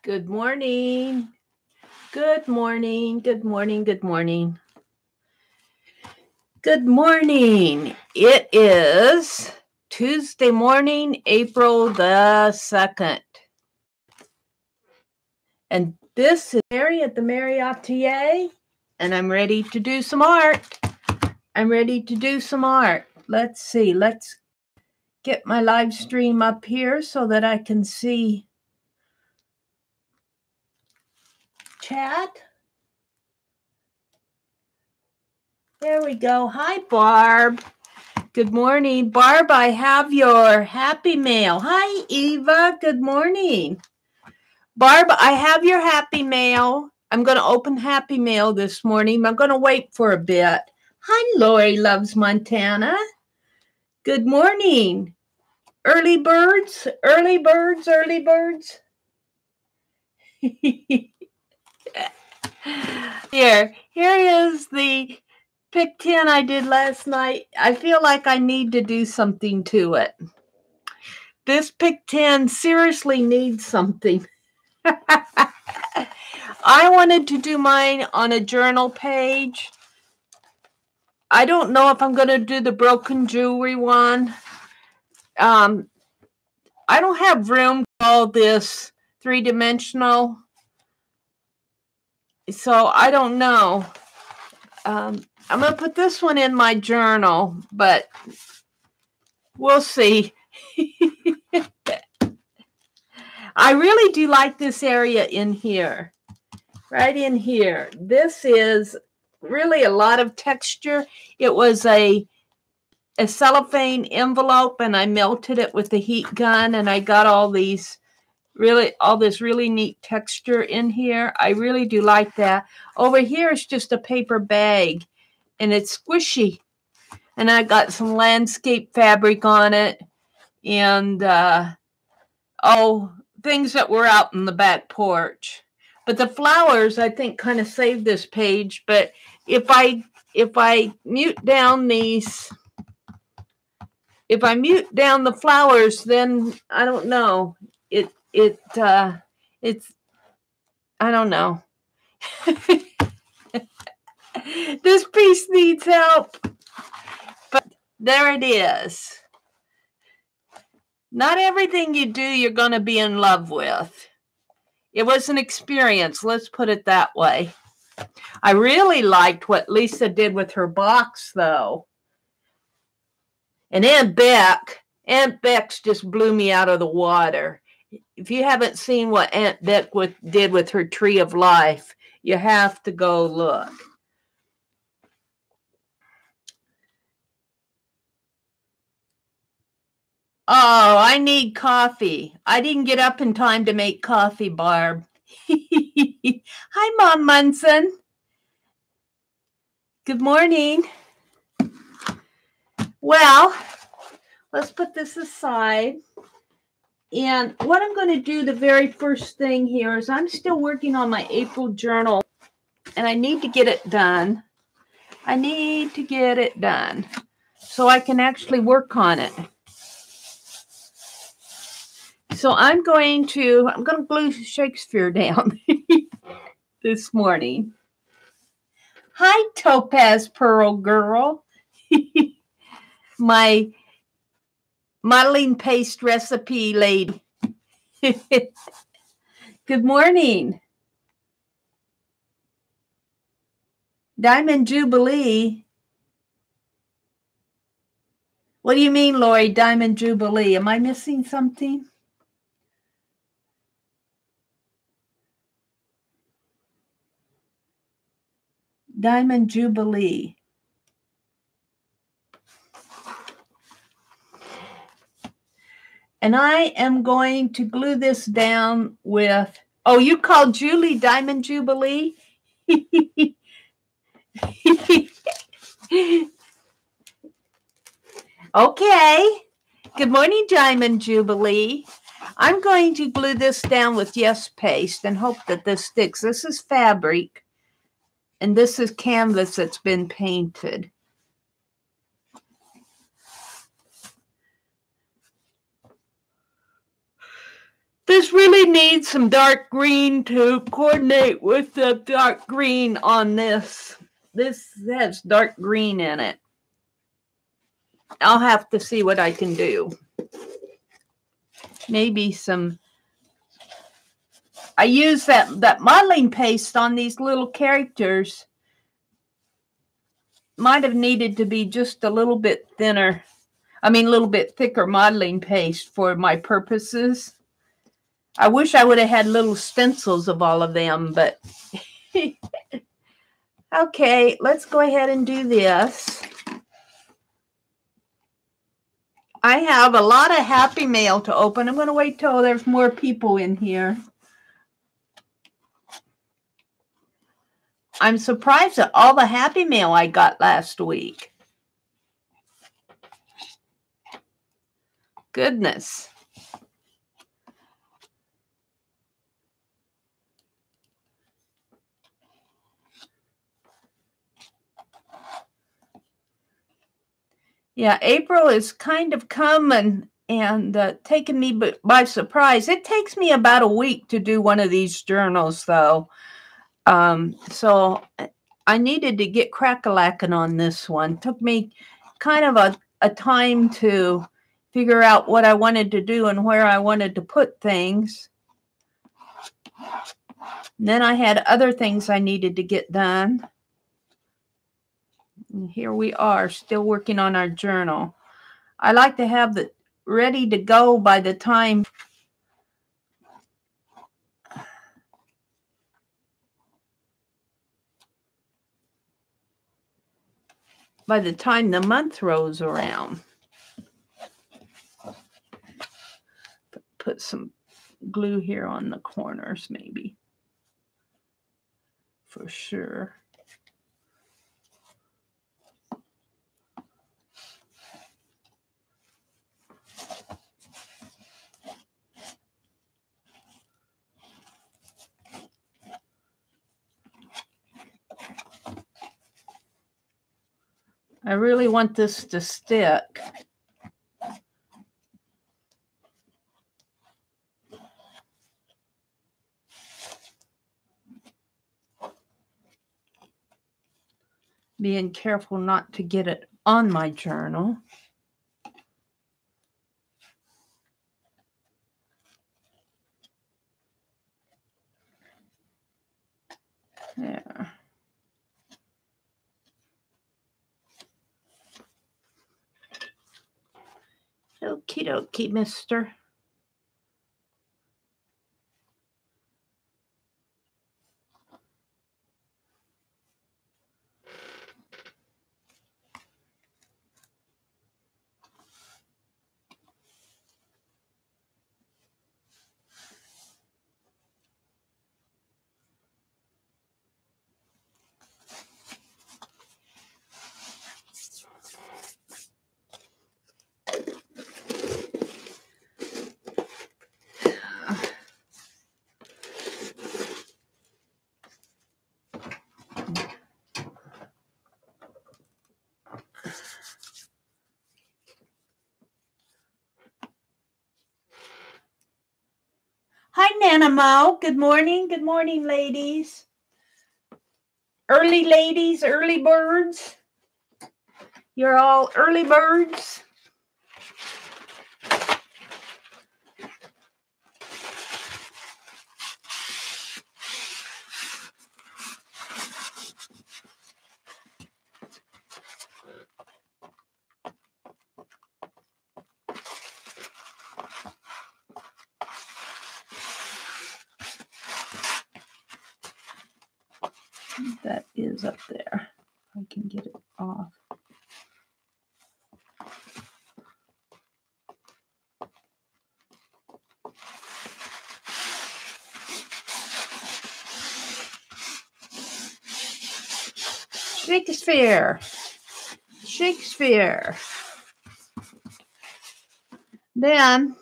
Good morning. Good morning. Good morning. Good morning. Good morning. It is Tuesday morning, April the 2nd. And this is Meri at the Meri Atelier, and I'm ready to do some art. Let's see. Let's get my live stream up here so that I can see chat. There we go. Hi, Barb. Good morning. Barb, I have your happy mail. Hi, Eva. Good morning. Barb, I have your happy mail. I'm going to open happy mail this morning. I'm going to wait for a bit. Hi, Lori Loves Montana. Good morning. Early birds, early birds, early birds. Here is the pick 10 I did last night. I feel like I need to do something to it. This pick 10 seriously needs something. I wanted to do mine on a journal page. I don't know if I'm going to do the broken jewelry one. I don't have room to call this three-dimensional. So I don't know. I'm going to put this one in my journal, but we'll see. I really do like this area in here, right in here. This is really a lot of texture. It was a cellophane envelope, and I melted it with the heat gun, and I got all this really neat texture in here. I really do like that. Over here is just a paper bag, and it's squishy. And I got some landscape fabric on it, and things that were out in the back porch. But the flowers, I think, kind of saved this page. But if I mute down these, if I mute down the flowers, then I don't know. It's I don't know. This piece needs help. But there it is. Not everything you do you're going to be in love with. It was an experience, let's put it that way. I really liked what Lisa did with her box, though. And Aunt Beck's just blew me out of the water. If you haven't seen what Aunt Beck did with her tree of life, you have to go look. Oh, I need coffee. I didn't get up in time to make coffee, Barb. Hi, Mom Munson. Good morning. Well, let's put this aside. And what I'm going to do, the very first thing here is I'm still working on my April journal, and I need to get it done. I need to get it done so I can actually work on it. So I'm going to glue Shakespeare down this morning. Hi, Topaz Pearl Girl. My modeling paste recipe lady. Good morning. Diamond Jubilee. What do you mean, Lori, Diamond Jubilee? Am I missing something? Diamond Jubilee. And I am going to glue this down with, oh, you call Julie Diamond Jubilee? Okay. Good morning, Diamond Jubilee. I'm going to glue this down with Yes Paste and hope that this sticks. This is fabric, and this is canvas that's been painted. This really needs some dark green to coordinate with the dark green on this. This has dark green in it. I'll have to see what I can do. Maybe some... I use that modeling paste on these little characters. Might have needed to be just a little bit thinner. I mean, a little bit thicker modeling paste for my purposes. I wish I would have had little stencils of all of them, but... Okay, let's go ahead and do this. I have a lot of Happy Mail to open. I'm going to wait till there's more people in here. I'm surprised at all the Happy Mail I got last week. Goodness. Yeah, April is kind of coming and taking me by surprise. It takes me about a week to do one of these journals, though. So I needed to get crack-a-lacking on this one. Took me kind of a time to figure out what I wanted to do and where I wanted to put things. And then I had other things I needed to get done. And here we are, still working on our journal. I like to have it ready to go by the time the month rolls around. Put some glue here on the corners, maybe. For sure. I really want this to stick. Being careful not to get it on my journal. There. Okie dokie, mister. Hi, Nana Mo. Good morning. Good morning, ladies. Early ladies, early birds. You're all early birds. That is up there. I can get it off. Shakespeare. Shakespeare. Then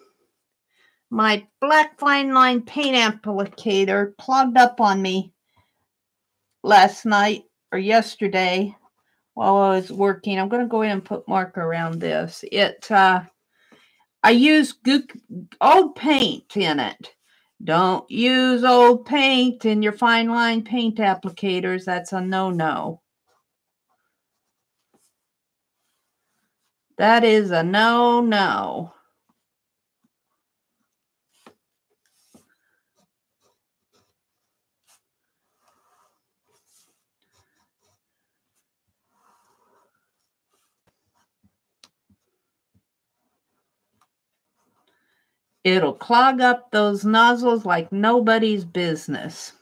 my black fine line paint applicator clogged up on me last night or yesterday while I was working. I'm going to go in and put marker around this. I used old paint in it. Don't use old paint in your fine line paint applicators. That's a no-no. That is a no-no. It'll clog up those nozzles like nobody's business.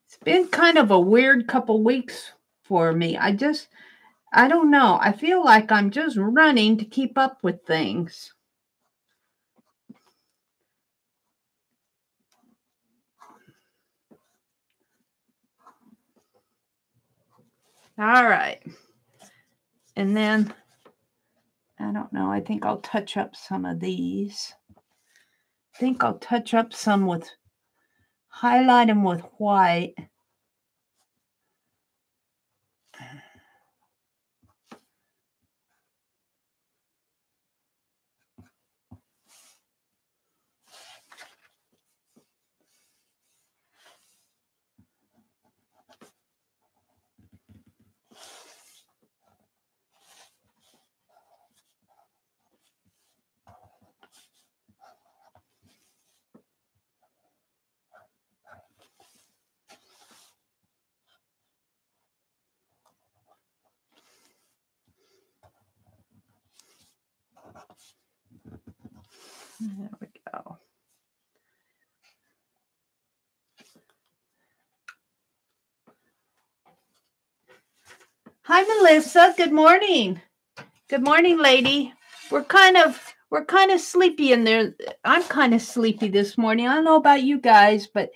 It's been kind of a weird couple weeks for me. I don't know. I feel like I'm just running to keep up with things. All right. And then, I don't know. I think I'll touch up some of these. I think I'll touch up some with, highlight them with white. There we go. Hi, Melissa. Good morning. Good morning, lady. We're kind of sleepy in there. I'm kind of sleepy this morning. I don't know about you guys, but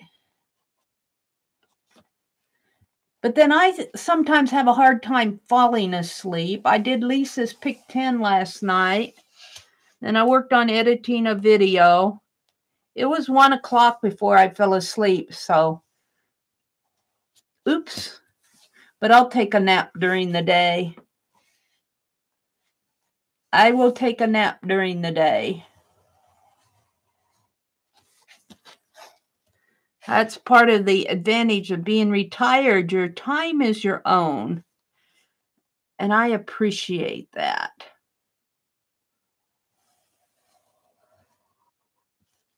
then I sometimes have a hard time falling asleep. I did Lisa's Pick 10 last night, and I worked on editing a video. It was 1 o'clock before I fell asleep, so oops. But I'll take a nap during the day. I will take a nap during the day. That's part of the advantage of being retired. Your time is your own. And I appreciate that.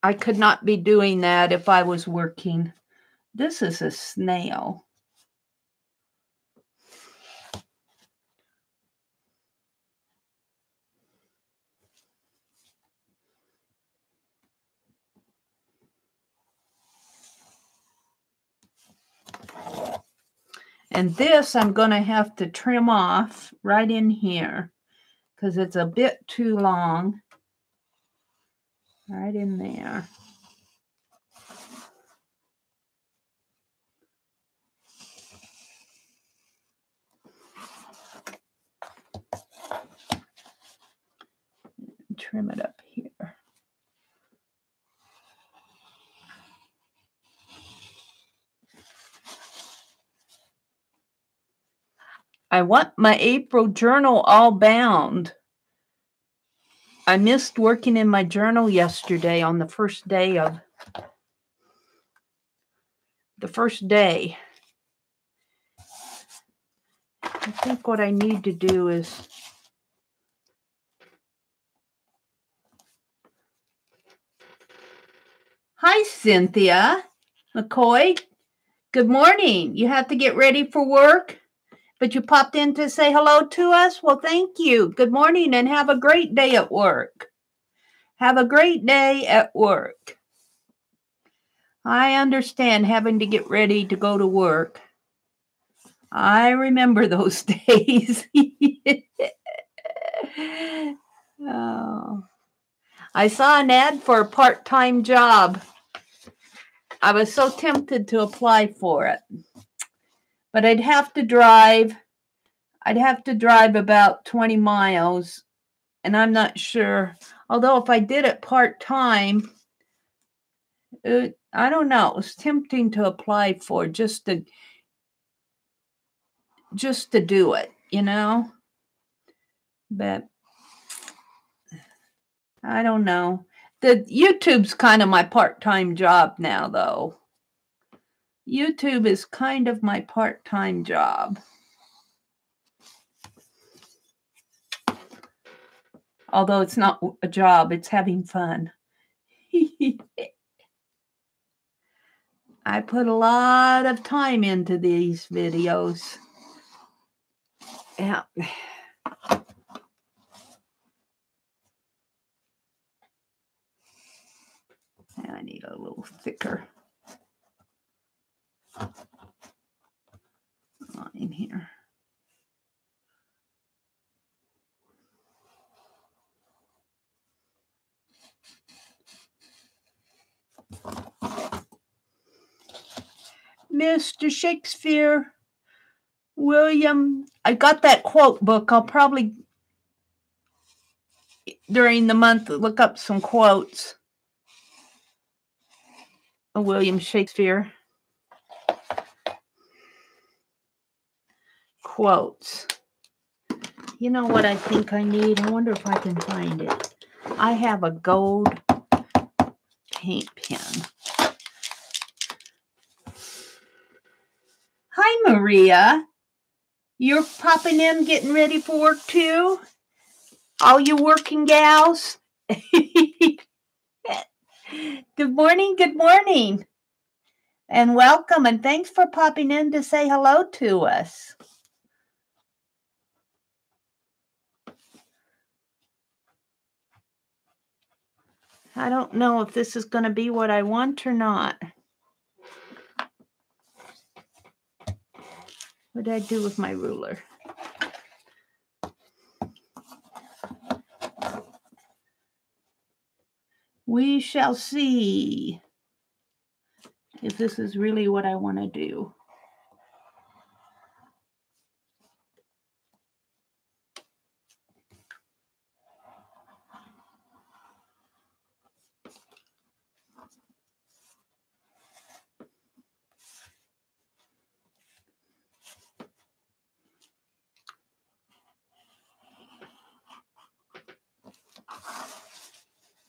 I could not be doing that if I was working. This is a snail. And this I'm going to have to trim off right in here because it's a bit too long. Right in there. Trim it up here. I want my April journal all bound. I missed working in my journal yesterday on the first day. I think what I need to do is Hi, Cynthia McCoy. Good morning. You have to get ready for work, but you popped in to say hello to us? Well, thank you. Good morning and have a great day at work. Have a great day at work. I understand having to get ready to go to work. I remember those days. Oh. I saw an ad for a part-time job. I was so tempted to apply for it. But I'd have to drive about 20 miles, and I'm not sure. Although if I did it part-time, I don't know. It was tempting to apply for just to do it, you know? But I don't know. The YouTube's kind of my part-time job now, though. YouTube is kind of my part-time job. Although it's not a job, it's having fun. I put a lot of time into these videos. Yeah. I need a little thicker line here. Mr. Shakespeare, William, I got that quote book. I'll probably, during the month, look up some quotes of William Shakespeare. Quotes. You know what I think I need? I wonder if I can find it. I have a gold paint pen. Hi, Maria. You're popping in, getting ready for work too? All you working gals? Good morning, good morning. And welcome, and thanks for popping in to say hello to us. I don't know if this is going to be what I want or not. What did I do with my ruler? We shall see if this is really what I want to do.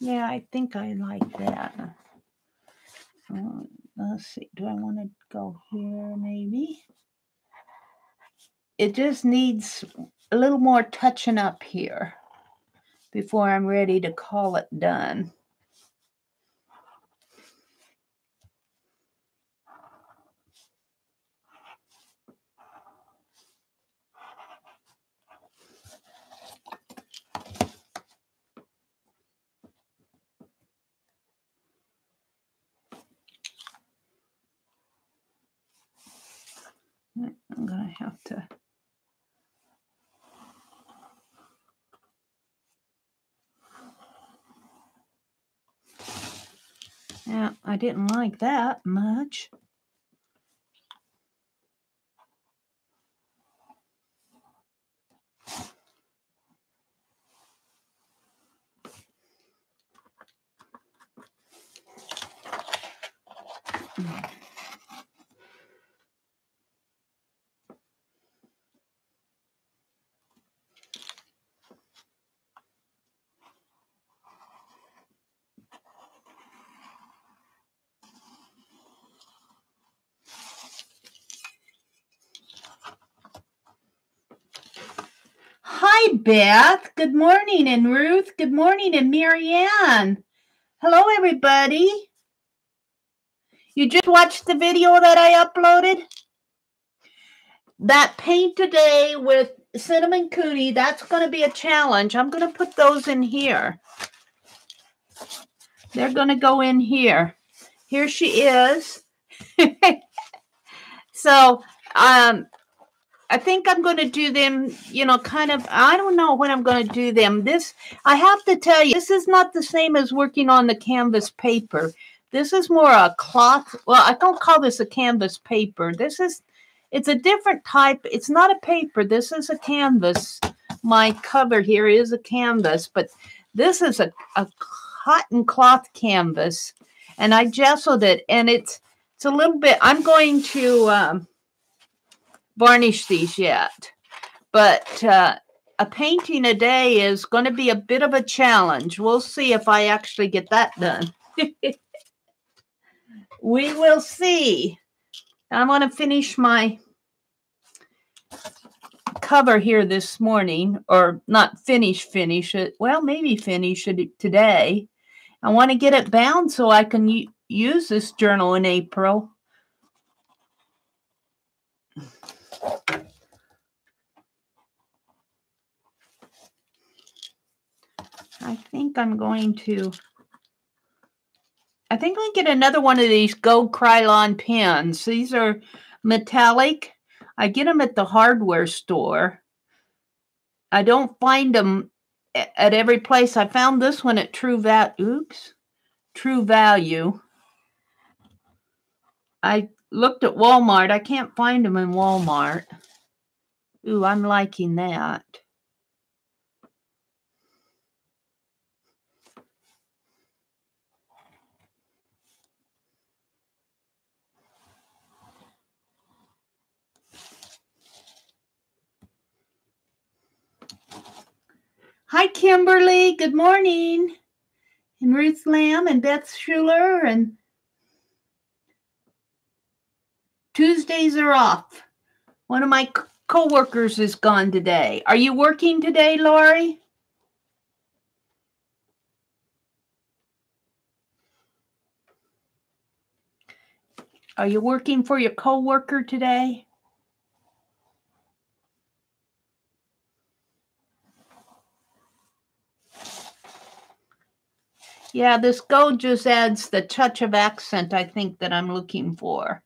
Yeah, I think I like that. Let's see. Do I want to go here maybe? It just needs a little more touching up here before I'm ready to call it done. I'm going to have to. Yeah, I didn't like that much. Hi, Beth. Good morning. And Ruth. Good morning. And Marianne. Hello, everybody. You just watched the video that I uploaded? That paint today with cinnamon cootie, that's going to be a challenge. I'm going to put those in here. They're going to go in here. Here she is. So, I think I'm going to do them, you know, kind of, I don't know when I'm going to do them. This, I have to tell you, this is not the same as working on the canvas paper This is more a cloth. Well, I don't call this a canvas paper. It's a different type. It's not a paper. This is a canvas. My cover here is a canvas, but this is a cotton cloth canvas, and I gessoed it, and it's a little bit. I'm going to varnish these yet, but a painting a day is going to be a bit of a challenge. We'll see if I actually get that done. We will see. I want to finish my cover here this morning, or not finish it. Well, maybe finish it today. I want to get it bound so I can use this journal in April. I think I'm going to get another one of these gold Krylon pens. These are metallic. I get them at the hardware store. I don't find them at every place. I found this one at True Value. I looked at Walmart. I can't find them in Walmart. Ooh, I'm liking that. Hi, Kimberly. Good morning. And Ruth Lamb and Beth Schuler. And Tuesdays are off. One of my co-workers is gone today. Are you working today, Lori? Are you working for your co-worker today? Yeah, this gold just adds the touch of accent, I think, that I'm looking for.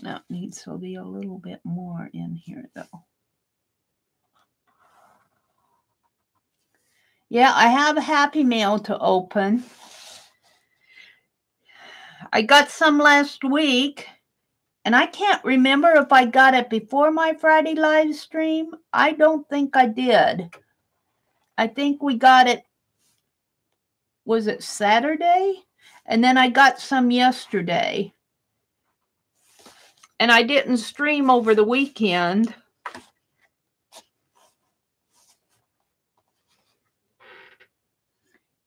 That needs to be a little bit more in here, though. Yeah, I have a Happy Mail to open. I got some last week, and I can't remember if I got it before my Friday live stream. I don't think I did. I think we got it, was it Saturday? And then I got some yesterday. And I didn't stream over the weekend.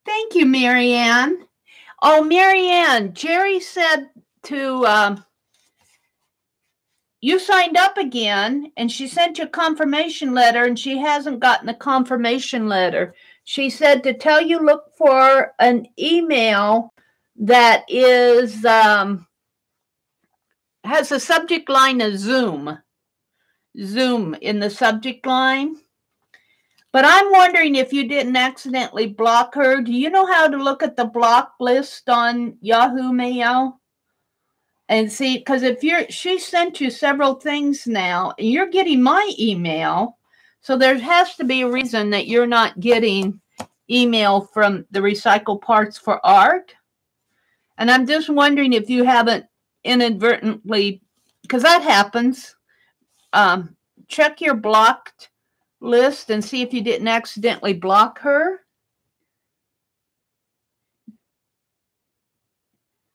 Thank you, Marianne. Oh, Marianne, Jeri said to, you signed up again, and she sent you a confirmation letter, and she hasn't gotten a confirmation letter. She said to tell you, look for an email that is, has a subject line of Zoom in the subject line. But I'm wondering if you didn't accidentally block her. Do you know how to look at the block list on Yahoo Mail? And see, because she sent you several things now, and you're getting my email. So there has to be a reason that you're not getting email from the Recycle Parts for Art. And I'm just wondering if you haven't inadvertently, because that happens, check your blocked list and see if you didn't accidentally block her.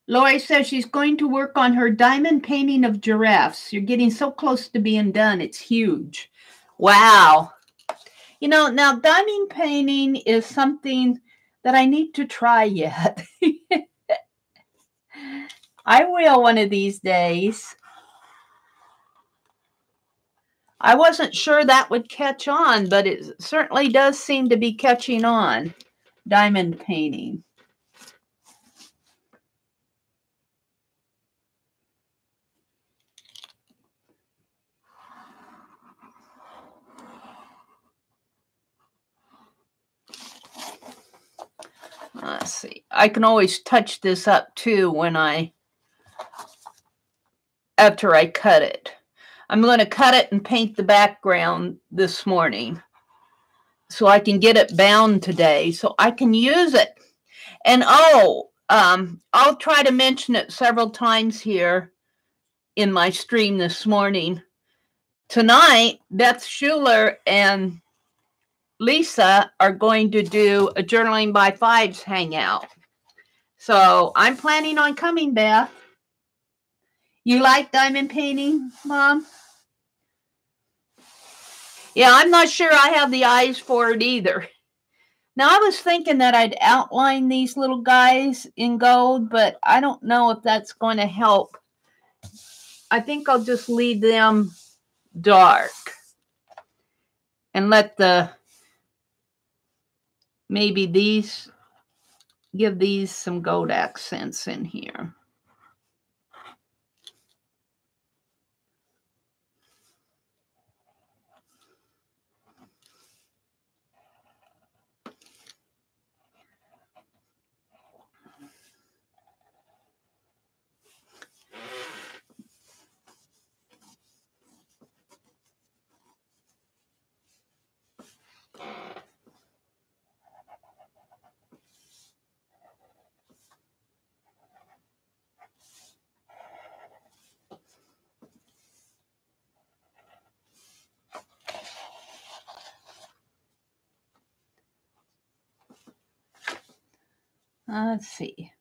Lori says she's going to work on her diamond painting of giraffes. You're getting so close to being done. It's huge. Wow. You know, now diamond painting is something that I need to try yet. I will one of these days. I wasn't sure that would catch on, but it certainly does seem to be catching on, diamond painting. Let's see. I can always touch this up too when after I cut it. I'm going to cut it and paint the background this morning so I can get it bound today so I can use it. And I'll try to mention it several times here in my stream this morning. Tonight, Beth Schuler and Lisa are going to do a Journaling by Fives hangout. So I'm planning on coming, Beth. You like diamond painting, Mom? Yeah, I'm not sure I have the eyes for it either. Now, I was thinking that I'd outline these little guys in gold, but I don't know if that's going to help. I think I'll just leave them dark and let maybe give these some gold accents in here. Let's see.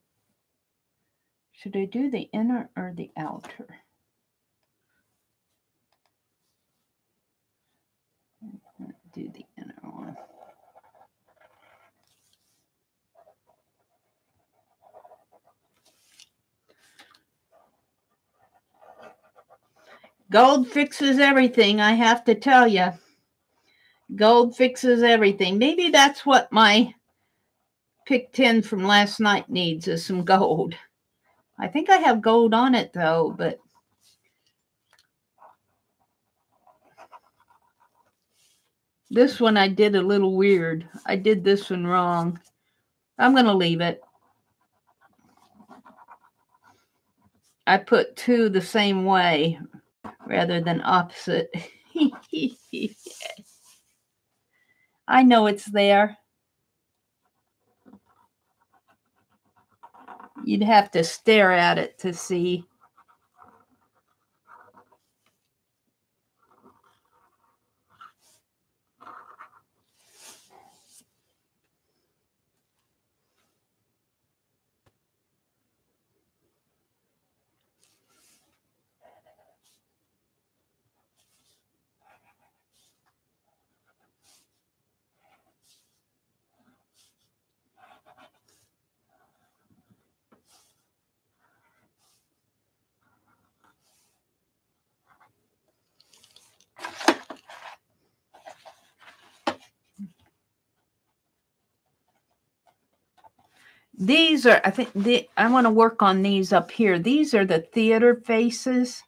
Should I do the inner or the outer? Do the inner one. Gold fixes everything, I have to tell you. Gold fixes everything. Maybe that's what my pick 10 from last night needs, is some gold. I think I have gold on it, though, but this one I did a little weird. I did this one wrong. I'm going to leave it. I put two the same way rather than opposite. I know it's there. You'd have to stare at it to see. These are, I think, I want to work on these up here. These are the theater faces.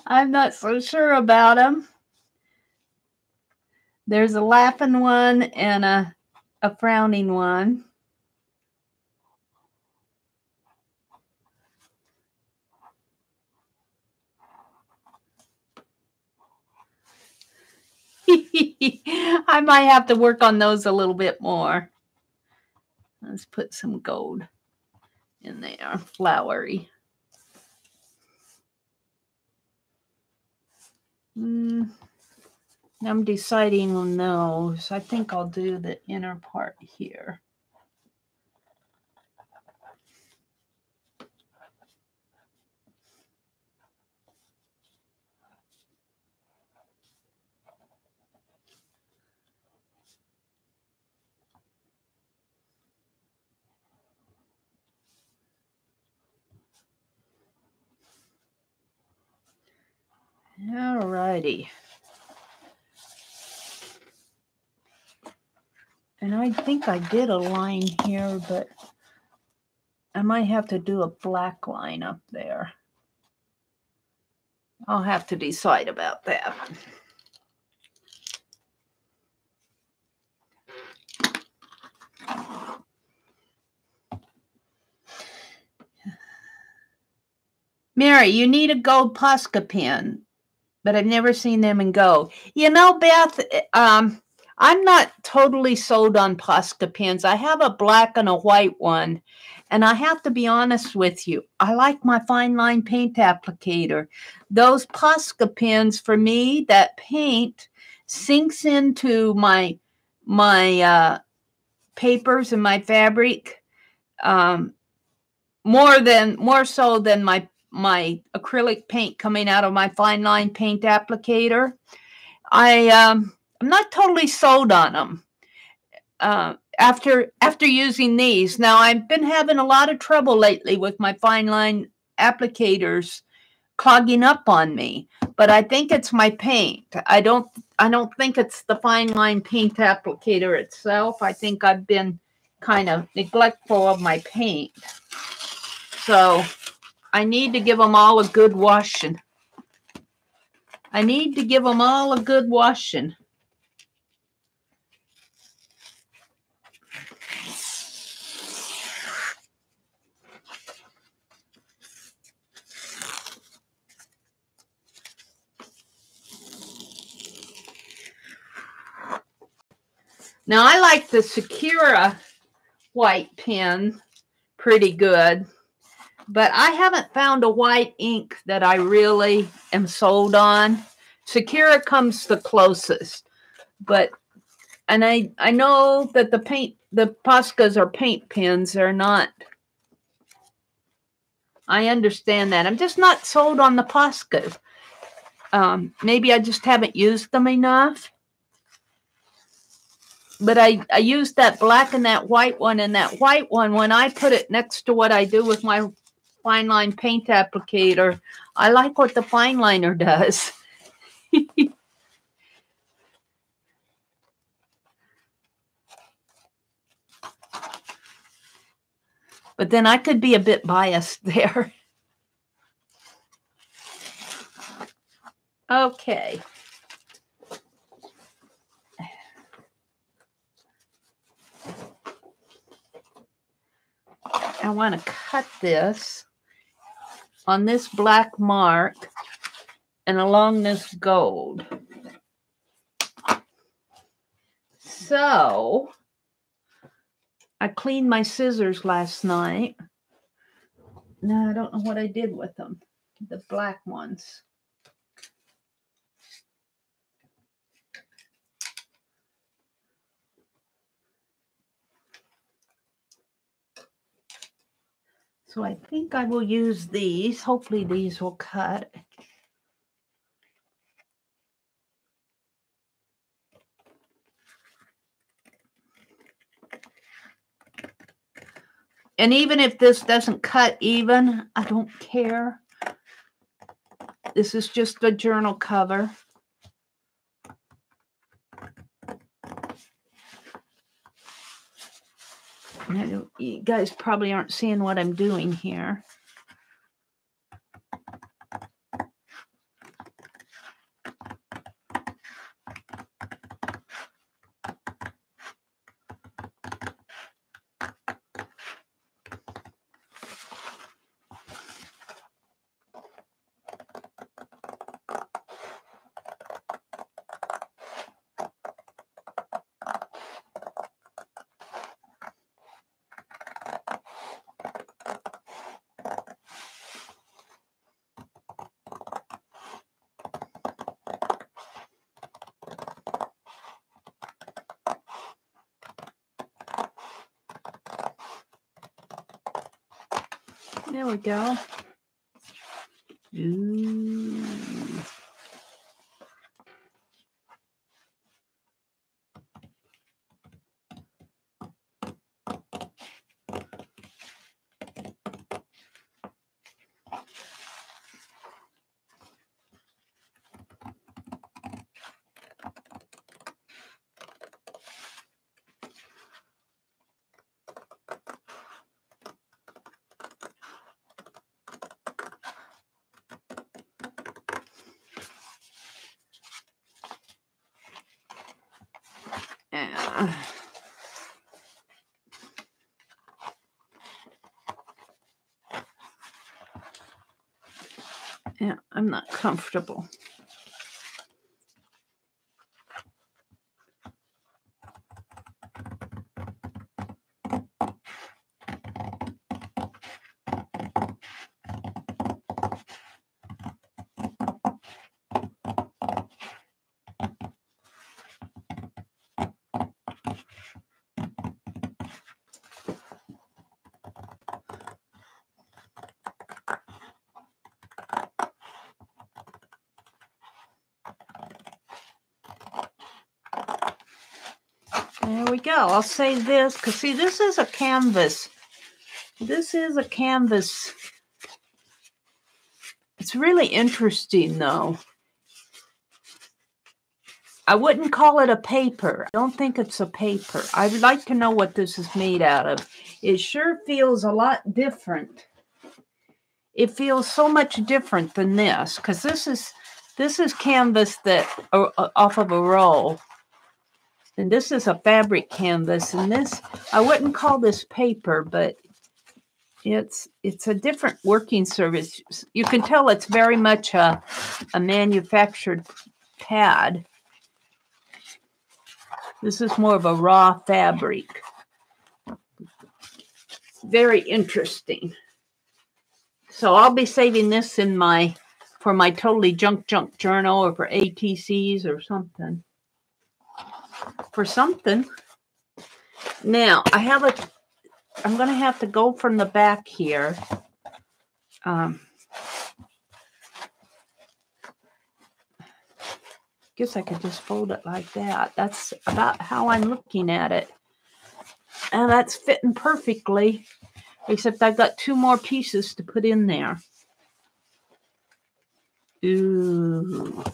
I'm not so sure about them. There's a laughing one and a frowning one. I might have to work on those a little bit more. Let's put some gold in there, flowery. I'm deciding on those. I think I'll do the inner part here. All righty. And I think I did a line here, but I might have to do a black line up there. I'll have to decide about that. Meri, you need a gold Posca pen, but I've never seen them in gold. You know, Beth, I'm not totally sold on Posca pens. I have a black and a white one, and I have to be honest with you. I like my fine line paint applicator. Those Posca pens, for me, that paint sinks into my papers and my fabric more so than my acrylic paint coming out of my fine line paint applicator. I'm not totally sold on them after using these. Now, I've been having a lot of trouble lately with my fine line applicators clogging up on me, but I think it's my paint. I don't think it's the fine line paint applicator itself. I think I've been kind of neglectful of my paint. So I need to give them all a good washing. Now, I like the Sakura white pen pretty good, but I haven't found a white ink that I really am sold on. Sakura comes the closest, and I know that the Poscas are paint pens. They're not. I understand that. I'm just not sold on the Poscas. Maybe I just haven't used them enough. But I used that black and that white one, and that white one, when I put it next to what I do with my fine line paint applicator, I like what the fine liner does. But then I could be a bit biased there. Okay. I want to cut this on this black mark and along this gold. So I cleaned my scissors last night. Now I don't know what I did with them, the black ones. So I think I will use these. Hopefully these will cut. And even if this doesn't cut even, I don't care. This is just a journal cover. You guys probably aren't seeing what I'm doing here. There we go. Ooh. Yeah. Yeah, I'm not comfortable. There we go. I'll save this because, see, this is a canvas. This is a canvas. It's really interesting, though. I wouldn't call it a paper. I don't think it's a paper. I'd like to know what this is made out of. It sure feels a lot different. It feels so much different than this because this is canvas that off of a roll. And this is a fabric canvas, and this, I wouldn't call this paper, but it's a different working surface. You can tell it's very much a manufactured pad. This is more of a raw fabric. Very interesting. So I'll be saving this for my totally junk journal, or for ATCs or something. For something. Now, I'm going to have to go from the back here. Guess I could just fold it like that. That's about how I'm looking at it. And that's fitting perfectly, except I've got 2 more pieces to put in there. Ooh.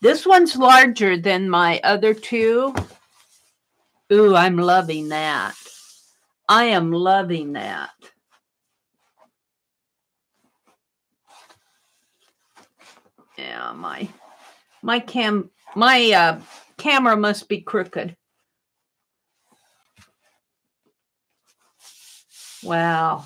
This one's larger than my other 2. Ooh, I'm loving that. I am loving that. Yeah, my camera must be crooked. Wow.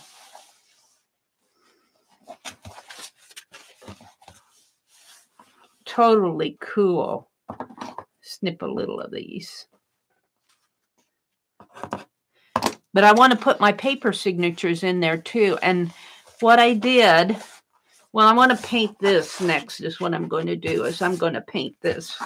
Totally cool. Snip a little of these. But I want to put my paper signatures in there too. And what I did, well, I want to paint this next is what I'm going to do, is I'm going to paint this.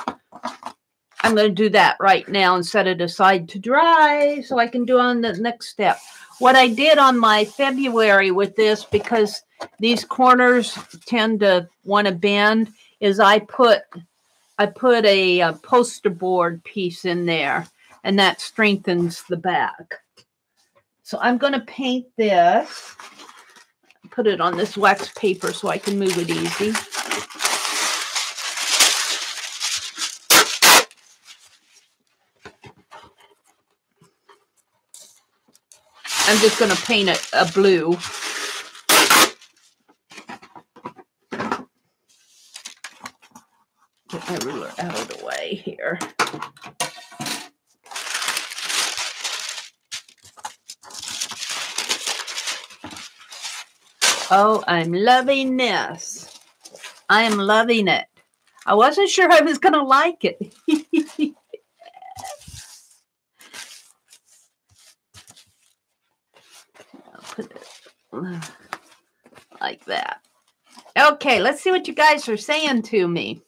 I'm going to do that right now and set it aside to dry so I can do on the next step. What I did on my February with this, because these corners tend to want to bend, is I put a poster board piece in there, and that strengthens the back. So I'm going to paint this, put it on this wax paper so I can move it easy. I'm just going to paint it a blue. Get my ruler out of the way here. Oh, I'm loving this. I am loving it. I wasn't sure I was going to like it. I'll put it like that. Okay, let's see what you guys are saying to me.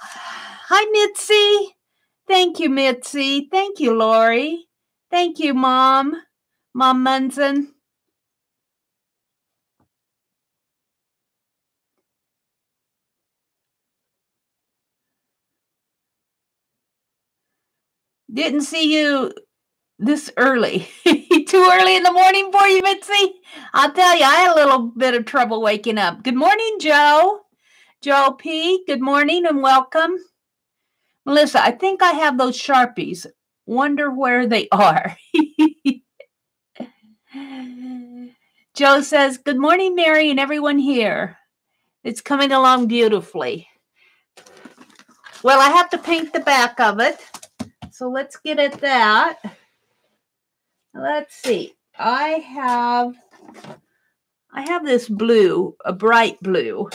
Hi, Mitzi. Thank you, Mitzi. Thank you, Lori. Thank you, Mom. Mom Munson. Didn't see you this early. Too early in the morning for you, Mitzi? I'll tell you, I had a little bit of trouble waking up. Good morning, Joe. Joe P., good morning and welcome. Melissa, I think I have those Sharpies. Wonder where they are. Joe says, good morning, Meri and everyone here. It's coming along beautifully. Well, I have to paint the back of it. So let's get at that. Let's see. I have this blue, a bright blue.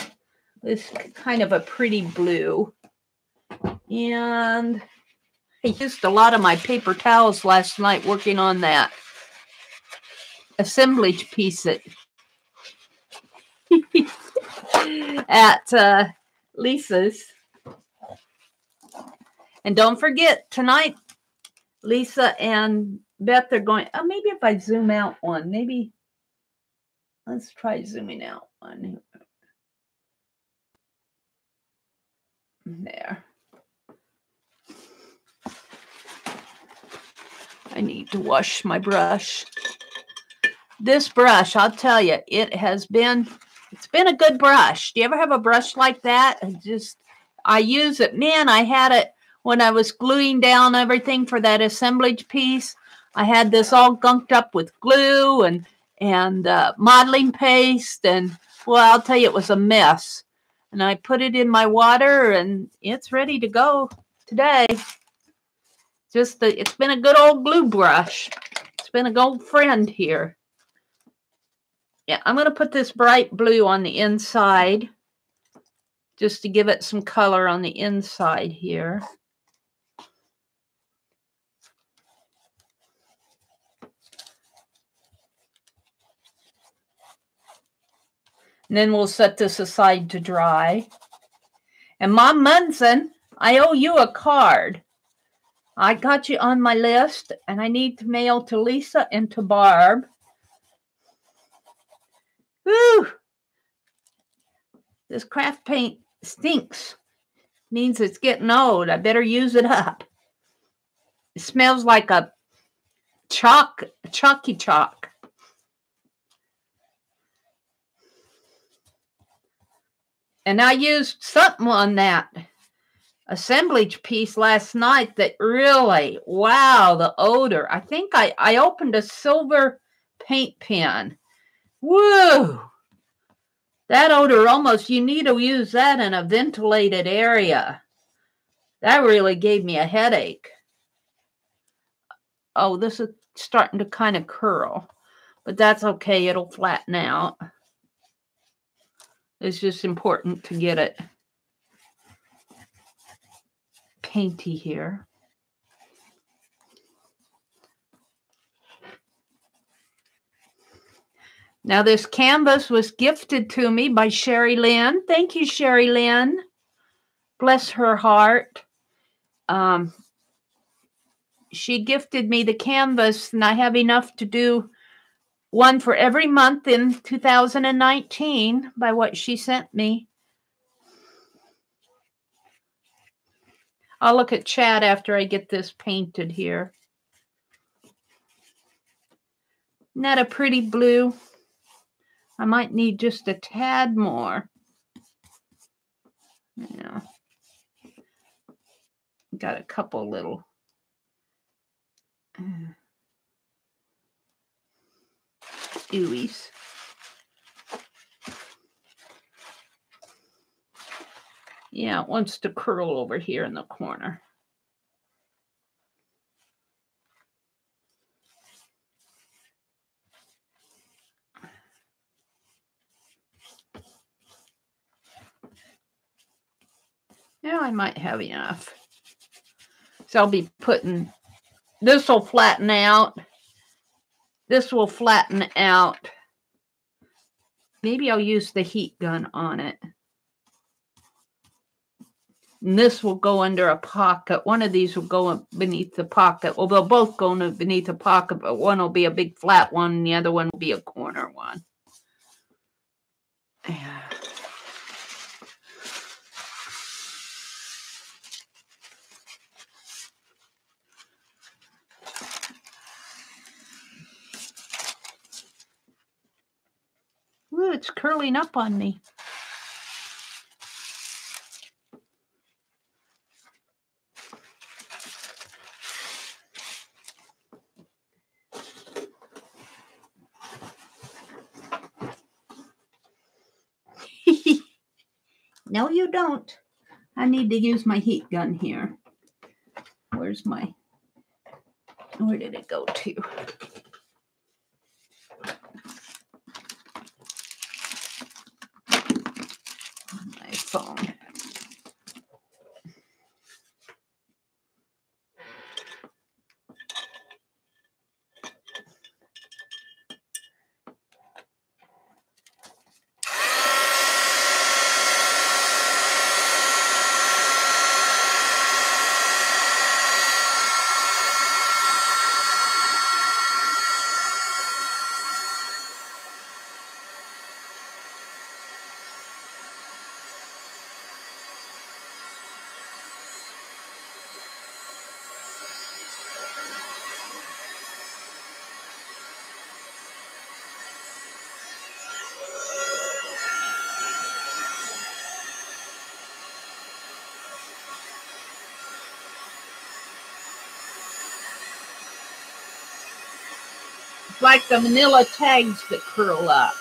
This kind of a pretty blue. And I used a lot of my paper towels last night working on that assemblage piece at Lisa's. And don't forget, tonight, Lisa and Beth are going, oh, maybe if I zoom out one, maybe, let's try zooming out one. There. I need to wash my brush. This brush, I'll tell you, it's been a good brush. Do you ever have a brush like that? I use it. Man, I had it when I was gluing down everything for that assemblage piece. I had this all gunked up with glue and modeling paste, and well, I'll tell you, it was a mess. And I put it in my water, and it's ready to go today. It's been a good old glue brush. It's been a good friend here. Yeah, I'm going to put this bright blue on the inside just to give it some color on the inside here. And then we'll set this aside to dry. And Mom Munson, I owe you a card. I got you on my list, and I need to mail to Lisa and to Barb. Whew! This craft paint stinks. Means it's getting old. I better use it up. It smells like a chalky chalk. And I used something on that assemblage piece last night that really, wow, the odor. I think I opened a silver paint pen. Woo! That odor almost, you need to use that in a ventilated area. That really gave me a headache. Oh, this is starting to kind of curl, but that's okay. It'll flatten out. It's just important to get it painty here. Now, this canvas was gifted to me by Sherry Lynn. Thank you, Sherry Lynn. Bless her heart. She gifted me the canvas, and I have enough to do one for every month in 2019 by what she sent me. I'll look at chat after I get this painted here. Isn't that a pretty blue? I might need just a tad more. Yeah. Got a couple little. Ooies. Yeah, it wants to curl over here in the corner. Yeah, I might have enough. So I'll be putting, this will flatten out. This will flatten out. Maybe I'll use the heat gun on it. And this will go under a pocket. One of these will go beneath the pocket. Well, they'll both go beneath the pocket, but one will be a big flat one, and the other one will be a corner one. Yeah. Ooh, it's curling up on me. No, you don't. I need to use my heat gun here. Where's my Where did it go to? My phone. Like the manila tags that curl up.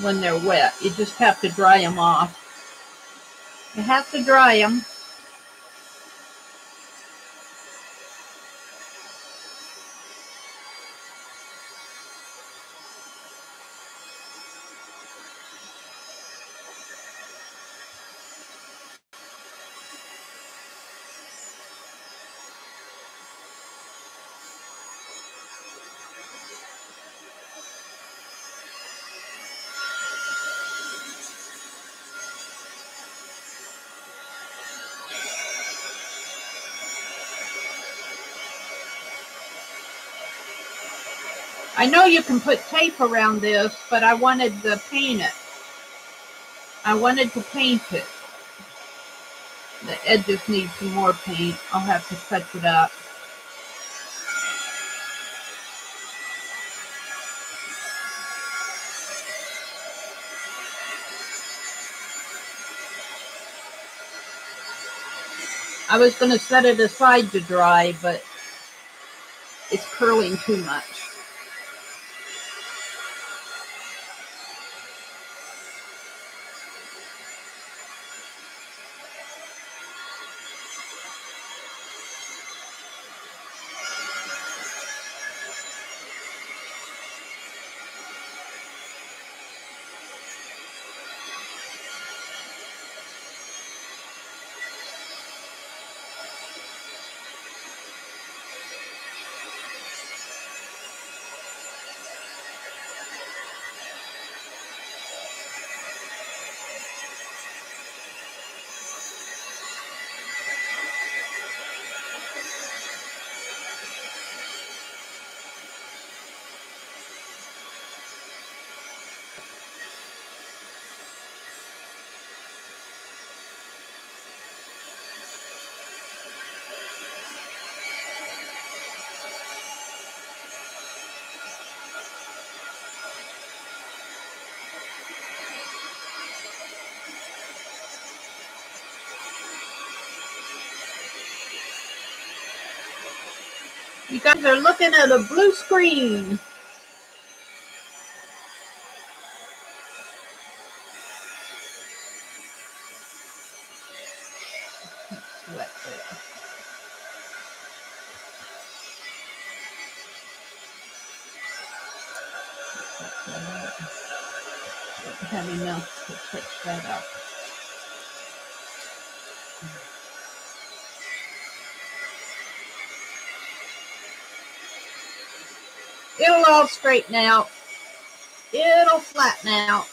When they're wet, you just have to dry them off. You have to dry them. I know you can put tape around this, but I wanted to paint it. I wanted to paint it. The edges need some more paint. I'll have to touch it up. I was going to set it aside to dry, but it's curling too much. You guys are looking at a blue screen. Have enough to touch that up. It'll all straighten out. It'll flatten out.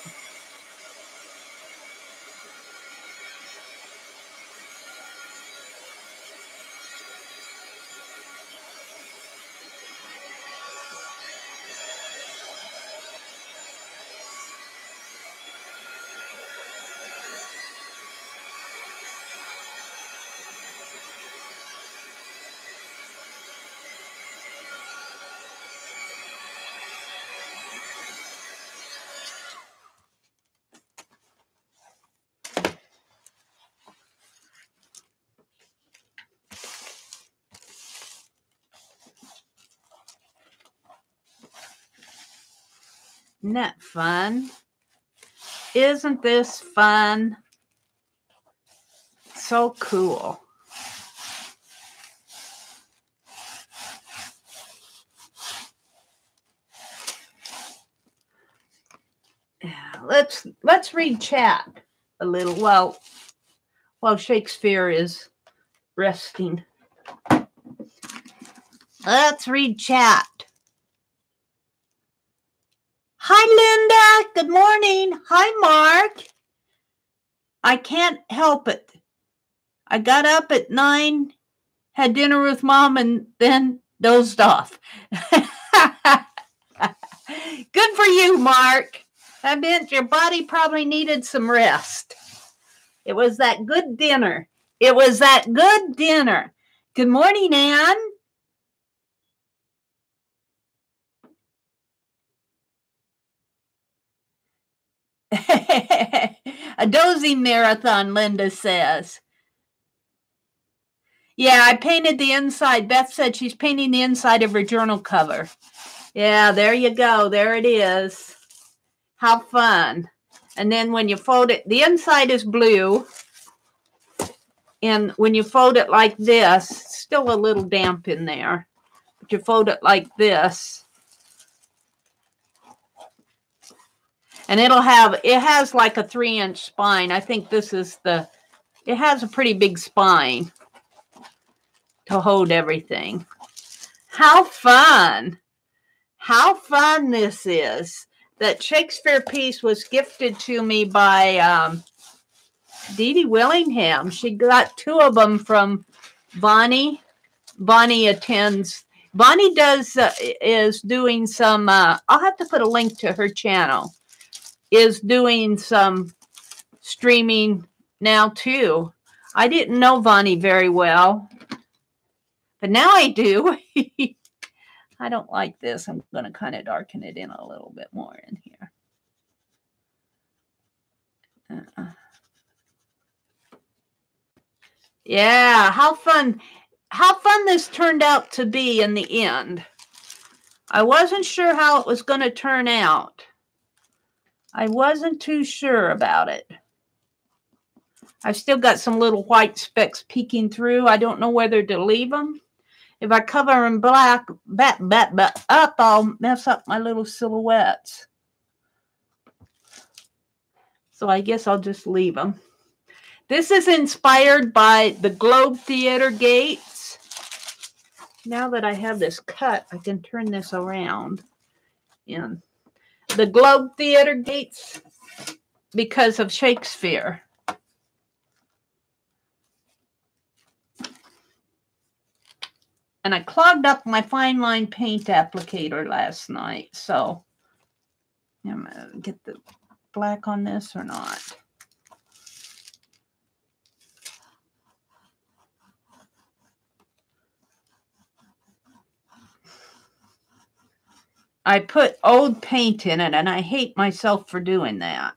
Isn't that fun? Isn't this fun? So cool. Let's read chat a little while Shakespeare is resting. Let's read chat. Hi, Linda. Good morning. Hi, Mark. I can't help it. I got up at 9, had dinner with Mom, and then dozed off. Good for you, Mark. That meant your body probably needed some rest. It was that good dinner. It was that good dinner. Good morning, Ann. A dozing marathon, Linda says. Yeah, I painted the inside. Beth said she's painting the inside of her journal cover. Yeah, there you go. There it is. How fun. And then when you fold it, the inside is blue. And when you fold it like this, it's still a little damp in there. But you fold it like this. And it has like a 3-inch spine. I think this is it has a pretty big spine to hold everything. How fun. How fun this is. That Shakespeare piece was gifted to me by Dee Dee Willingham. She got 2 of them from Bonnie. Bonnie is doing some, I'll have to put a link to her channel, is doing some streaming now too. I didn't know Bonnie very well, but now I do. I don't like this. I'm going to kind of darken it in a little bit more in here. Yeah, how fun this turned out to be in the end. I wasn't sure how it was going to turn out. I wasn't too sure about it. I've still got some little white specks peeking through. I don't know whether to leave them. If I cover them in black, I'll mess up my little silhouettes. So I guess I'll just leave them. This is inspired by the Globe Theater gates. Now that I have this cut, I can turn this around. And the Globe Theater gates, because of Shakespeare. And I clogged up my fine line paint applicator last night. So I'm going to get the black on this or not. I put old paint in it, and I hate myself for doing that.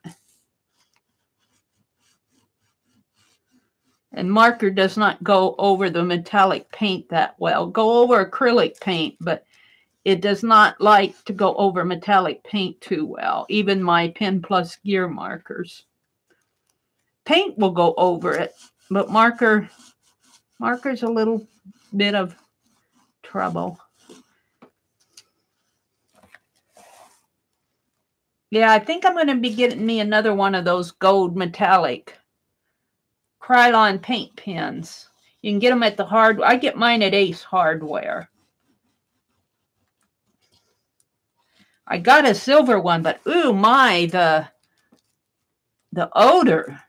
And marker does not go over the metallic paint that well. Go over acrylic paint, but it does not like to go over metallic paint too well. Even my Pen Plus Gear markers. Paint will go over it, but marker's a little bit of trouble. Yeah, I think I'm going to be getting me another one of those gold metallic Krylon paint pens. You can get them at the I get mine at Ace Hardware. I got a silver one, but ooh my, the odor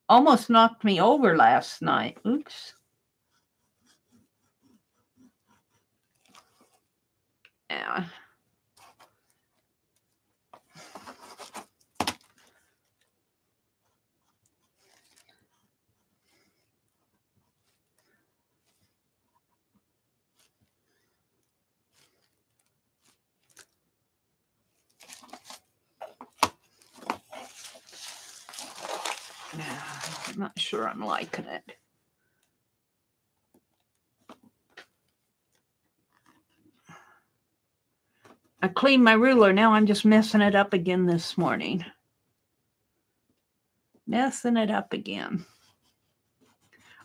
almost knocked me over last night. Oops. Yeah. I'm not sure I'm liking it. I cleaned my ruler. Now I'm just messing it up again this morning. Messing it up again.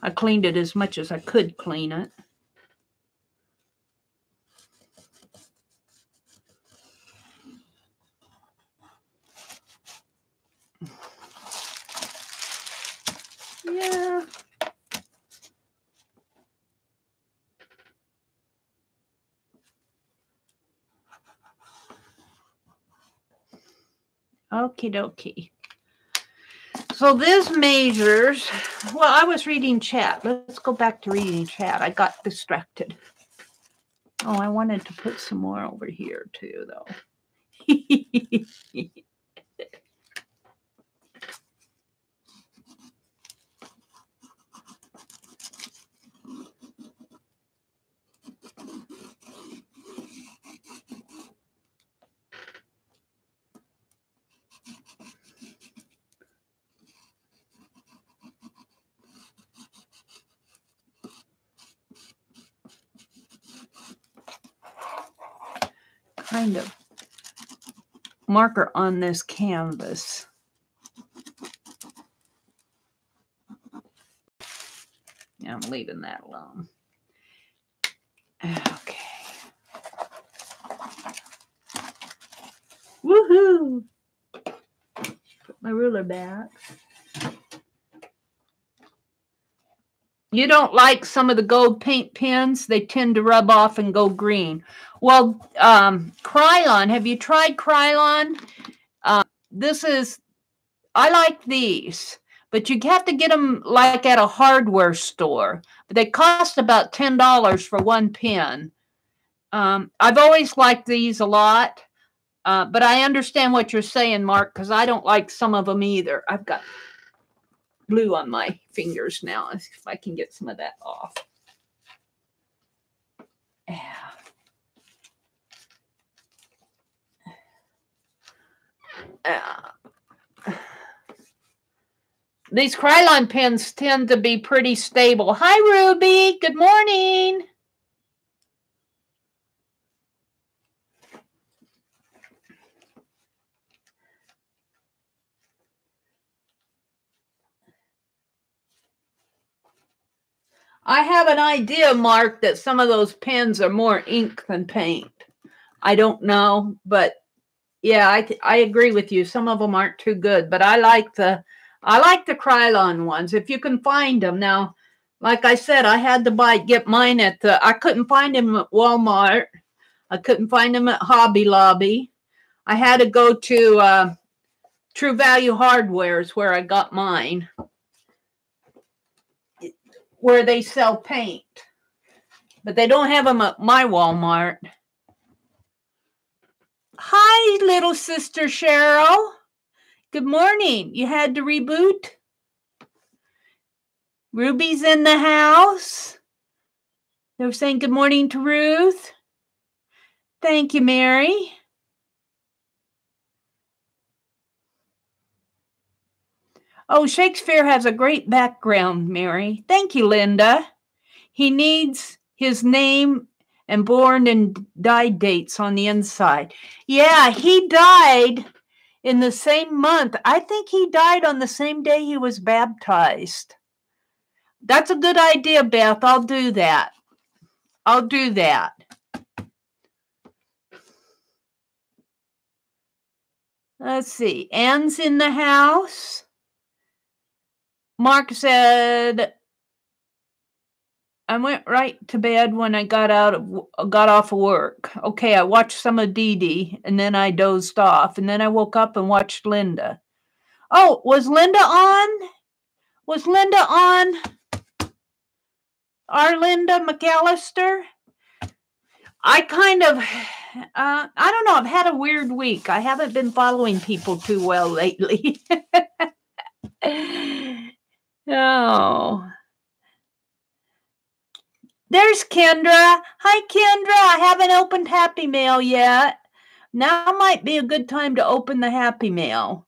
I cleaned it as much as I could clean it. Yeah. Okie dokie. So this measures, well, I was reading chat. Let's go back to reading chat. I got distracted. Oh, I wanted to put some more over here too, though. Kind of marker on this canvas. Yeah, I'm leaving that alone. Okay. Woohoo! Put my ruler back. You don't like some of the gold paint pens? They tend to rub off and go green. Well, Krylon, have you tried Krylon? I like these, but you have to get them like at a hardware store. But they cost about $10 for one pen. I've always liked these a lot, but I understand what you're saying, Mark, because I don't like some of them either. I've got glue on my fingers now. Let's see if I can get some of that off. These Krylon pens tend to be pretty stable. Hi, Ruby. Good morning. I have an idea, Mark, that some of those pens are more ink than paint. I don't know, but yeah, I agree with you. Some of them aren't too good, but I like the Krylon ones if you can find them. Now, like I said, I had to get mine I couldn't find them at Walmart. I couldn't find them at Hobby Lobby. I had to go to True Value Hardware is where I got mine, where they sell paint. But they don't have them at my Walmart. Hi, little sister Cheryl. Good morning. You had to reboot? Ruby's in the house. They were saying good morning to Ruth. Thank you, Mary. Oh, Shakespeare has a great background, Mary. Thank you, Linda. He needs his name and born and died dates on the inside. Yeah, he died in the same month. I think he died on the same day he was baptized. That's a good idea, Beth. I'll do that. I'll do that. Let's see. Anne's in the house. Mark said, I went right to bed when I got off of work. Okay, I watched some of Dee Dee, and then I dozed off, and then I woke up and watched Linda. Oh, was Linda on? Was Linda on? Our Linda McAllister? I kind of, I don't know. I've had a weird week. I haven't been following people too well lately. Oh. There's Kendra. Hi, Kendra. I haven't opened Happy Mail yet. Now might be a good time to open the Happy Mail.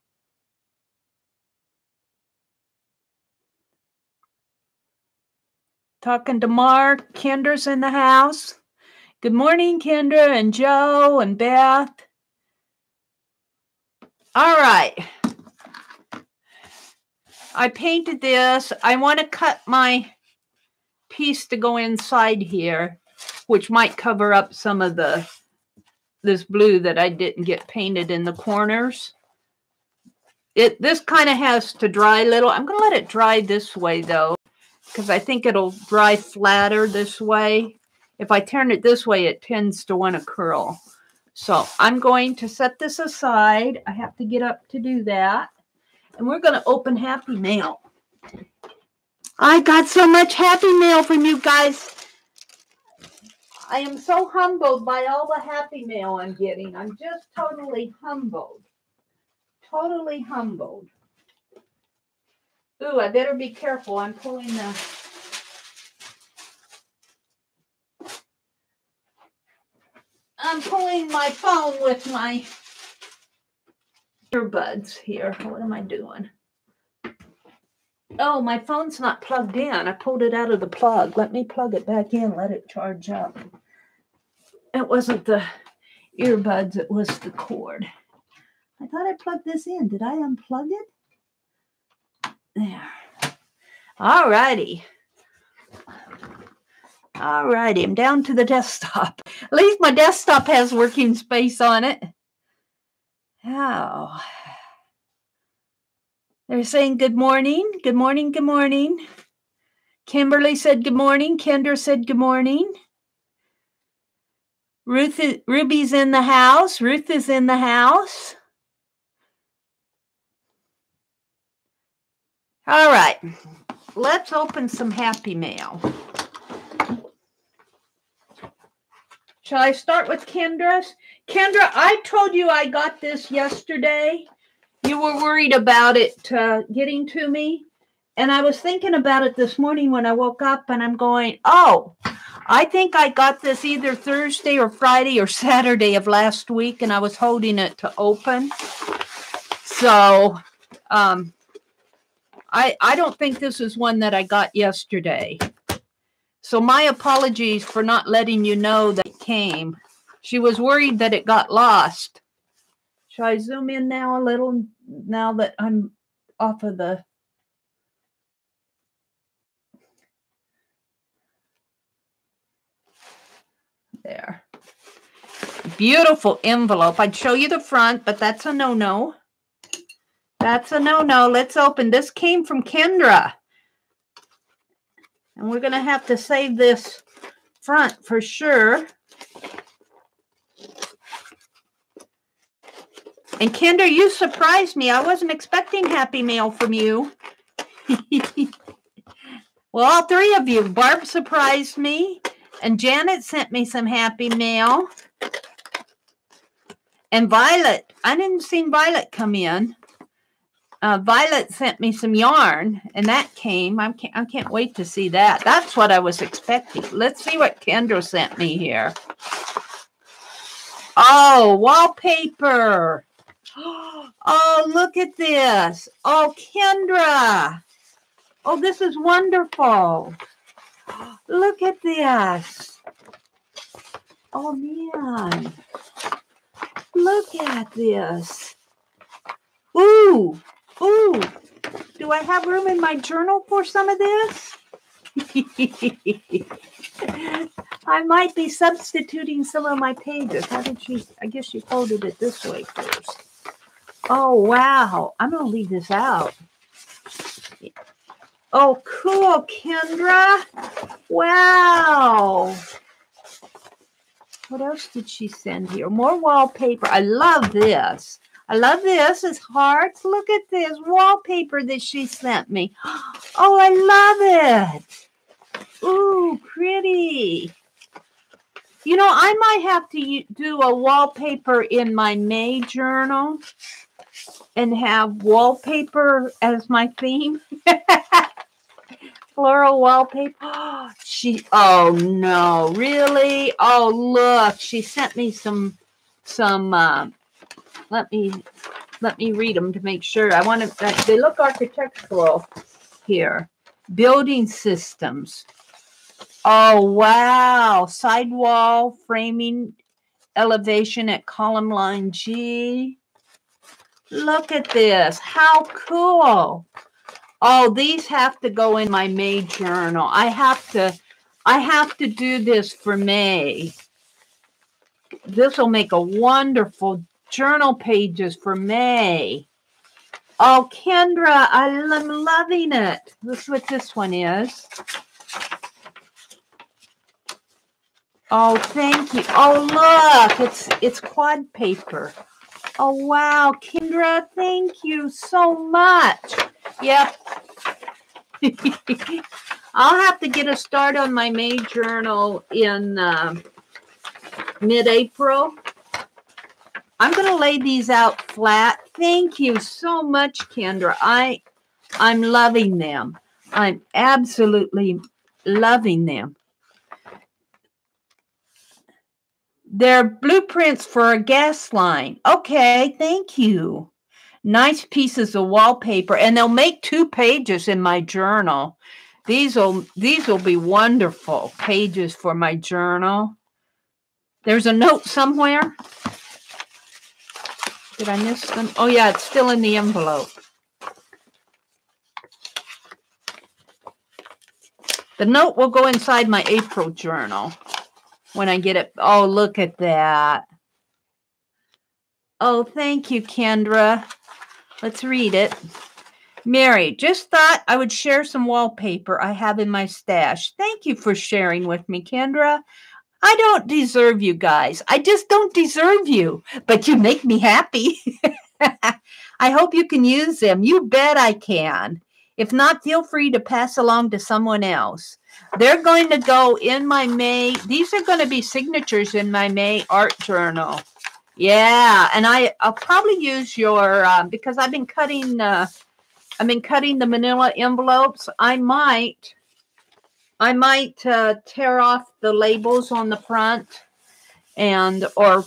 Talking to Mark. Kendra's in the house. Good morning, Kendra and Joe and Beth. All right. I painted this. I want to cut my piece to go inside here, which might cover up some of this blue that I didn't get painted in the corners. This kind of has to dry a little. I'm going to let it dry this way, though, because I think it'll dry flatter this way. If I turn it this way, it tends to want to curl. So I'm going to set this aside. I have to get up to do that. And we're going to open Happy Mail. I got so much Happy Mail from you guys. I am so humbled by all the Happy Mail I'm getting. I'm just totally humbled. Totally humbled. Ooh, I better be careful. I'm pulling my phone with my earbuds here. What am I doing? Oh, my phone's not plugged in. I pulled it out of the plug. Let me plug it back in, let it charge up. It wasn't the earbuds, it was the cord. I thought I plugged this in. Did I unplug it? There. All righty. All righty. I'm down to the desktop. At least my desktop has working space on it. Oh. They're saying good morning. Good morning. Good morning. Kimberly said good morning. Kendra said good morning. Ruby's in the house. Ruth is in the house. All right. Let's open some Happy Mail. Shall I start with Kendra's? Kendra, I told you I got this yesterday. You were worried about it getting to me. And I was thinking about it this morning when I woke up and I'm going, oh, I think I got this either Thursday or Friday or Saturday of last week, and I was holding it to open. So I don't think this is one that I got yesterday. So my apologies for not letting you know that it came. She was worried that it got lost. Shall I zoom in now a little now that I'm off of the... There. Beautiful envelope. I'd show you the front, but that's a no-no. That's a no-no. Let's open. This came from Kendra. And we're going to have to save this front for sure. And Kendra, you surprised me. I wasn't expecting Happy Mail from you. Well, all three of you. Barb surprised me. And Janet sent me some Happy Mail. And Violet. I didn't see Violet come in. Violet sent me some yarn, and that came. I can't wait to see that. That's what I was expecting. Let's see what Kendra sent me here. Oh, wallpaper. Oh, look at this. Oh, Kendra. Oh, this is wonderful. Look at this. Oh, man. Look at this. Ooh. Ooh, do I have room in my journal for some of this? I might be substituting some of my pages. How did she? I guess she folded it this way first. Oh, wow. I'm going to leave this out. Oh, cool, Kendra. Wow. What else did she send here? More wallpaper. I love this. I love this. It's hearts. Look at this wallpaper that she sent me. Oh, I love it. Ooh, pretty. You know, I might have to do a wallpaper in my May journal and have wallpaper as my theme. Floral wallpaper. Oh, no, really? Oh, look, she sent me some let me read them to make sure. I want to, they look architectural here. Building systems. Oh, wow. Sidewall framing elevation at column line G. Look at this. How cool. Oh, these have to go in my May journal. I have to do this for May. This will make a wonderful journal pages for May. Oh, Kendra, I'm loving it. This is what this one is. Oh, thank you. Oh, look, it's quad paper. Oh, wow, Kendra, thank you so much. Yep. I'll have to get a start on my May journal in mid-April. I'm going to lay these out flat. Thank you so much, Kendra. I'm loving them. I'm absolutely loving them. They're blueprints for a gas line. Okay, thank you. Nice pieces of wallpaper, and they'll make 2 pages in my journal. These will be wonderful pages for my journal. There's a note somewhere. Did I miss them? Oh, yeah, it's still in the envelope. The note will go inside my April journal when I get it. Oh, look at that. Oh, thank you, Kendra. Let's read it. Meri, just thought I would share some wallpaper I have in my stash. Thank you for sharing with me, Kendra. I don't deserve you guys. I just don't deserve you, but you make me happy. I hope you can use them. You bet I can. If not, feel free to pass along to someone else. They're going to go in my May. These are going to be signatures in my May art journal. Yeah, and I'll probably use your because I've been cutting the manila envelopes. I might tear off the labels on the front or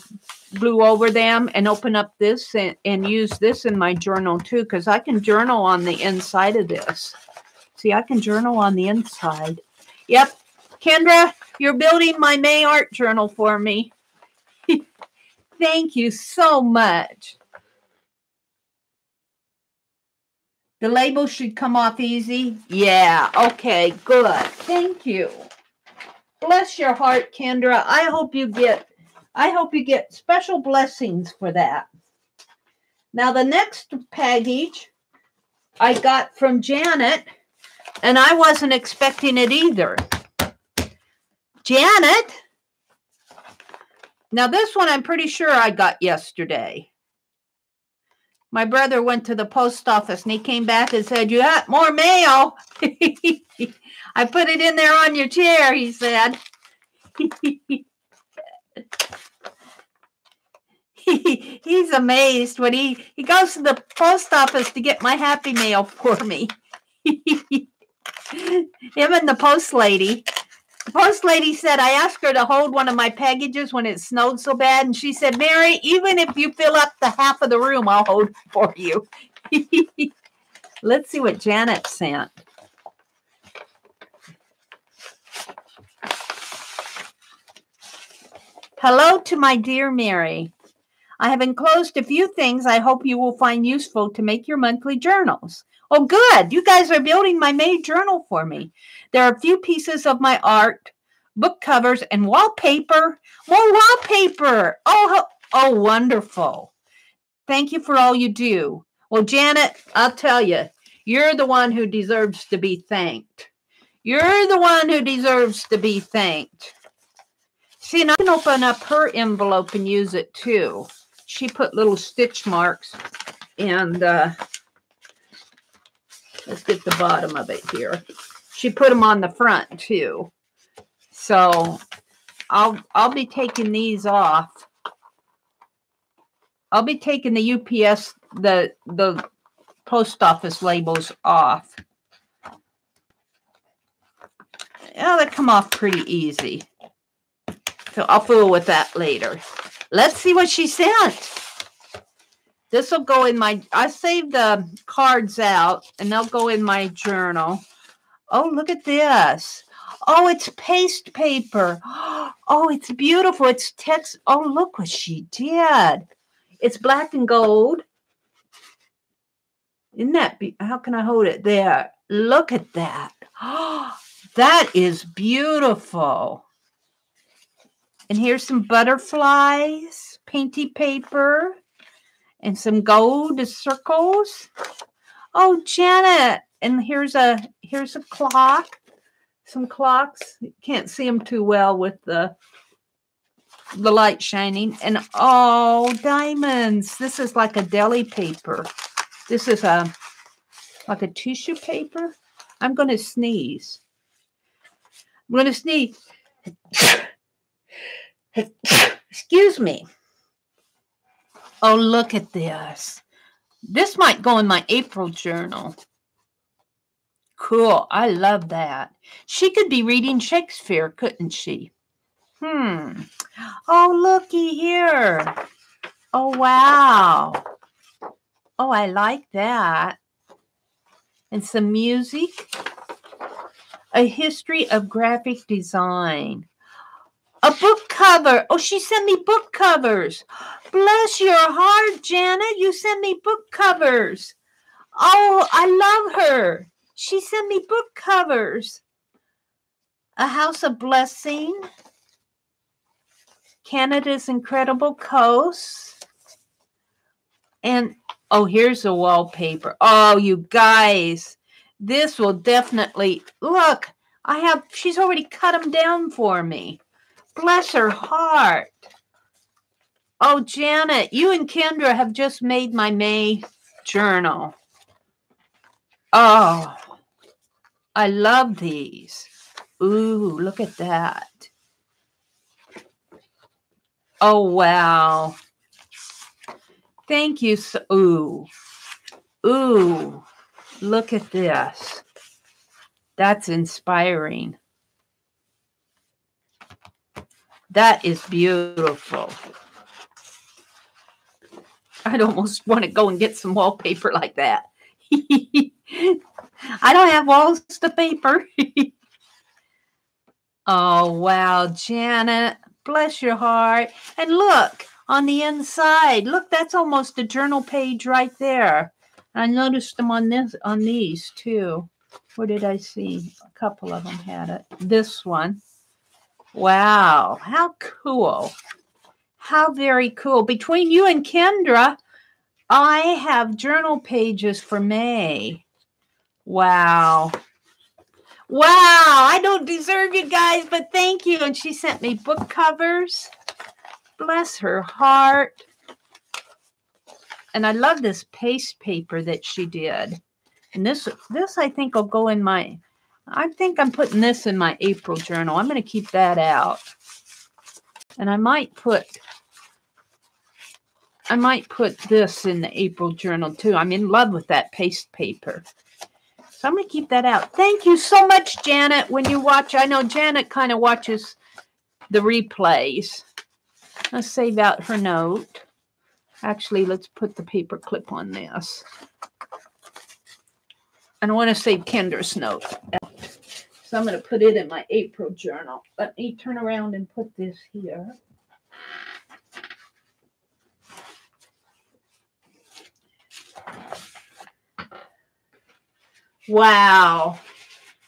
glue over them and open up this and use this in my journal too, because I can journal on the inside of this. See, I can journal on the inside. Yep. Kendra, you're building my May art journal for me. Thank you so much. The label should come off easy. Yeah, okay, good. Thank you. Bless your heart, Kendra. I hope you get special blessings for that. Now the next package I got from Janet, and I wasn't expecting it either. Janet. Now this one I'm pretty sure I got yesterday. My brother went to the post office and he came back and said, "You got more mail." I put it in there on your chair, he said. He's amazed when he goes to the post office to get my happy mail for me. Him and the post lady. The post lady said, I asked her to hold one of my packages when it snowed so bad, and she said, "Meri, even if you fill up the half of the room, I'll hold it for you." Let's see what Janet sent. Hello to my dear Meri. I have enclosed a few things I hope you will find useful to make your monthly journals. Oh, good. You guys are building my May journal for me. There are a few pieces of my art, book covers, and wallpaper. More wallpaper. Oh, wonderful. Thank you for all you do. Well, Janet, I'll tell you, you're the one who deserves to be thanked. You're the one who deserves to be thanked. See, and I can open up her envelope and use it too. She put little stitch marks, and let's get the bottom of it here. She put them on the front too. So I'll be taking these off. I'll be taking the UPS, the post office labels off. Yeah, they come off pretty easy. So I'll fool with that later. Let's see what she sent. This will go in my, I saved the cards out and they'll go in my journal. Oh, look at this. Oh, it's paste paper. Oh, it's beautiful. It's text. Oh, look what she did. It's black and gold. Isn't that how can I hold it there? Look at that. That is beautiful. And here's some butterflies, painty paper, and some gold circles. Oh, Janet. And here's a clock. Some clocks. You can't see them too well with the light shining. And oh, diamonds. This is like a deli paper. This is like a tissue paper. I'm going to sneeze. I'm going to sneeze. Excuse me. Oh, look at this. This might go in my April journal. Cool. I love that. She could be reading Shakespeare, couldn't she? Oh, looky here. Oh, wow. Oh, I like that. And some music. A history of graphic design. A book cover. Oh, she sent me book covers. Bless your heart, Janet. You sent me book covers. Oh, I love her. She sent me book covers. A House of Blessing. Canada's Incredible Coast. And, oh, here's a wallpaper. Oh, you guys. This will definitely, look, she's already cut them down for me. Bless her heart. Oh, Janet, you and Kendra have just made my May journal. Oh, I love these. Ooh, look at that. Oh, wow. Thank you. Ooh, look at this. That's inspiring. That is beautiful. I'd almost want to go and get some wallpaper like that. I don't have walls to paper. Oh, wow, Janet. Bless your heart. And look, on the inside, look, that's almost a journal page right there. I noticed them on these too. Where did I see? A couple of them had it. This one. Wow, how cool. How very cool. Between you and Kendra, I have journal pages for May. Wow. Wow, I don't deserve you guys, but thank you. And she sent me book covers. Bless her heart. And I love this paste paper that she did. And this I think will go in my, I think I'm putting this in my April journal. I'm going to keep that out. And I might put this in the April journal too. I'm in love with that paste paper. So I'm going to keep that out. Thank you so much, Janet. When you watch, I know Janet kind of watches the replays. Let's save out her note. Actually, let's put the paper clip on this. And I want to save Kendra's note. So I'm going to put it in my April journal. Let me turn around and put this here. Wow.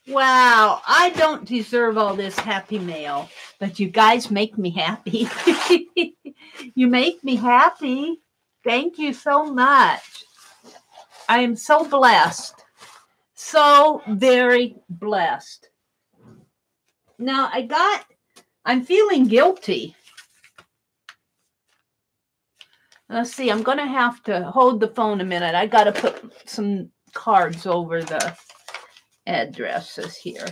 Wow. I don't deserve all this happy mail, but you guys make me happy. You make me happy. Thank you so much. I am so blessed. So very blessed. Now I'm feeling guilty. Let's see, I'm going to have to hold the phone a minute. I got to put some cards over the addresses here.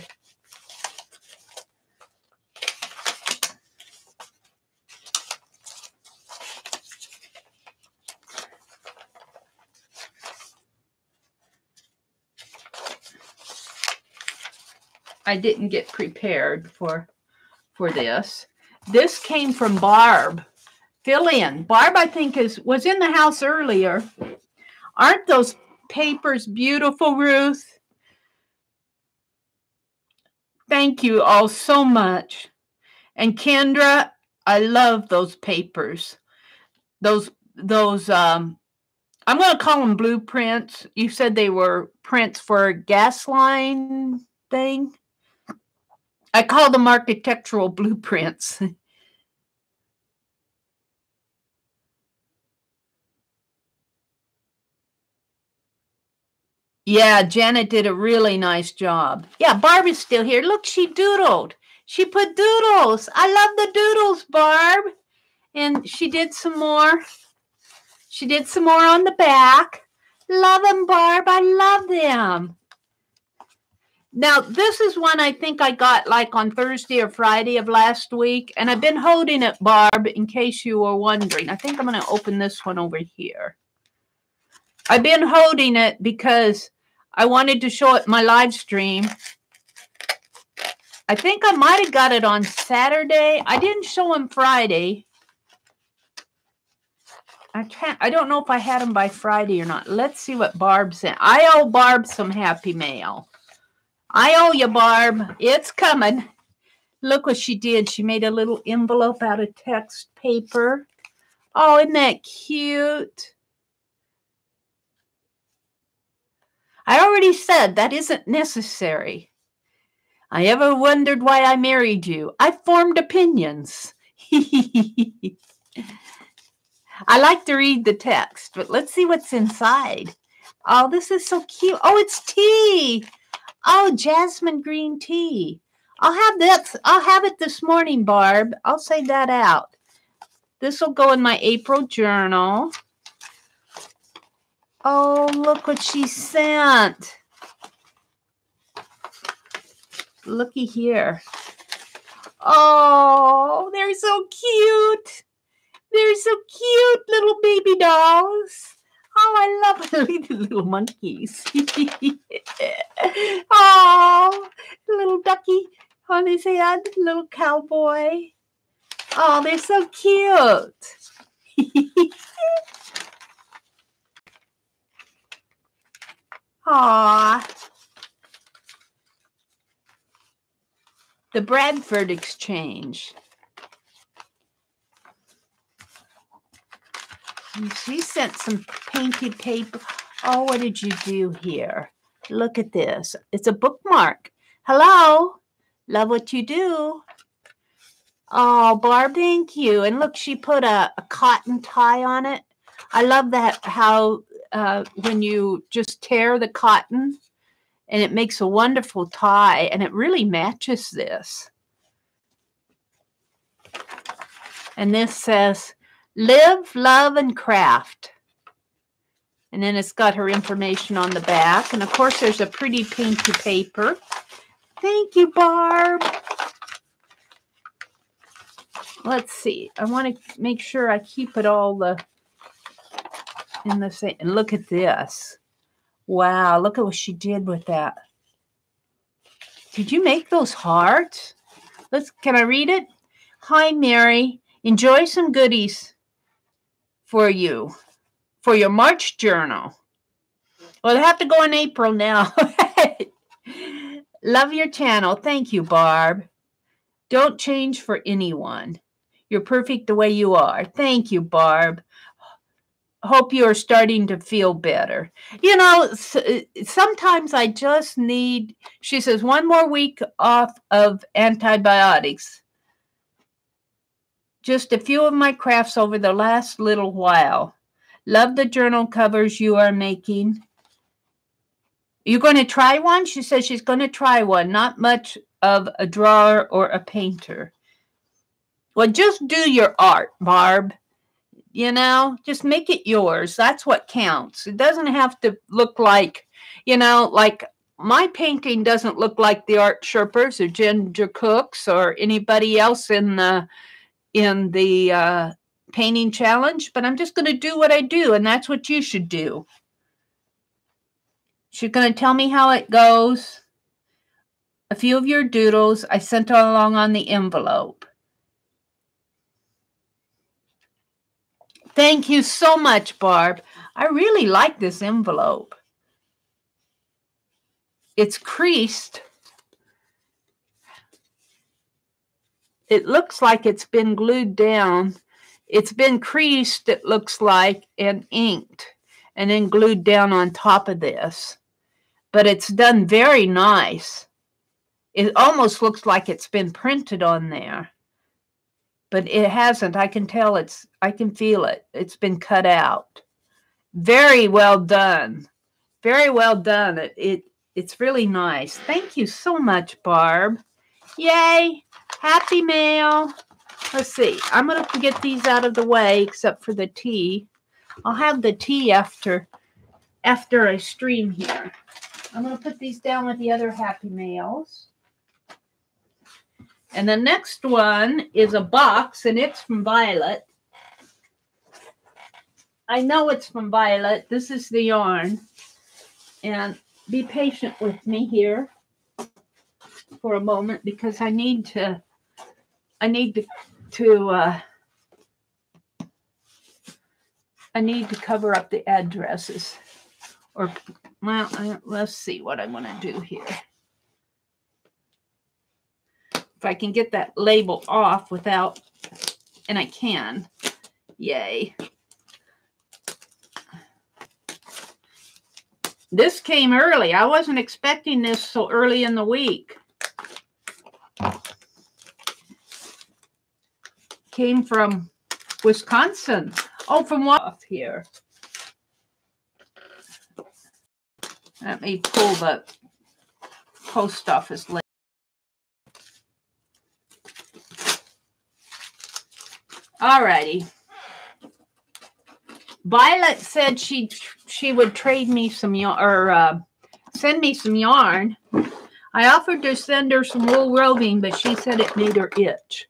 I didn't get prepared for this. This came from Barb. Fill in. Barb, I think, was in the house earlier. Aren't those papers beautiful, Ruth? Thank you all so much. And Kendra, I love those papers. Those I'm going to call them blueprints. You said they were prints for a gas line thing. I call them architectural blueprints. Yeah, Janet did a really nice job. Yeah, Barb is still here. Look, she doodled. She put doodles. I love the doodles, Barb. And she did some more. She did some more on the back. Love them, Barb. I love them. Now, this is one I think I got like on Thursday or Friday of last week. And I've been holding it, Barb, in case you were wondering. I think I'm going to open this one over here. I've been holding it because I wanted to show it in my live stream. I think I might have got it on Saturday. I didn't show him Friday. I don't know if I had them by Friday or not. Let's see what Barb sent. I owe Barb some happy mail. I owe you, Barb. It's coming. Look what she did. She made a little envelope out of text paper. Oh, isn't that cute? I already said that isn't necessary. I ever wondered why I married you. I formed opinions. I like to read the text, but let's see what's inside. Oh, this is so cute. Oh, it's tea. Oh, jasmine green tea. I'll have that. I'll have it this morning, Barb. I'll say that out. This will go in my April journal. Oh, look what she sent. Looky here. Oh, they're so cute. They're so cute, little baby dolls. Oh, I love the little monkeys. Oh, little ducky on his head, little cowboy. Oh, they're so cute. Aw. The Bradford Exchange. And she sent some painted paper. Oh, what did you do here? Look at this. It's a bookmark. Hello. Love what you do. Oh, Barb, thank you. And look, she put a cotton tie on it. I love that, how when you just tear the cotton and it makes a wonderful tie, and it really matches this. And this says, live, love, and craft. And then it's got her information on the back. And of course, there's a pretty painted paper. Thank you, Barb. Let's see. I want to make sure I keep it all in the same. And look at this. Wow, look at what she did with that. Did you make those hearts? Can I read it? Hi, Meri. Enjoy some goodies for you for your March journal. Well, they have to go in April now. Love your channel. Thank you, Barb. Don't change for anyone. You're perfect the way you are. Thank you, Barb. Hope you are starting to feel better. You know, sometimes I just need, she says, 1 more week off of antibiotics. Just a few of my crafts over the last little while. Love the journal covers you are making. You're going to try one? She says she's going to try one. Not much of a drawer or a painter. Well, just do your art, Barb. You know, just make it yours. That's what counts. It doesn't have to look like, you know, like my painting doesn't look like the Art Sherpers or Ginger Cooks or anybody else in the painting challenge, but I'm just going to do what I do, and that's what you should do. She's going to tell me how it goes. A few of your doodles I sent along on the envelope. Thank you so much, Barb. I really like this envelope. It's creased. it looks like it's been glued down. It's been creased, it looks like, and inked, and then glued down on top of this. But it's done very nice. It almost looks like it's been printed on there. But it hasn't. I can tell I can feel it. It's been cut out. Very well done. Very well done. It's really nice. Thank you so much, Barb. Yay. Happy mail. Let's see. I'm going to get these out of the way, except for the tea. I'll have the tea after I stream here. I'm going to put these down with the other Happy Mails. And the next one is a box, and it's from Violet. I know it's from Violet. This is the yarn. And be patient with me here for a moment, because I need to cover up the addresses. Or, well, let's see what I want to do here. If I can get that label off without, and I can, yay. This came early. I wasn't expecting this so early in the week. Came from Wisconsin. Oh, from what here? Let me pull the post office label. All righty. Violet said she would trade me some yarn, or send me some yarn. I offered to send her some wool roving, but she said it made her itch.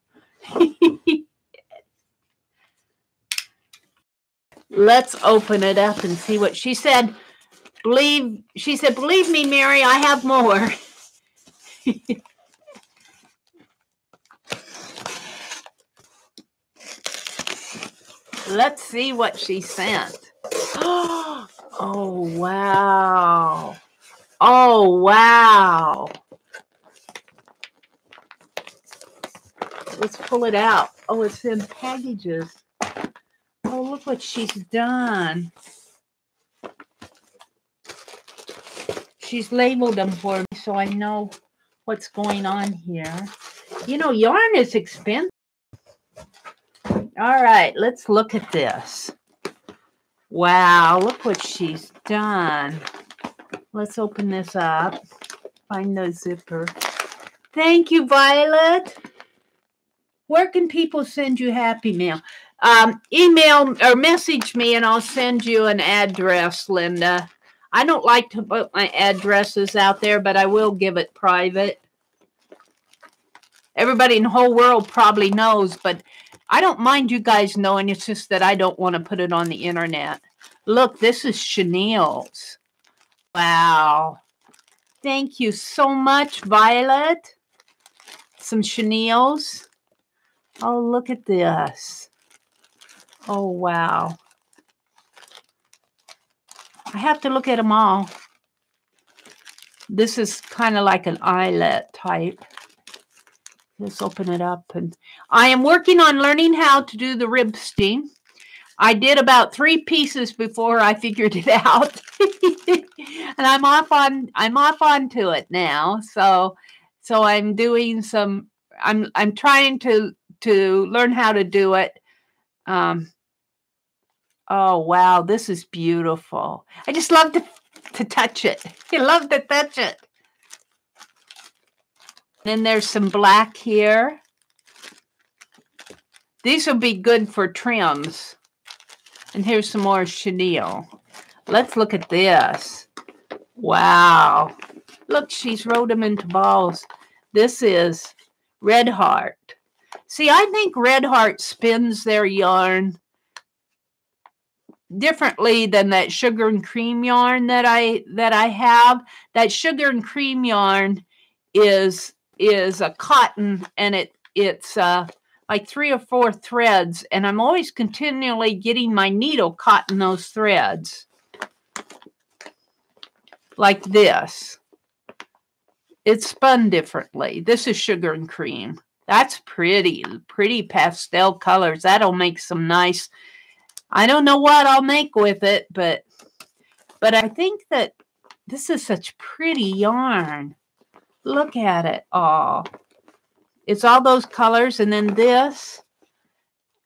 Let's open it up and see what she said. She said, believe me, Meri, I have more. Let's see what she sent. Oh, wow. Oh, wow. Let's pull it out. Oh, it's in packages. Oh, look what she's done. She's labeled them for me so I know what's going on here. You know, yarn is expensive. All right, let's look at this. Wow, look what she's done. Let's open this up. Find the zipper. Thank you, Violet. Where can people send you Happy Mail? Email or message me and I'll send you an address, Linda. I don't like to put my addresses out there, but I will give it private. Everybody in the whole world probably knows, but I don't mind you guys knowing. It's just that I don't want to put it on the internet. Look, this is chenilles. Wow. Thank you so much, Violet. Some chenilles. Oh, look at this. Oh, wow. I have to look at them all. This is kind of like an eyelet type. Let's open it up. And I am working on learning how to do the ribstitching. I did about 3 pieces before I figured it out. And I'm off onto it now. So I'm doing some, I'm trying to learn how to do it. Oh, wow, this is beautiful. I just love to touch it. I love to touch it. Then there's some black here. These will be good for trims. And here's some more chenille. Let's look at this. Wow. Look, she's wrote them into balls. This is Red Heart. See, I think Red Heart spins their yarn differently than that sugar and cream yarn that I have. That sugar and cream yarn is a cotton, and it's like 3 or 4 threads, and I'm always continually getting my needle caught in those threads. Like this. It's spun differently. This is sugar and cream. That's pretty. Pretty pastel colors. That'll make some nice. I don't know what I'll make with it, but I think that this is such pretty yarn. Look at it all. It's all those colors, and then this.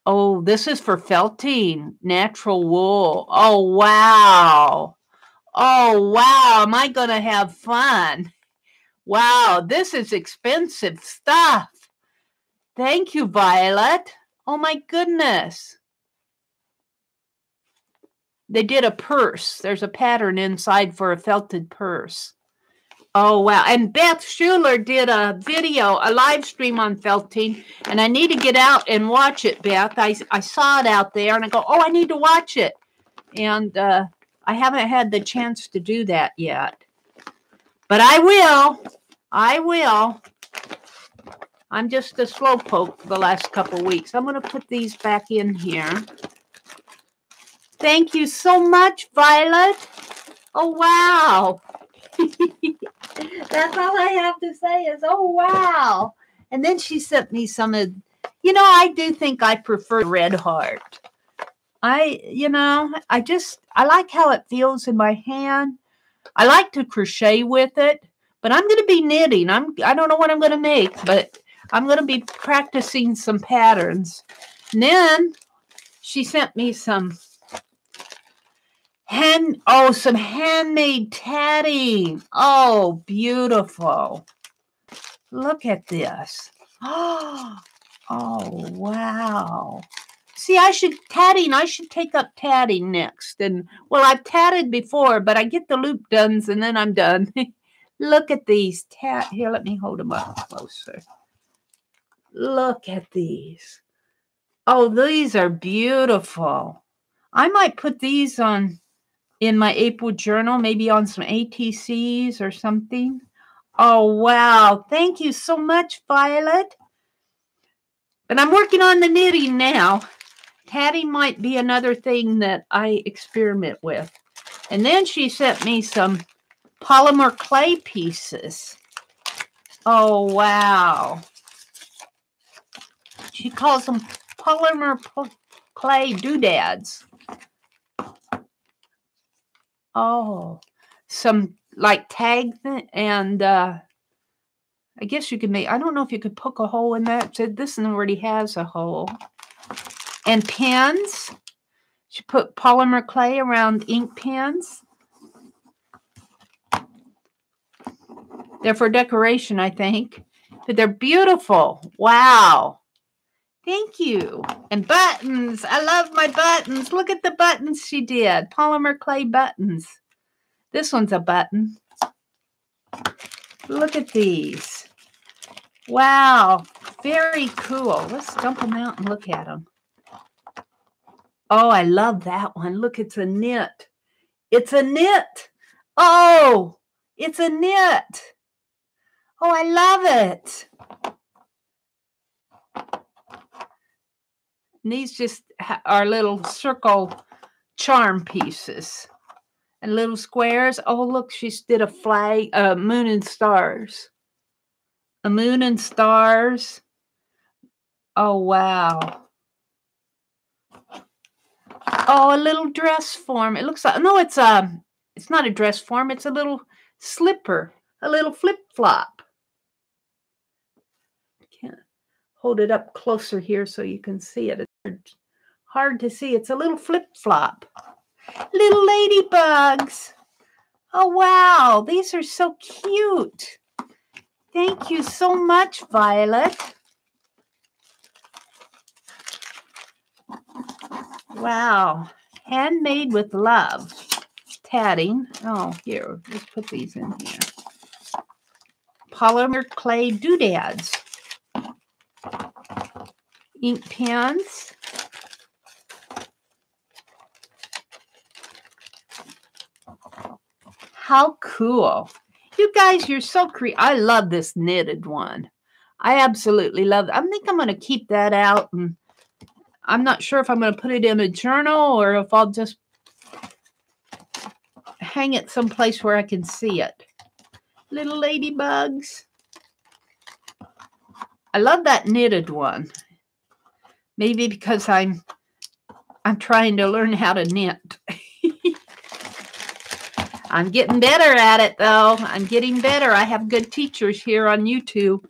Oh, this is for felting, natural wool. Oh, wow. Oh, wow. Am I going to have fun? Wow, this is expensive stuff. Thank you, Violet. Oh, my goodness. They did a purse. There's a pattern inside for a felted purse. Oh, wow. And Beth Schuler did a video, a live stream on felting, and I need to get out and watch it, Beth. I saw it out there, and I go, oh, I need to watch it. And I haven't had the chance to do that yet. But I will. I will. I'm just a slowpoke the last couple weeks. I'm going to put these back in here. Thank you so much, Violet. Oh, wow. That's all I have to say is, oh, wow. And then she sent me some of, you know, I do think I prefer Red Heart. I like how it feels in my hand. I like to crochet with it, but I'm going to be knitting. I don't know what I'm going to make, but I'm going to be practicing some patterns. And then she sent me some some handmade tatting. Oh, beautiful. Look at this. Oh, wow. See, I should take up tatting next. And, well, I've tatted before, but I get the loop done, and then I'm done. Look at these. Here, let me hold them up closer. Look at these. Oh, these are beautiful. I might put these on in my April journal, maybe on some ATCs or something. Oh, wow. Thank you so much, Violet. But I'm working on the knitting now. Tatting might be another thing that I experiment with. And then she sent me some polymer clay pieces. Oh, wow. She calls them polymer clay doodads. Oh, some like tag and I guess you could make, I don't know if you could poke a hole in that. So this one already has a hole. And pens. She put polymer clay around ink pens. They're for decoration, I think. But they're beautiful. Wow. Thank you. And buttons. I love my buttons. Look at the buttons she did. Polymer clay buttons. This one's a button. Look at these. Wow. Very cool. Let's dump them out and look at them. Oh, I love that one. Look, it's a knit. It's a knit. Oh, it's a knit. Oh, I love it. And these just are little circle charm pieces. And little squares. Oh, look, she did a flag, moon and stars. A moon and stars. Oh, wow. Oh, a little dress form. It looks like, no, it's not a dress form. It's a little slipper, a little flip-flop. Can't hold it up closer here so you can see it. It's hard to see. It's a little flip-flop. Little ladybugs. Oh, wow. These are so cute. Thank you so much, Violet. Wow. Handmade with love. Tatting. Oh, here. Let's put these in here. Polymer clay doodads. Ink pens. How cool. You guys, you're so creative. I love this knitted one. I absolutely love it. I think I'm going to keep that out. And I'm not sure if I'm going to put it in a journal or if I'll just hang it someplace where I can see it. Little ladybugs. I love that knitted one. Maybe because I'm trying to learn how to knit. I'm getting better at it, though. I'm getting better. I have good teachers here on YouTube.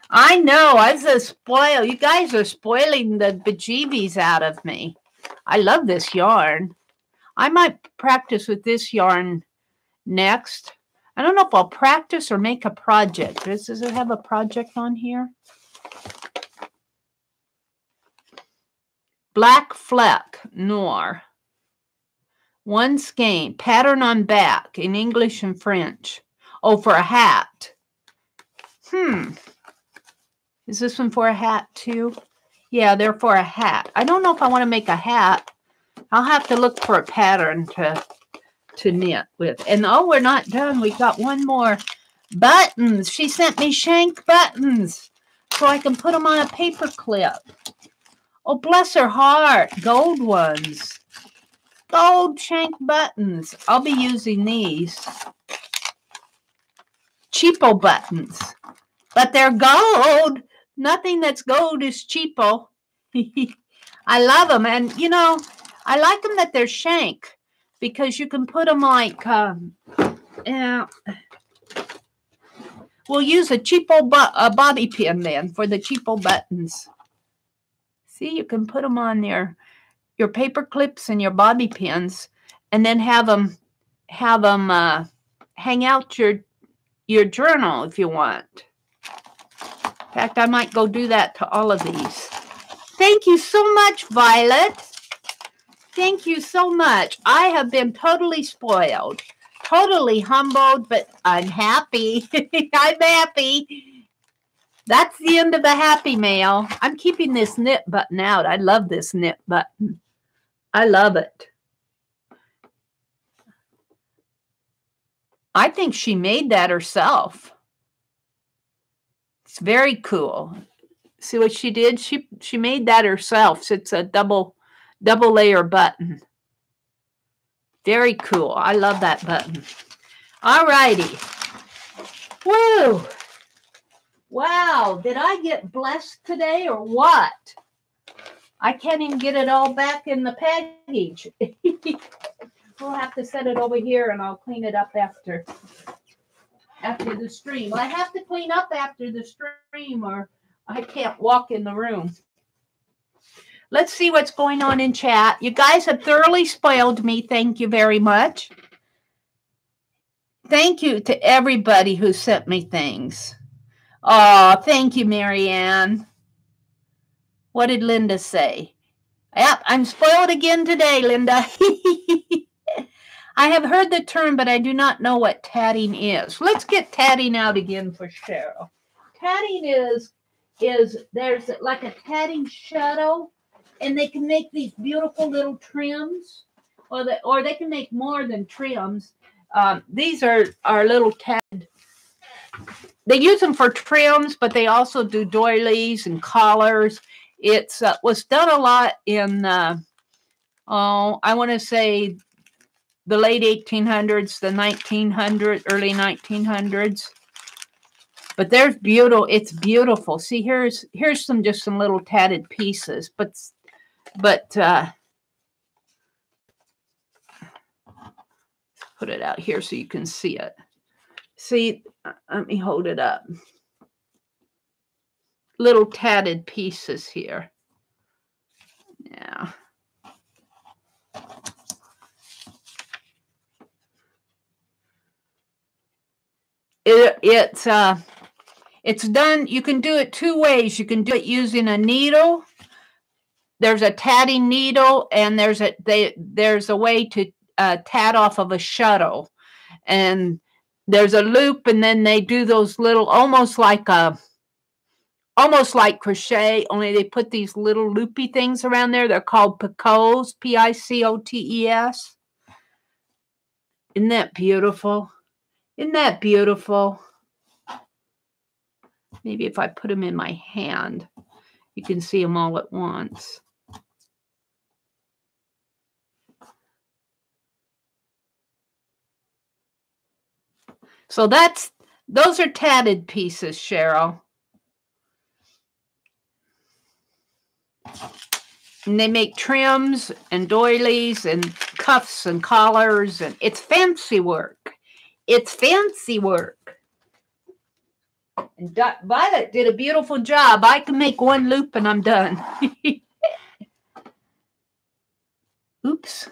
I know. I was a spoil. You guys are spoiling the bejeebies out of me. I love this yarn. I might practice with this yarn next. I don't know if I'll practice or make a project. Does it have a project on here? Black Fleck Noir. One skein. Pattern on back in English and French. Oh, for a hat. Is this one for a hat too? Yeah, they're for a hat. I don't know if I want to make a hat. I'll have to look for a pattern to knit with. And oh, we're not done. We got one more. Buttons. She sent me shank buttons so I can put them on a paper clip. Oh, bless her heart. Gold ones. Gold shank buttons. I'll be using these. Cheapo buttons. But they're gold. Nothing that's gold is cheapo. I love them. And, you know, I like them that they're shank because you can put them like, we'll use a cheapo bobby pin then for the cheapo buttons. See, you can put them on your paper clips and your bobby pins and then have them hang out your journal if you want. In fact, I might go do that to all of these. Thank you so much, Violet. Thank you so much. I have been totally spoiled, totally humbled, but I'm happy. I'm happy. That's the end of the happy mail. I'm keeping this knit button out. I love this knit button. I love it. I think she made that herself. It's very cool. See what she did? She made that herself. So it's a double layer button. Very cool. I love that button. All righty. Woo! Wow, did I get blessed today or what? I can't even get it all back in the package. We'll have to set it over here and I'll clean it up after the stream. I have to clean up after the stream or I can't walk in the room. Let's see what's going on in chat. You guys have thoroughly spoiled me. Thank you very much. Thank you to everybody who sent me things. Oh, thank you, Marianne. What did Linda say? Yep, I'm spoiled again today, Linda. I have heard the term, but I do not know what tatting is. Let's get tatting out again for Cheryl. Tatting is there's like a tatting shuttle, and they can make these beautiful little trims, or they can make more than trims. These are little tatted. They use them for trims, but they also do doilies and collars. It's was done a lot in, I want to say the late 1800s, the 1900s, early 1900s. But there's beautiful. It's beautiful. See, here's just some little tatted pieces, but put it out here so you can see it. See, let me hold it up. Little tatted pieces here. Yeah. It's done. You can do it two ways. You can do it using a needle. There's a tatting needle, and there's a way to tat off of a shuttle, and there's a loop, and then they do those little almost like crochet, only they put these little loopy things around there. They're called picots, Picotes. Isn't that beautiful? Isn't that beautiful? Maybe if I put them in my hand, you can see them all at once. So that's Those are tatted pieces, Cheryl. And they make trims and doilies and cuffs and collars, and it's fancy work. It's fancy work. And Violet did a beautiful job. I can make one loop and I'm done. Oops.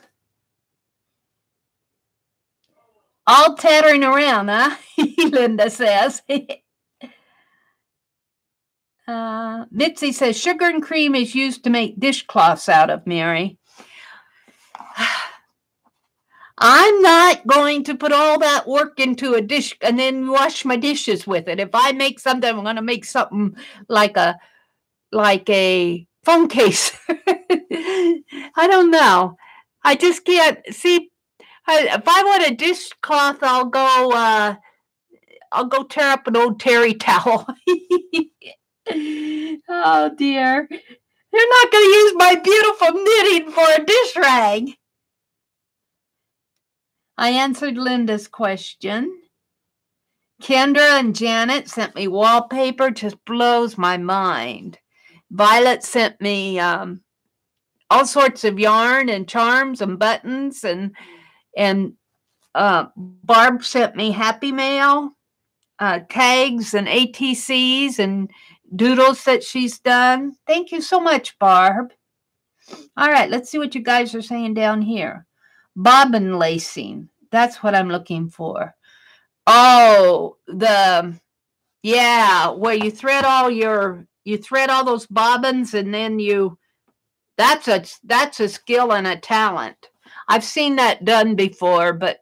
All tattering around, huh? Linda says. Mitzi says, sugar and cream is used to make dishcloths out of, Mary. I'm not going to put all that work into a dish and then wash my dishes with it. If I make something, I'm going to make something like a phone case. I don't know. I just can't see. If I want a dishcloth, I'll go tear up an old terry towel. Oh dear. You're not going to use my beautiful knitting for a dish rag. I answered Linda's question. Kendra and Janet sent me wallpaper, just blows my mind. Violet sent me all sorts of yarn and charms and buttons, and Barb sent me Happy Mail, tags and ATCs and doodles that she's done. Thank you so much, Barb. All right, let's see what you guys are saying down here. Bobbin lacing. That's what I'm looking for. Oh, where you thread all those bobbins and then that's a skill and a talent. I've seen that done before, but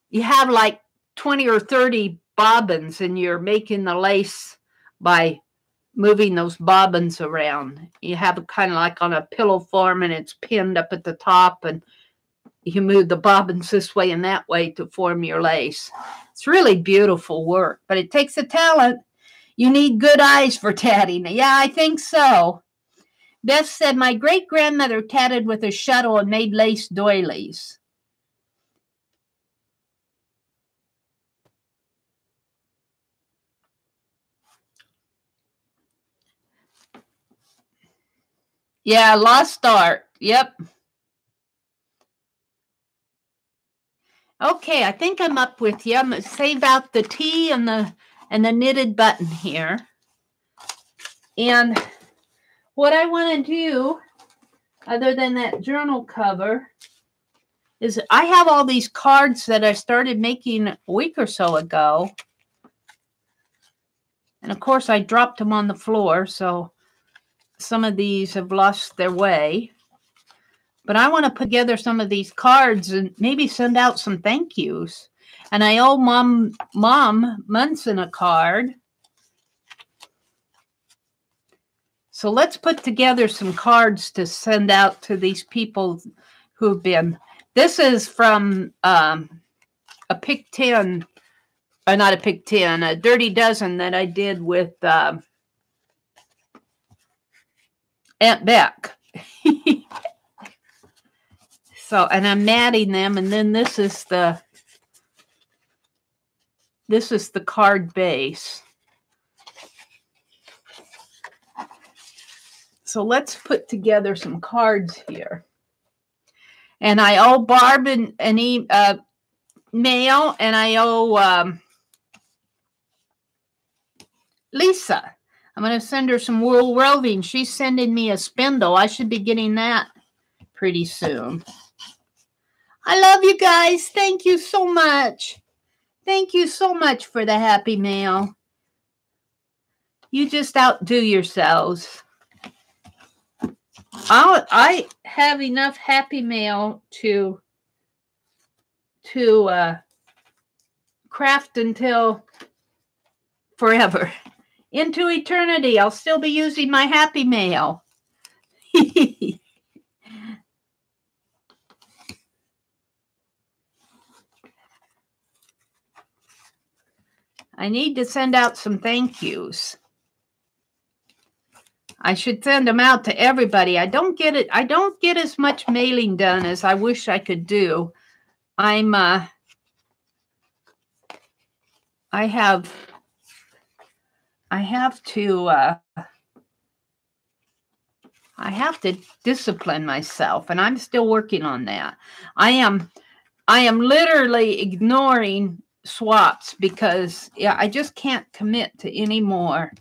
you have like 20 or 30 bobbins and you're making the lace by moving those bobbins around. You have it kind of like on a pillow form and it's pinned up at the top, and you move the bobbins this way and that way to form your lace. It's really beautiful work, but it takes a talent. You need good eyes for tatting. Yeah, I think so. Beth said, my great-grandmother tatted with a shuttle and made lace doilies. Yeah, lost art. Yep. Okay, I think I'm up with you. I'm going to save out the T and the knitted button here. And what I want to do, other than that journal cover, is I have all these cards that I started making a week or so ago. And of course, I dropped them on the floor, so some of these have lost their way. But I want to put together some of these cards and maybe send out some thank yous. And I owe Mom Munson a card. So let's put together some cards to send out to these people who've been. This is from a Pick 10, or not a Pick 10, a Dirty Dozen that I did with Aunt Beck. So, and I'm matting them, and then this is the card base. So let's put together some cards here. And I owe Barb an mail, and I owe Lisa. I'm going to send her some wool roving. She's sending me a spindle. I should be getting that pretty soon. I love you guys. Thank you so much. Thank you so much for the happy mail. You just outdo yourselves. I have enough happy mail to craft until forever. Into eternity, I'll still be using my happy mail. I need to send out some thank yous. I should send them out to everybody. I don't get as much mailing done as I wish I could do. I'm I have to discipline myself, and I'm still working on that. I am literally ignoring swaps because I just can't commit to any more.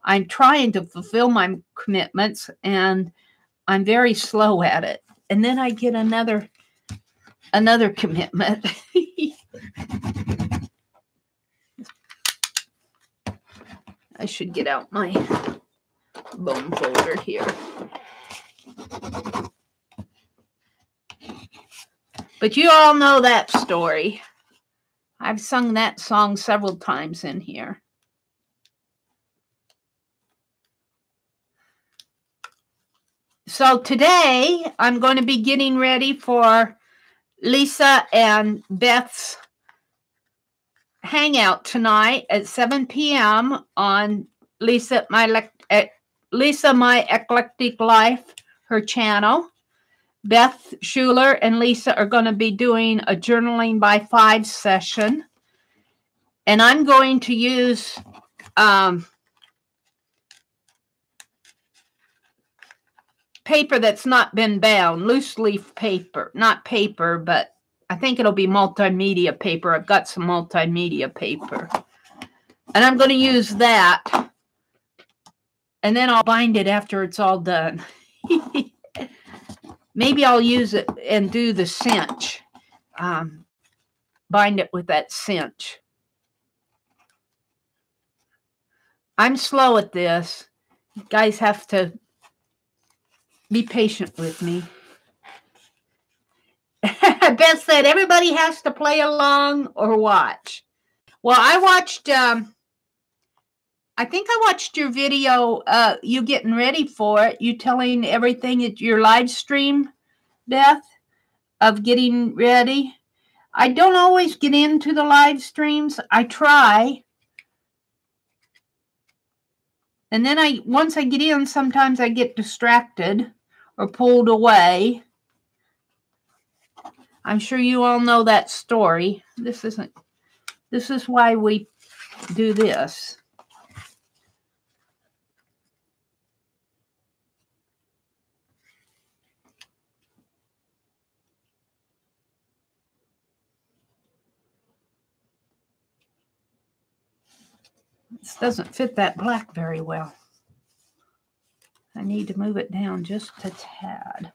I'm trying to fulfill my commitments, and I'm very slow at it. And then I get another commitment. I should get out my bone folder here. But you all know that story. I've sung that song several times in here. So today I'm going to be getting ready for Lisa and Beth's hangout tonight at 7 p.m. on Lisa My Eclectic Life, her channel. Beth Schuler and Lisa are going to be doing a journaling by 5 session. And I'm going to use paper that's not been bound, loose leaf paper. Not paper, but I think it'll be multimedia paper. I've got some multimedia paper. And I'm going to use that. And then I'll bind it after it's all done. Maybe I'll use it and do the cinch. Bind it with that cinch. I'm slow at this. You guys have to be patient with me. Beth said everybody has to play along or watch. Well, I watched, I think I watched your video, you getting ready for it, you telling everything at your live stream, Beth, of getting ready. I don't always get into the live streams. I try. And then once I get in, sometimes I get distracted or pulled away. I'm sure you all know that story. This is why we do this. This doesn't fit that black very well. I need to move it down just a tad.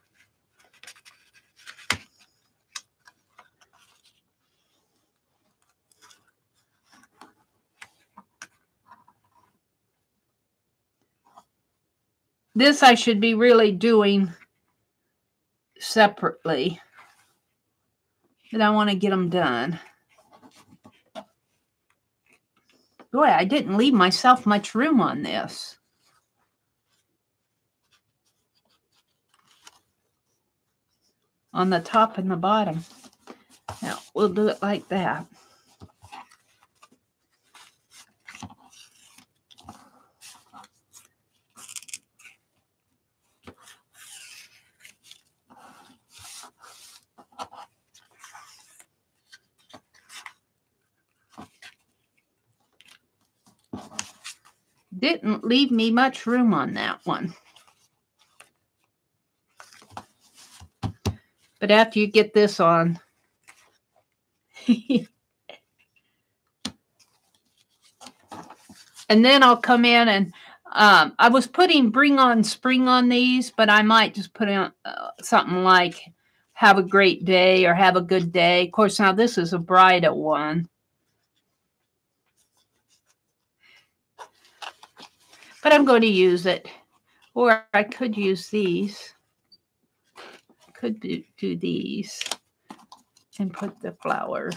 This I should be really doing separately, but I want to get them done. Boy, I didn't leave myself much room on this. On the top and the bottom. Now, we'll do it like that. Didn't leave me much room on that one. But after you get this on, and then I'll come in and I was putting Bring On Spring on these, but I might just put in something like Have a Great Day or Have a Good Day. Of course, now this is a bridal one. But I'm going to use it. Or I could use these. Could do these and put the flower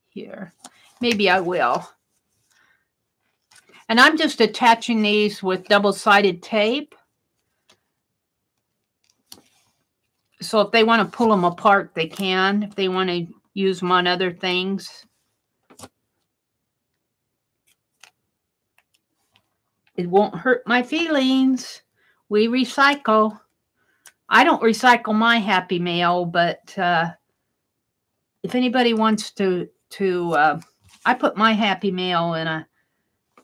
here. Maybe I will. And I'm just attaching these with double-sided tape. So if they want to pull them apart, they can. If they want to use them on other things. It won't hurt my feelings. We recycle. I don't recycle my Happy Mail, but if anybody wants to I put my Happy Mail in a,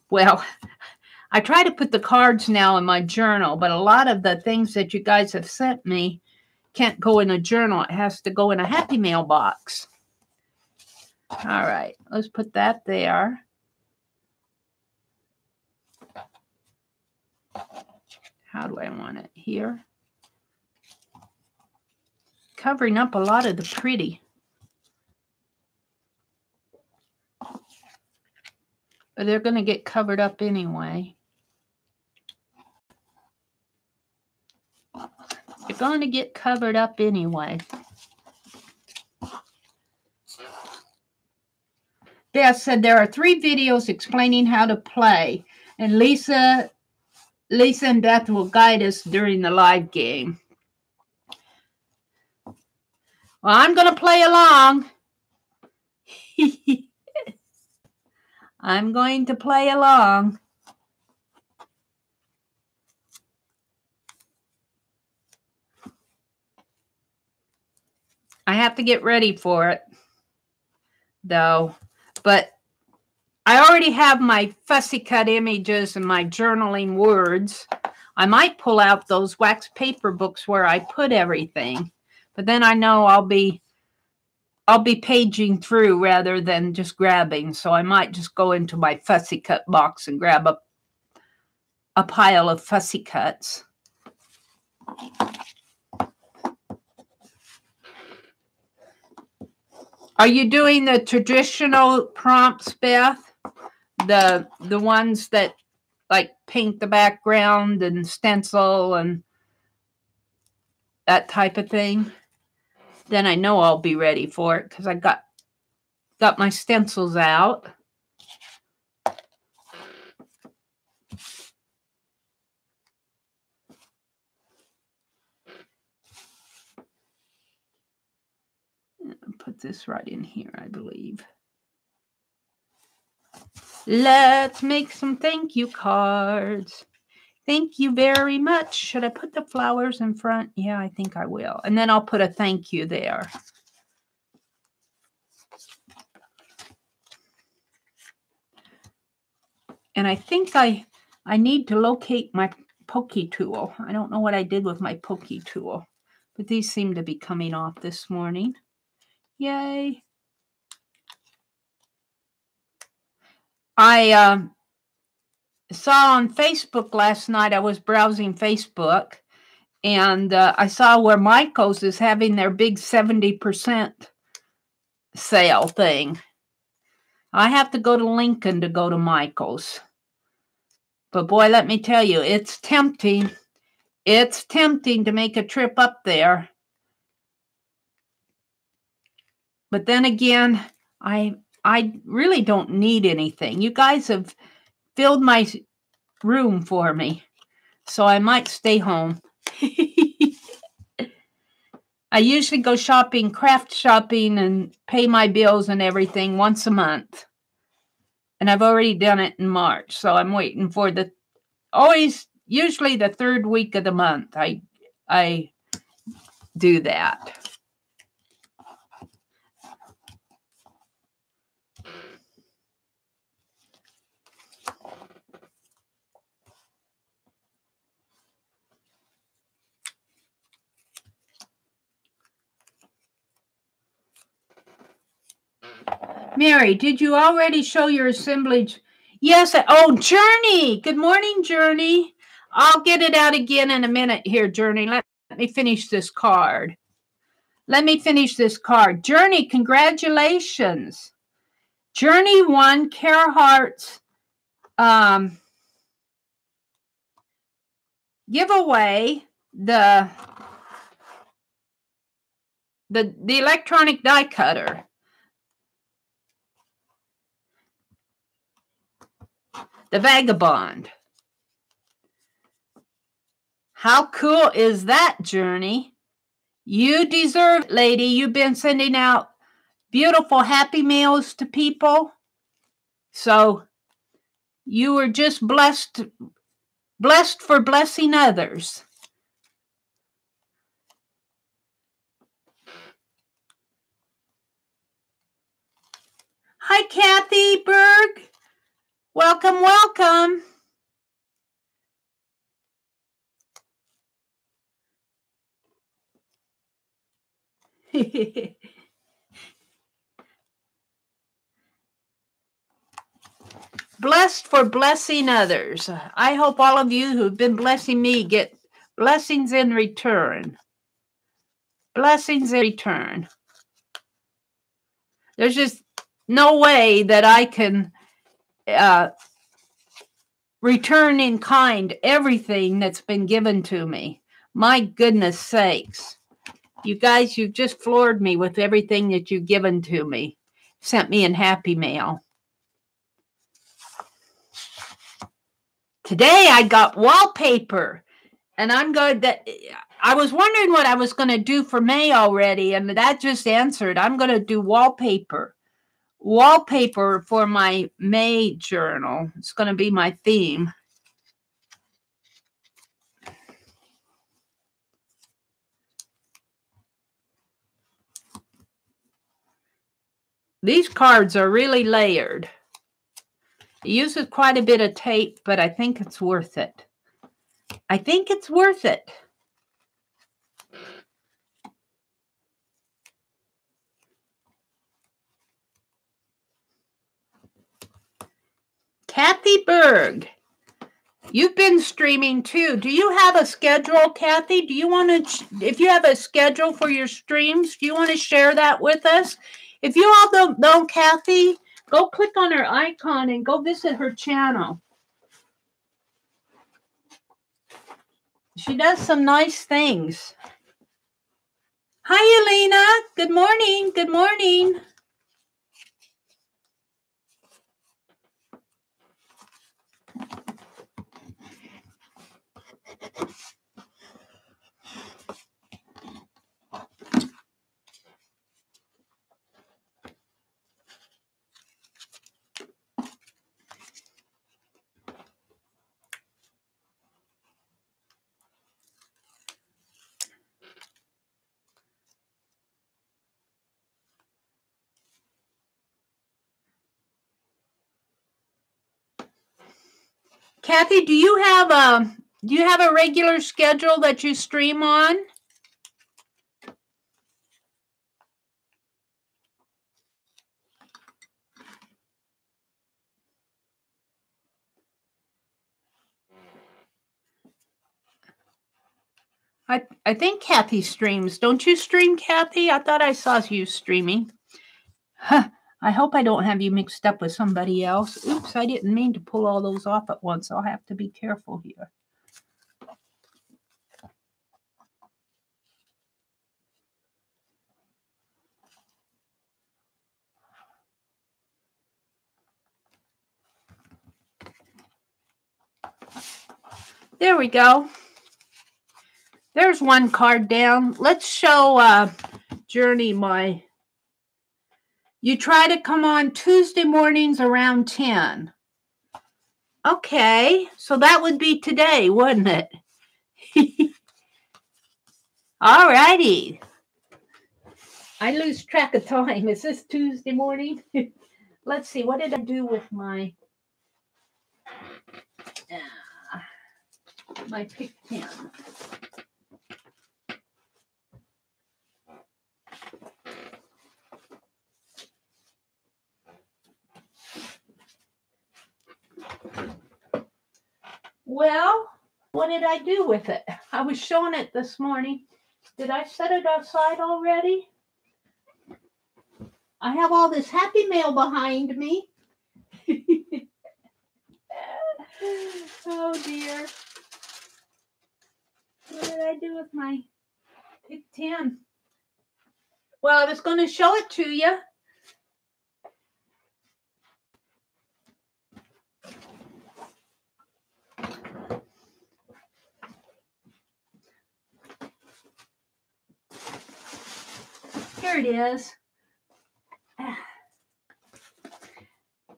well, I try to put the cards now in my journal, but a lot of the things that you guys have sent me can't go in a journal. It has to go in a Happy Mail box. All right, let's put that there. How do I want it? Here. Covering up a lot of the pretty. But they're going to get covered up anyway. They're going to get covered up anyway. Beth said there are 3 videos explaining how to play, and Lisa and Beth will guide us during the live game. Well, I'm going to play along. I'm going to play along. I have to get ready for it, though. But I already have my fussy cut images and my journaling words. I might pull out those wax paper books where I put everything, but then I know I'll be paging through rather than just grabbing. So I might just go into my fussy cut box and grab a pile of fussy cuts. Are you doing the traditional prompts, Beth? The ones that like paint the background and stencil and that type of thing? Then I know I'll be ready for it because I got my stencils out. Put this right in here, I believe. Let's make some thank you cards. Thank you very much. Should I put the flowers in front? Yeah, I think I will. And then I'll put a thank you there. And I think I need to locate my pokey tool. I don't know what I did with my pokey tool, but these seem to be coming off this morning. Yay. I saw on Facebook last night, I was browsing Facebook, and I saw where Michael's is having their big 70% sale thing. I have to go to Lincoln to go to Michael's. But boy, let me tell you, it's tempting. It's tempting to make a trip up there. But then again, I really don't need anything. You guys have filled my room for me, so I might stay home. I usually go shopping, craft shopping, and pay my bills and everything once a month. And I've already done it in March, so I'm waiting for usually the 3rd week of the month. I do that. Meri, did you already show your assemblage? Yes. Oh, Journey. Good morning, Journey. I'll get it out again in a minute here, Journey. Let me finish this card. Journey, congratulations. Journey won Carhartt's giveaway, the electronic die cutter. The Vagabond. How cool is that, Journey? You deserve it, lady. You've been sending out beautiful Happy Meals to people. So you were just blessed for blessing others. Hi, Kathy Berg. Welcome, welcome. Blessed for blessing others. I hope all of you who've been blessing me get blessings in return. Blessings in return. There's just no way that I can return in kind everything that's been given to me. My goodness sakes. You guys, you've just floored me with everything that you've given to me. Sent me in Happy Mail. Today I got wallpaper, and I was wondering what I was going to do for May already, and that just answered. I'm going to do wallpaper. Wallpaper for my May journal. It's going to be my theme. These cards are really layered. It uses quite a bit of tape, but I think it's worth it. I think it's worth it. Kathy Berg, you've been streaming too. Do you have a schedule, Kathy? Do you want to, if you have a schedule for your streams, do you want to share that with us? If you all don't know Kathy, go click on her icon and go visit her channel. She does some nice things. Hi, Elena. Good morning. Good morning. Kathy, do you have a regular schedule that you stream on? I think Kathy streams. Don't you stream, Kathy? I thought I saw you streaming. Huh. I hope I don't have you mixed up with somebody else. Oops, I didn't mean to pull all those off at once. I'll have to be careful here. There we go. There's one card down. Let's show Journey my... You try to come on Tuesday mornings around 10. Okay, so that would be today, wouldn't it? All righty. I lose track of time. Is this Tuesday morning? Let's see. What did I do with my pick pen? Well, what did I do with it? I was showing it this morning. Did I set it aside already? I have all this Happy Mail behind me. Oh dear. What did I do with my pick 10? Well, I was going to show it to you. Here it is.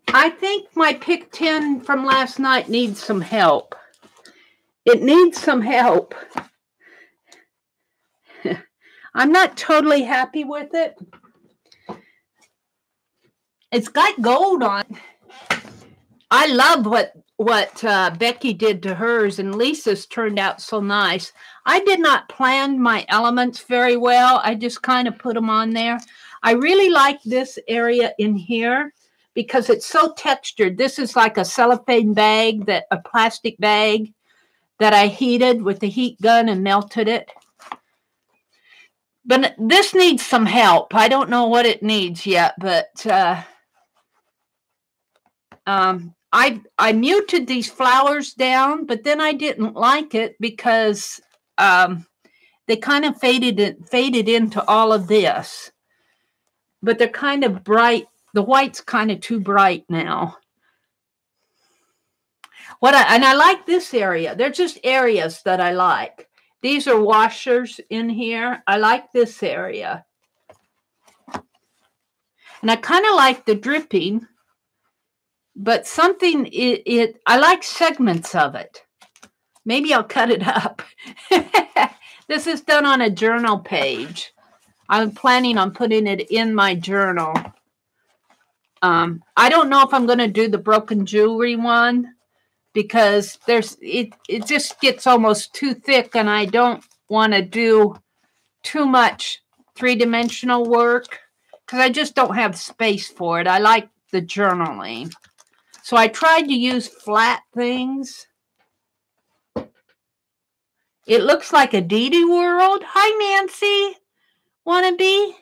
I think my pick 10 from last night needs some help. It needs some help. I'm not totally happy with it. It's got gold on it. I love what Becky did to hers, and Lisa's turned out so nice. I did not plan my elements very well. I just kind of put them on there. I really like this area in here because it's so textured. This is like a cellophane bag, a plastic bag that I heated with the heat gun and melted it. But this needs some help. I don't know what it needs yet, but I muted these flowers down, but then I didn't like it because they kind of faded into all of this. But they're kind of bright. The white's kind of too bright now. And I like this area. They're just areas that I like. These are washers in here. I like this area. And I kind of like the dripping, but something, I like segments of it. Maybe I'll cut it up. This is done on a journal page. I'm planning on putting it in my journal. I don't know if I'm going to do the broken jewelry one because it just gets almost too thick, and I don't want to do too much three-dimensional work because I just don't have space for it. I like the journaling. So I tried to use flat things. It looks like a Dee Dee world. Hi, Nancy. Wannabe?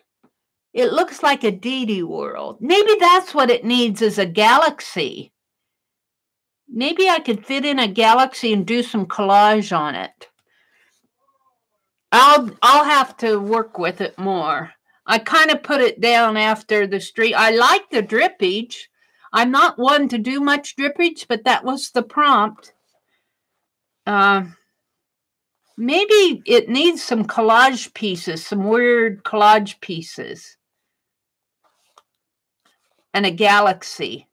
It looks like a Dee Dee world. Maybe that's what it needs, is a galaxy. Maybe I could fit in a galaxy and do some collage on it. I'll have to work with it more. I kind of put it down after the street. I like the drippage. I'm not one to do much drippage, but that was the prompt. Maybe it needs some collage pieces, some weird collage pieces. And a galaxy.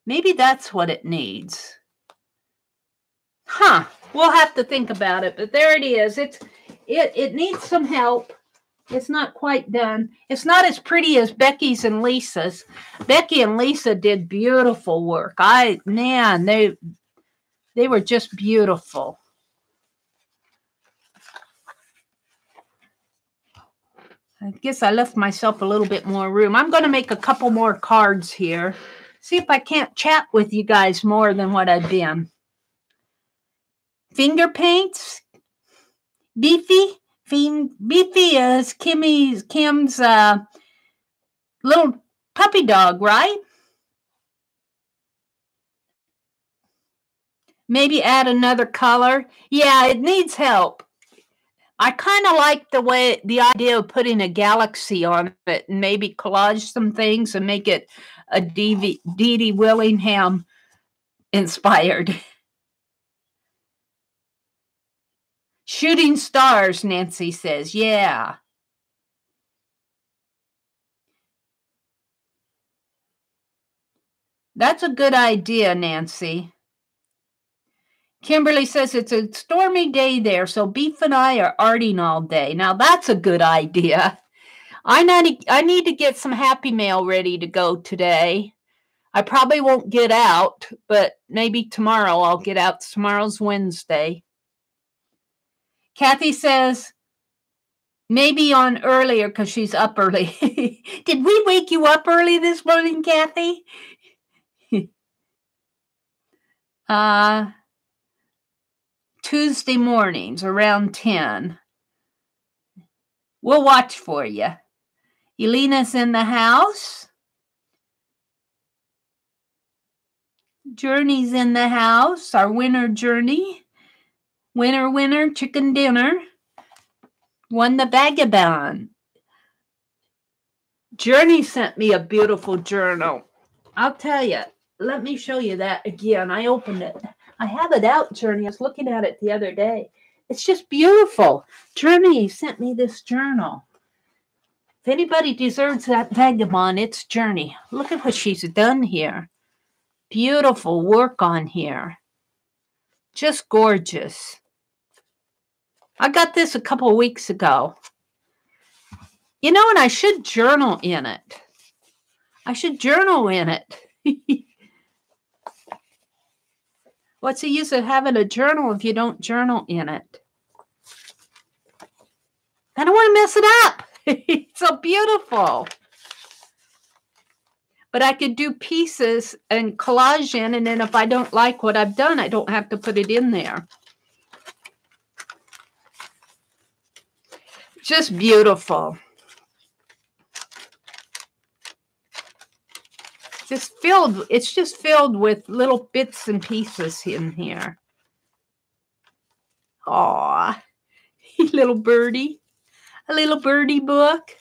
Maybe that's what it needs. Huh. We'll have to think about it, but there it is. It needs some help. It's not quite done. It's not as pretty as Becky's and Lisa's. Becky and Lisa did beautiful work. Man, they were just beautiful. I guess I left myself a little bit more room. I'm going to make a couple more cards here. See if I can't chat with you guys more than what I've been. Finger paints. Beefy is Kim's little puppy dog, right? Maybe add another color. Yeah, it needs help. I kind of like the idea of putting a galaxy on it and maybe collage some things and make it a Dee Dee Willingham inspired. Shooting stars, Nancy says. Yeah. That's a good idea, Nancy. Kimberly says it's a stormy day there, so Beef and I are arting all day. Now, that's a good idea. I need to get some Happy Mail ready to go today. I probably won't get out, but maybe tomorrow I'll get out. Tomorrow's Wednesday. Kathy says maybe on earlier because she's up early. Did we wake you up early this morning, Kathy? Tuesday mornings around 10. We'll watch for you. Elena's in the house. Journey's in the house. Our winner, Journey. Winner, chicken dinner. Won the vagabond. Journey sent me a beautiful journal. I'll tell you. Let me show you that again. I opened it. I have it out, Journey. I was looking at it the other day. It's just beautiful. Journey sent me this journal. If anybody deserves that vagabond, it's Journey. Look at what she's done here. Beautiful work on here. Just gorgeous. I got this a couple of weeks ago. You know, and I should journal in it. I should journal in it. What's the use of having a journal if you don't journal in it? I don't want to mess it up. It's so beautiful. But I could do pieces and collage in, and then if I don't like what I've done, I don't have to put it in there. Just beautiful. It's just filled with little bits and pieces in here. Aw, little birdie. A little birdie book.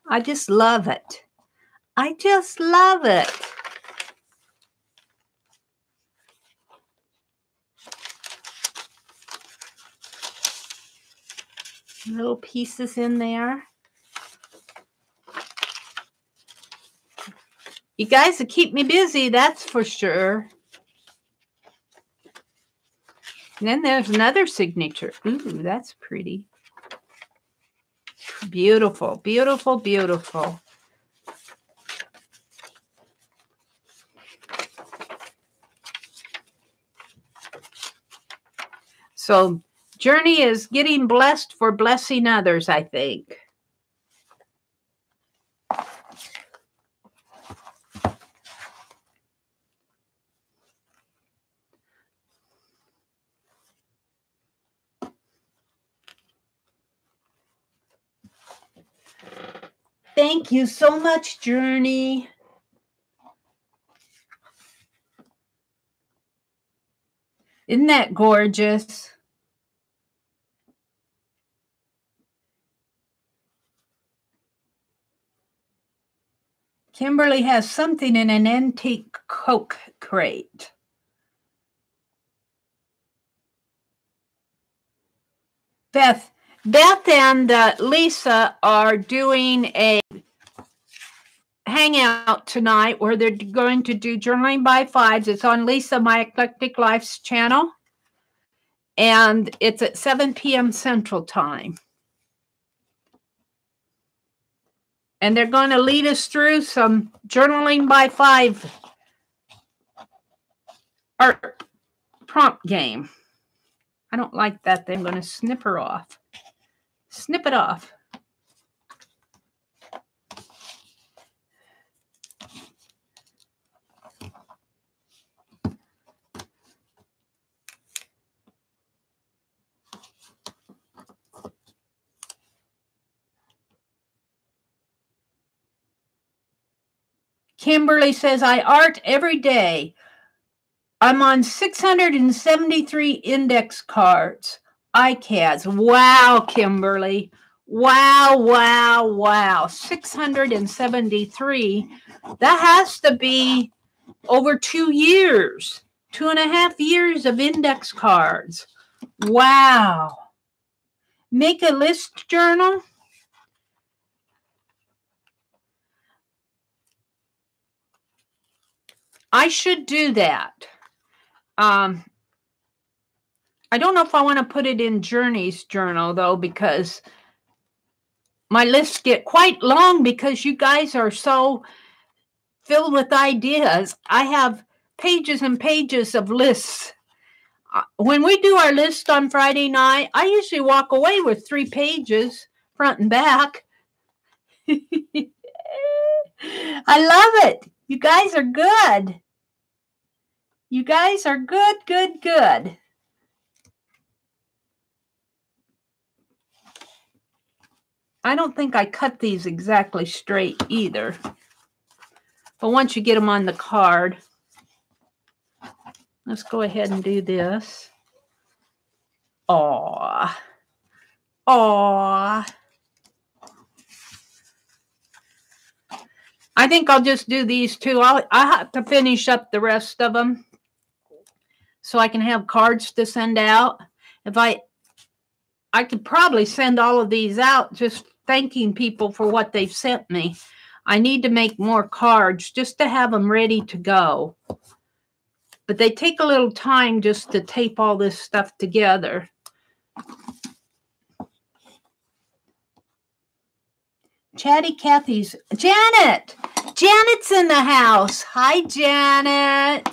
I just love it. I just love it. Little pieces in there. You guys will keep me busy, that's for sure. And then there's another signature. Ooh, that's pretty. Beautiful, beautiful, beautiful. So, Journey is getting blessed for blessing others, I think. Thank you so much, Journey. Isn't that gorgeous? Kimberly has something in an antique Coke crate. Beth and Lisa are doing a hangout tonight where they're going to do Journaling by Fives. It's on Lisa, My Eclectic Life's channel. And it's at 7 p.m. Central Time. And they're going to lead us through some Journaling by Five art prompt game. I don't like that. I'm going to snip her off. Snip it off. Kimberly says, I art every day. I'm on 673 index cards. iCads. Wow, Kimberly. Wow, wow, wow. 673. That has to be over 2 years. 2.5 years of index cards. Wow. Make a list journal. I should do that. I don't know if I want to put it in Journey's journal, though, because my lists get quite long because you guys are so filled with ideas. I have pages and pages of lists. When we do our list on Friday night, I usually walk away with 3 pages, front and back. I love it. You guys are good. You guys are good, good, good. I don't think I cut these exactly straight either. But once you get them on the card, let's go ahead and do this. Aw. Aw. I think I'll just do these two. I have to finish up the rest of them so I can have cards to send out. If I could probably send all of these out just thanking people for what they've sent me. I need to make more cards just to have them ready to go. But they take a little time just to tape all this stuff together. Chatty Cathy's. Janet! Janet's in the house. Hi, Janet.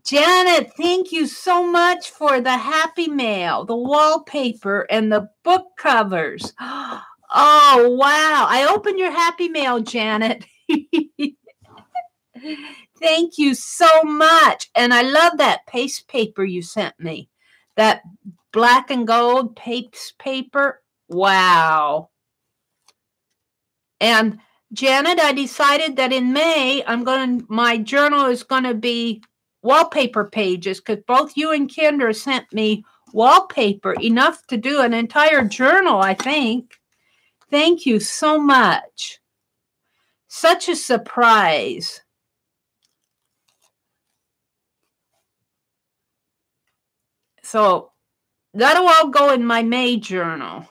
Janet, thank you so much for the happy mail, the wallpaper, and the book covers. Oh, wow. I opened your happy mail, Janet. Thank you so much. And I love that paste paper you sent me. That black and gold paste paper. Wow. And Janet, I decided that in May, my journal is going to be wallpaper pages, because both you and Kendra sent me wallpaper, enough to do an entire journal, I think. Thank you so much. Such a surprise. So that'll all go in my May journal.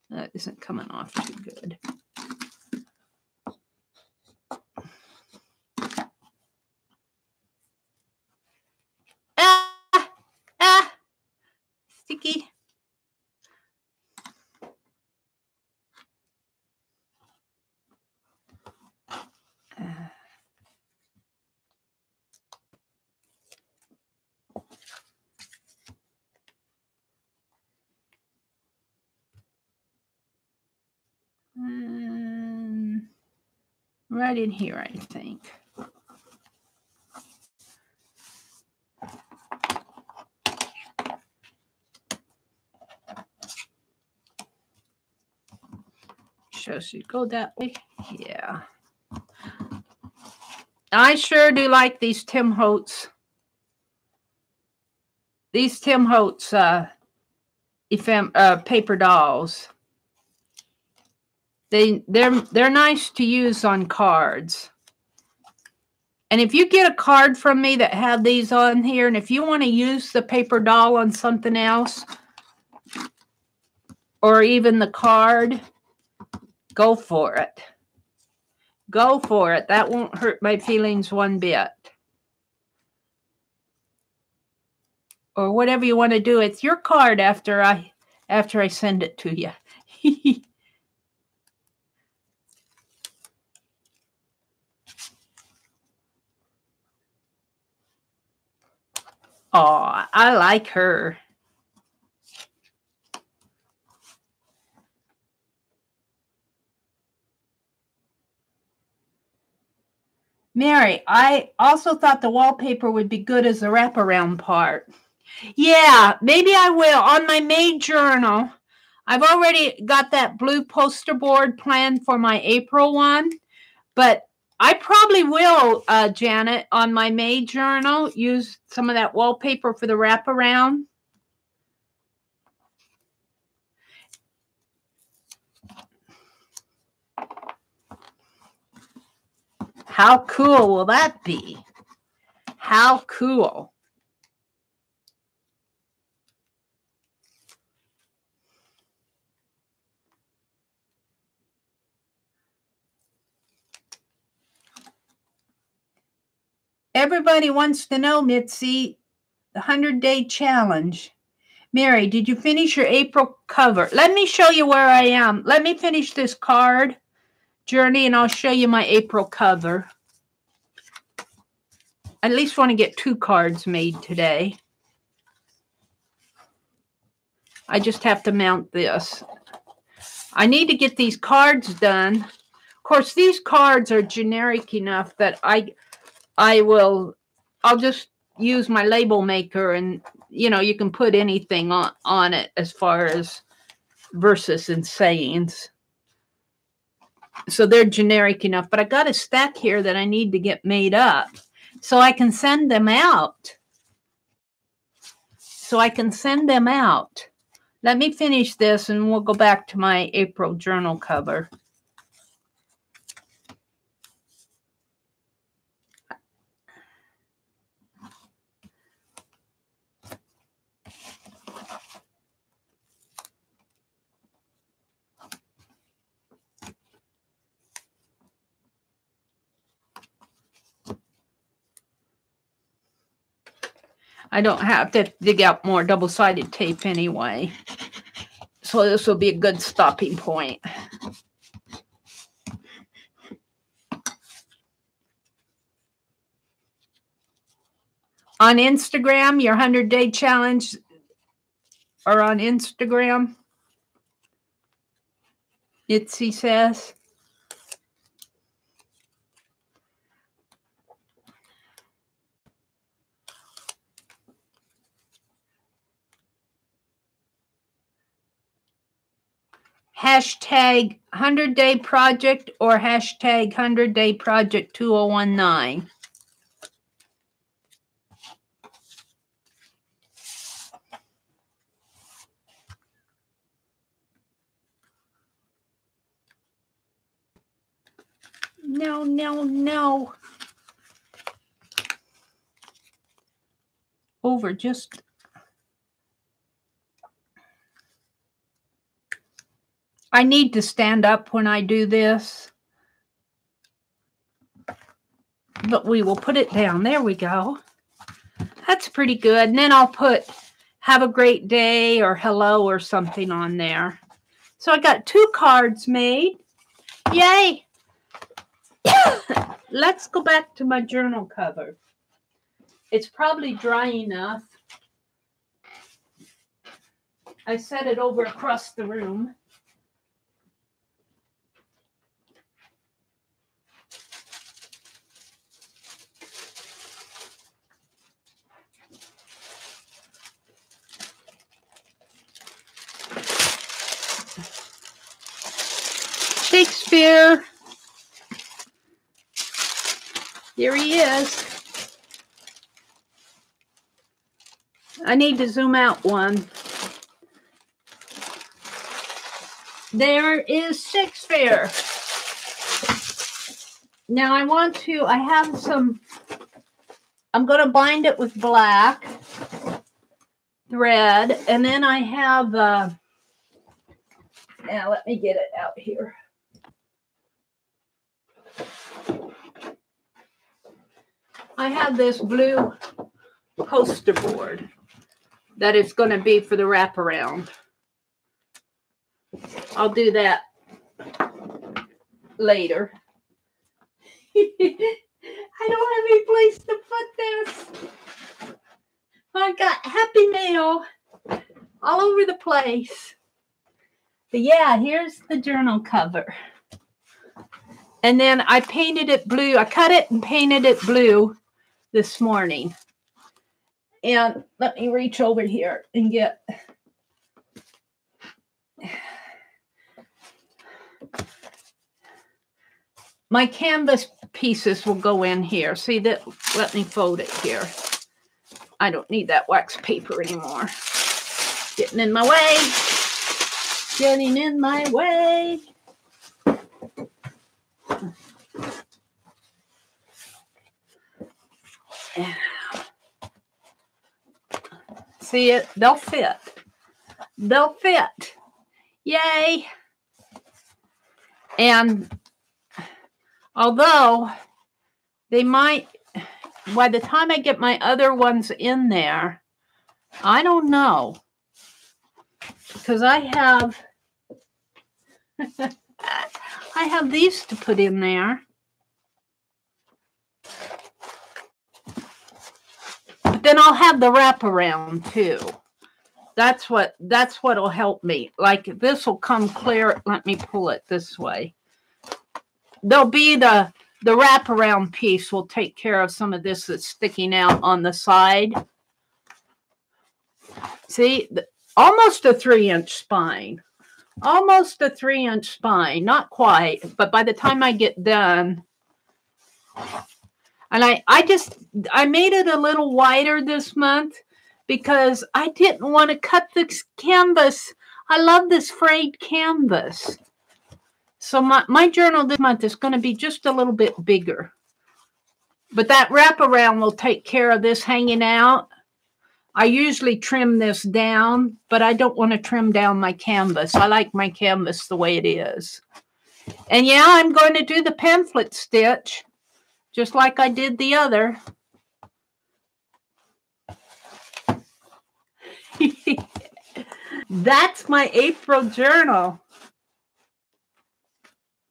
That isn't coming off too good. Sticky. Right in here, I think. Should you go that way? Yeah. I sure do like these Tim Holtz. These Tim Holtz paper dolls. They're nice to use on cards. And if you get a card from me that have these on here, and if you want to use the paper doll on something else, or even the card, go for it. Go for it. That won't hurt my feelings one bit. Or whatever you want to do. It's your card after I send it to you. Oh, I like her. Mary, I also thought the wallpaper would be good as a wraparound part. Yeah, maybe I will. On my May journal, I've already got that blue poster board planned for my April one, but I probably will, Janet, on my May journal, use some of that wallpaper for the wraparound. How cool will that be? How cool. Everybody wants to know, Mitzi, the 100-day challenge. Mary, did you finish your April cover? Let me show you where I am. Let me finish this card journey, and I'll show you my April cover. I at least want to get 2 cards made today. I just have to mount this. I need to get these cards done. Of course, these cards are generic enough that I'll just use my label maker, and you can put anything on it as far as verses and sayings. So they're generic enough, but I got a stack here that I need to get made up so I can send them out. Let me finish this and we'll go back to my April journal cover. I don't have to dig out more double-sided tape anyway. So this will be a good stopping point. on Instagram, your 100-day challenge, or on Instagram, Itzy says. Hashtag 100-day project or hashtag 100-day project 2019. No, no, no. Over just. I need to stand up when I do this. But we will put it down. There we go. That's pretty good. And then I'll put have a great day or hello or something on there. So I got 2 cards made. Yay! Let's go back to my journal cover. It's probably dry enough. I set it over across the room. Shakespeare. Here he is. I need to zoom out one. There is Shakespeare. Now I have some, I'm going to bind it with black thread. And then I have, now let me get it out here. I have this blue poster board that is going to be for the wraparound. I'll do that later. I don't have any place to put this. I got Happy Mail all over the place. But yeah, here's the journal cover. And then I painted it blue. I cut it and painted it blue this morning. And let me reach over here and get my canvas pieces will go in here. See that? Let me fold it here. I don't need that wax paper anymore. Getting in my way. Getting in my way. See it? They'll fit. They'll fit. Yay. And although they might, by the time I get my other ones in there, I don't know. Because I have these to put in there. But then I'll have the wraparound too. That's what'll help me. Like this will come clear. Let me pull it this way. There'll be the wraparound piece will take care of some of this that's sticking out on the side. See, almost a 3-inch spine. Almost a 3-inch spine. Not quite, but by the time I get done. And I made it a little wider this month because I didn't want to cut this canvas. I love this frayed canvas. So my journal this month is going to be just a little bit bigger. But that wraparound will take care of this hanging out. I usually trim this down, but I don't want to trim down my canvas. I like my canvas the way it is. And yeah, I'm going to do the pamphlet stitch, just like I did the other. That's my April journal.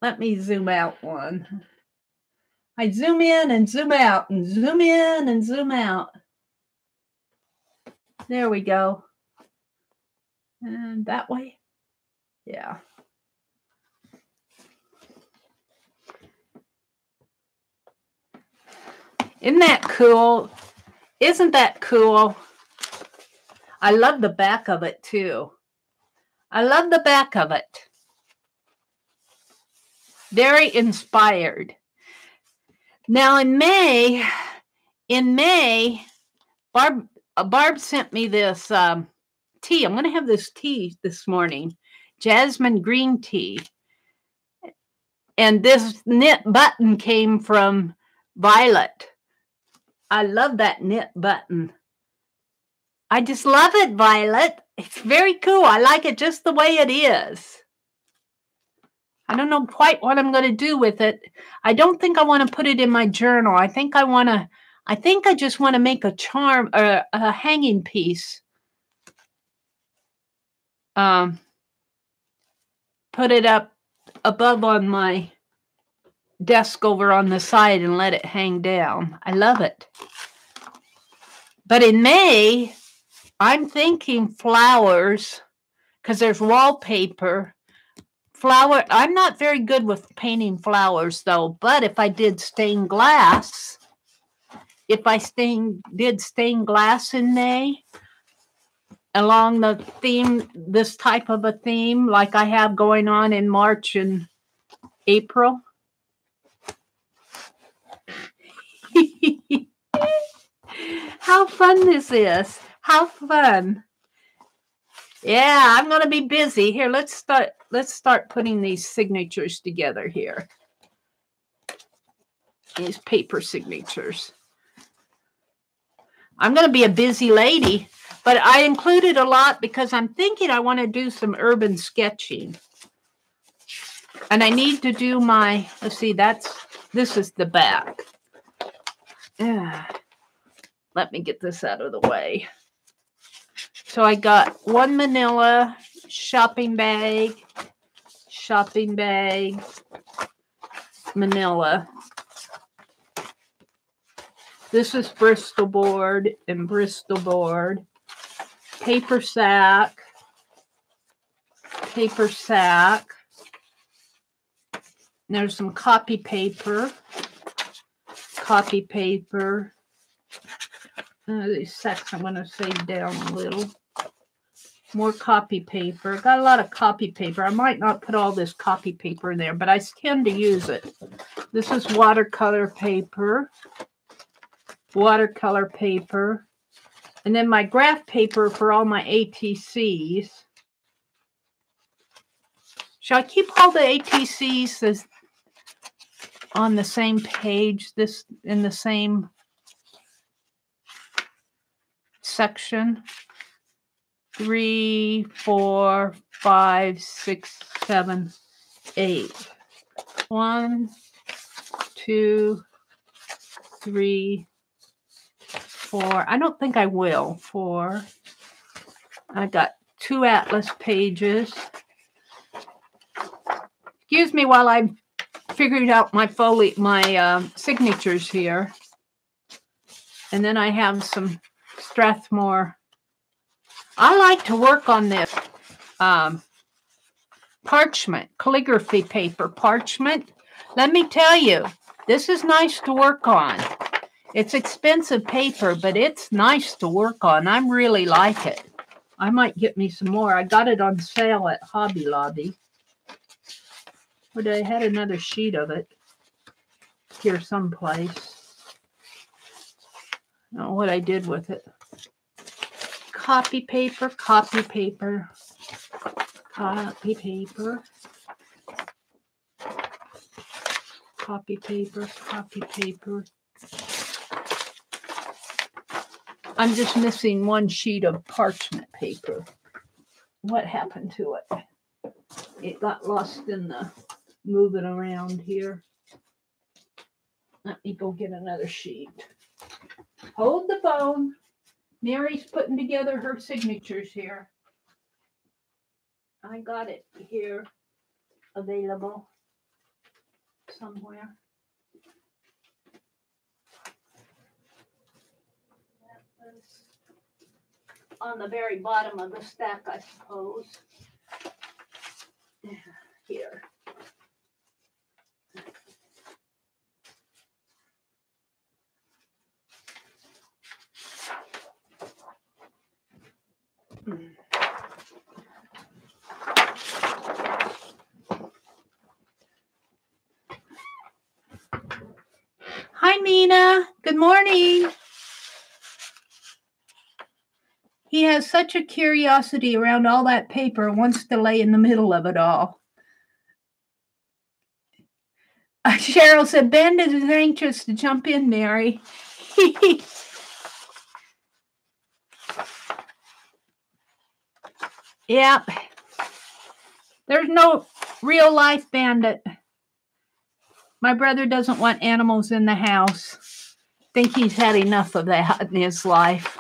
Let me zoom out one. I zoom in and zoom out and zoom in and zoom out. There we go. And that way. Yeah. Isn't that cool? Isn't that cool? I love the back of it too. I love the back of it. Very inspired. Now in May, Barb sent me this tea. I'm going to have this tea this morning, jasmine green tea. And this knit button came from Violet. I love that knit button. I just love it, Violet. It's very cool. I like it just the way it is. I don't know quite what I'm going to do with it. I don't think I want to put it in my journal. I think I just want to make a charm or a hanging piece. Put it up above on my desk over on the side and let it hang down. I love it. But in May, I'm thinking flowers because there's wallpaper. Flower. I'm not very good with painting flowers though, but if I did stained glass, did stained glass in May along the theme, this type of a theme like I have going on in March and April. How fun this is. How fun. Yeah, I'm going to be busy. Here, let's start putting these signatures together here. These paper signatures. I'm going to be a busy lady, but I included a lot because I'm thinking I want to do some urban sketching. And I need to do my, let's see, this is the back. Yeah. Let me get this out of the way. So I got one manila shopping bag, manila. This is Bristol board and Bristol board. Paper sack. There's some copy paper. These sacks I'm going to save down a little. More copy paper. Got a lot of copy paper. I might not put all this copy paper in there, but I tend to use it. This is watercolor paper. And then my graph paper for all my ATCs. Shall I keep all the ATCs on the same page, this in the same section? 3, 4, 5, 6, 7, 8. 1, 2, 3, 4. I don't think I will. 4. I got 2 atlas pages. Excuse me while I'm figuring out my signatures here. And then I have some Strathmore. I like to work on this parchment, calligraphy paper, parchment. Let me tell you, this is nice to work on. It's expensive paper, but it's nice to work on. I really like it. I might get me some more. I got it on sale at Hobby Lobby. But I had another sheet of it here someplace. I don't know what I did with it. Copy paper. I'm just missing one sheet of parchment paper. What happened to it? It got lost in the moving around here. Let me go get another sheet. Hold the phone. Meri's putting together her signatures here. I got it here available somewhere. on the very bottom of the stack, I suppose. Here. Hi, Mina. Good morning. He has such a curiosity around all that paper, wants to lay in the middle of it all. Cheryl said, Ben is anxious to jump in, Mary. Yep. There's no real life bandit. My brother doesn't want animals in the house. Think he's had enough of that in his life.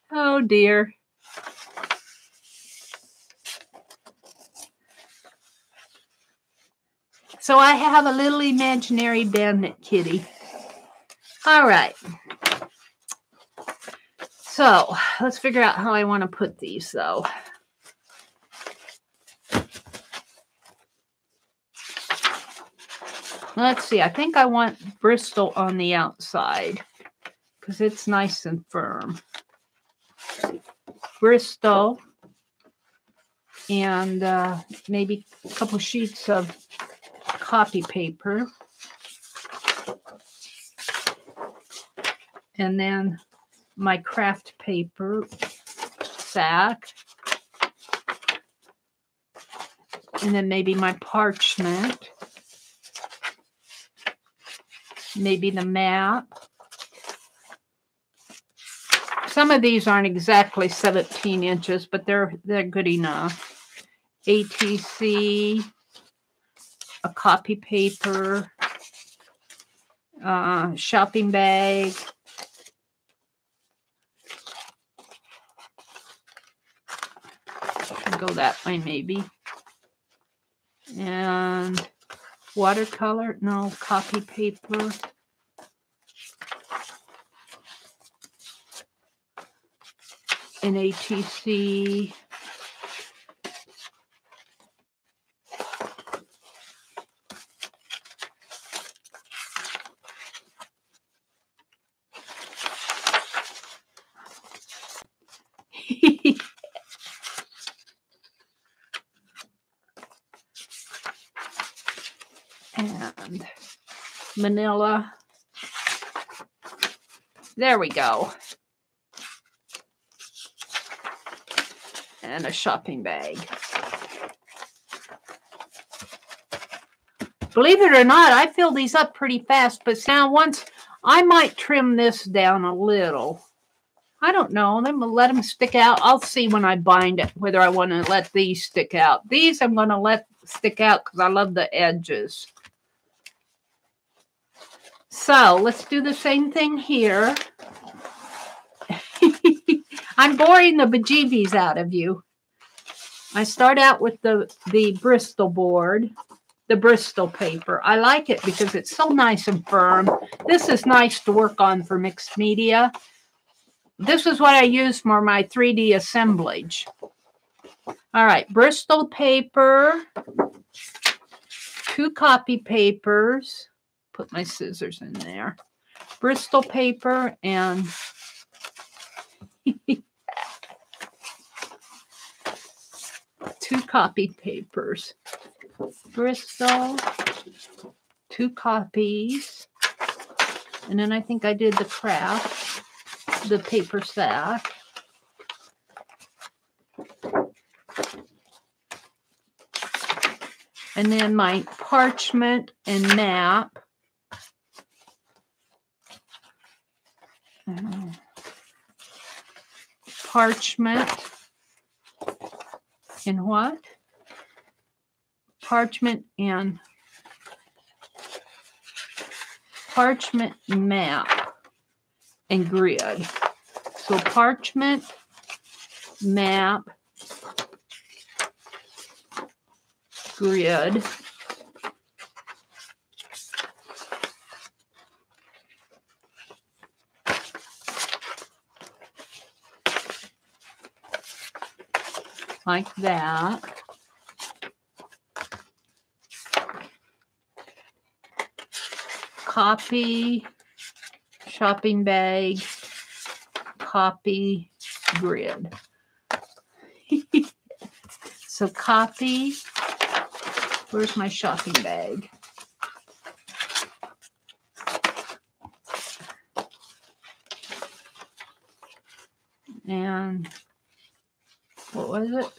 Oh, dear. So I have a little imaginary bandit kitty. All right. So let's figure out how I want to put these, though. Let's see. I think I want Bristol on the outside because it's nice and firm. Bristol and maybe a couple sheets of copy paper. And then my craft paper sack. And then maybe my parchment. Maybe the map. Some of these aren't exactly 17 inches, but they're good enough. ATC, a copy paper, shopping bag. Go that way maybe. And watercolor, no, copy paper. An ATC. And manila. There we go. And a shopping bag. Believe it or not, I fill these up pretty fast, but now once I might trim this down a little. I don't know. I'm going to let them stick out. I'll see when I bind it whether I want to let these stick out. These I'm going to let stick out because I love the edges. So let's do the same thing here. I'm boring the bejeebies out of you. I start out with the Bristol board, the Bristol paper. I like it because it's so nice and firm. This is nice to work on for mixed media. This is what I use for my 3D assemblage. All right, Bristol paper, 2 copy papers. Put my scissors in there. Bristol paper and 2 copy papers. Bristol, 2 copies. And then I think I did the craft, the paper sack. And then my parchment and map. Parchment and what? Parchment and parchment map and grid. So parchment, map, grid. like that. Copy, shopping bag, copy, grid. So copy, where's my shopping bag? And what was it?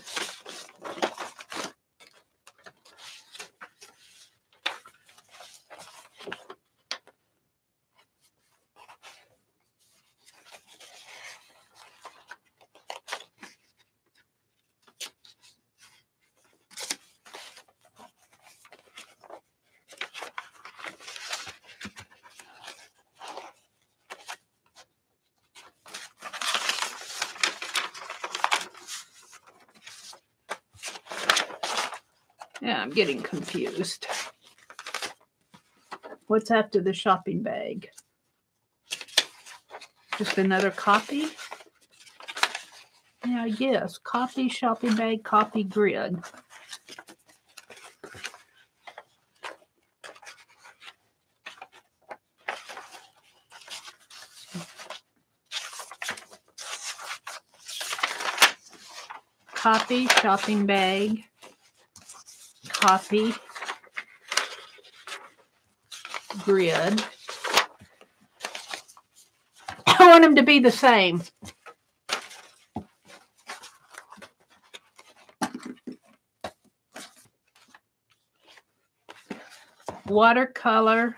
Yeah, I'm getting confused. What's after the shopping bag? Just another copy? Yeah, I guess. Copy, shopping bag, copy, grid. Copy, shopping bag, copy, grid. I want them to be the same. Watercolor,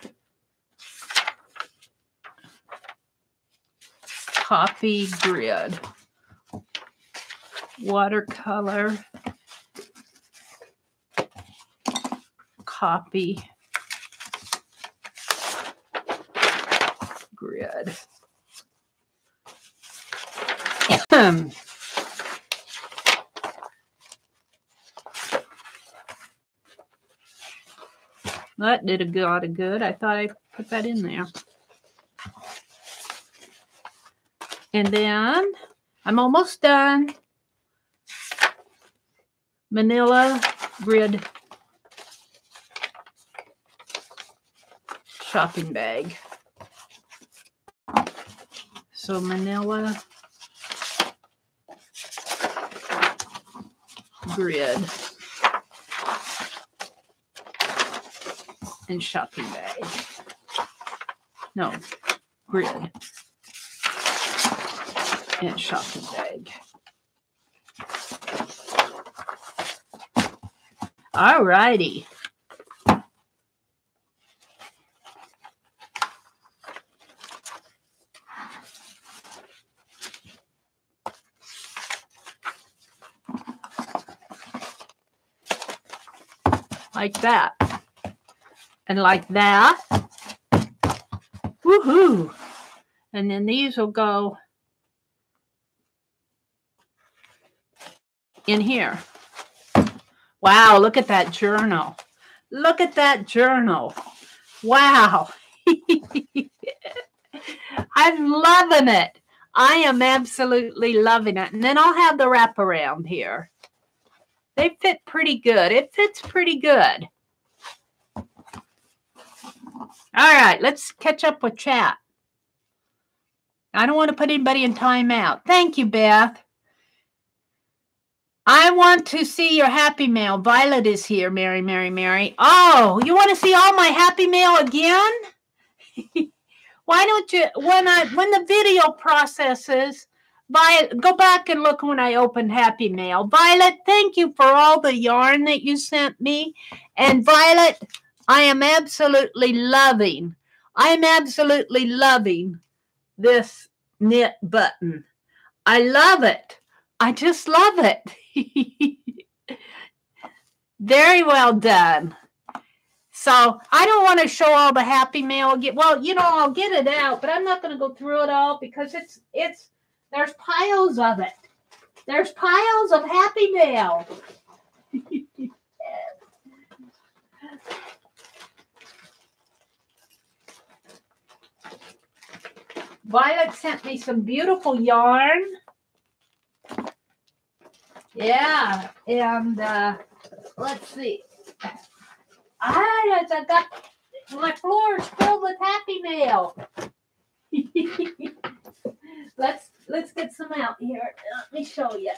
copy, grid. Watercolor, copy, grid. That did a lot of good. I thought I put that in there. And then I'm almost done. Manila grid shopping bag. So Manila grid and shopping bag. No, grid and shopping bag. All righty. Like that. And like that. Woohoo! And then these will go in here. Wow, look at that journal. Look at that journal. Wow. I'm loving it. I am absolutely loving it. And then I'll have the wraparound here. They fit pretty good. It fits pretty good. All right, let's catch up with chat. I don't want to put anybody in timeout. Thank you, Beth. I want to see your happy mail. Violet is here, Meri, Meri, Meri. Oh, you want to see all my happy mail again? Why don't you, when the video processes, go back and look when I opened happy mail. Violet, thank you for all the yarn that you sent me. And Violet, I am absolutely loving this knit button. I love it. I just love it. Very well done. So I don't want to show all the happy mail again. Well, you know, I'll get it out, but I'm not going to go through it all because there's piles of it. There's piles of happy mail. Violet sent me some beautiful yarn. Yeah, and let's see. I got my floors filled with Happy Mail. Let's get some out here. Let me show you.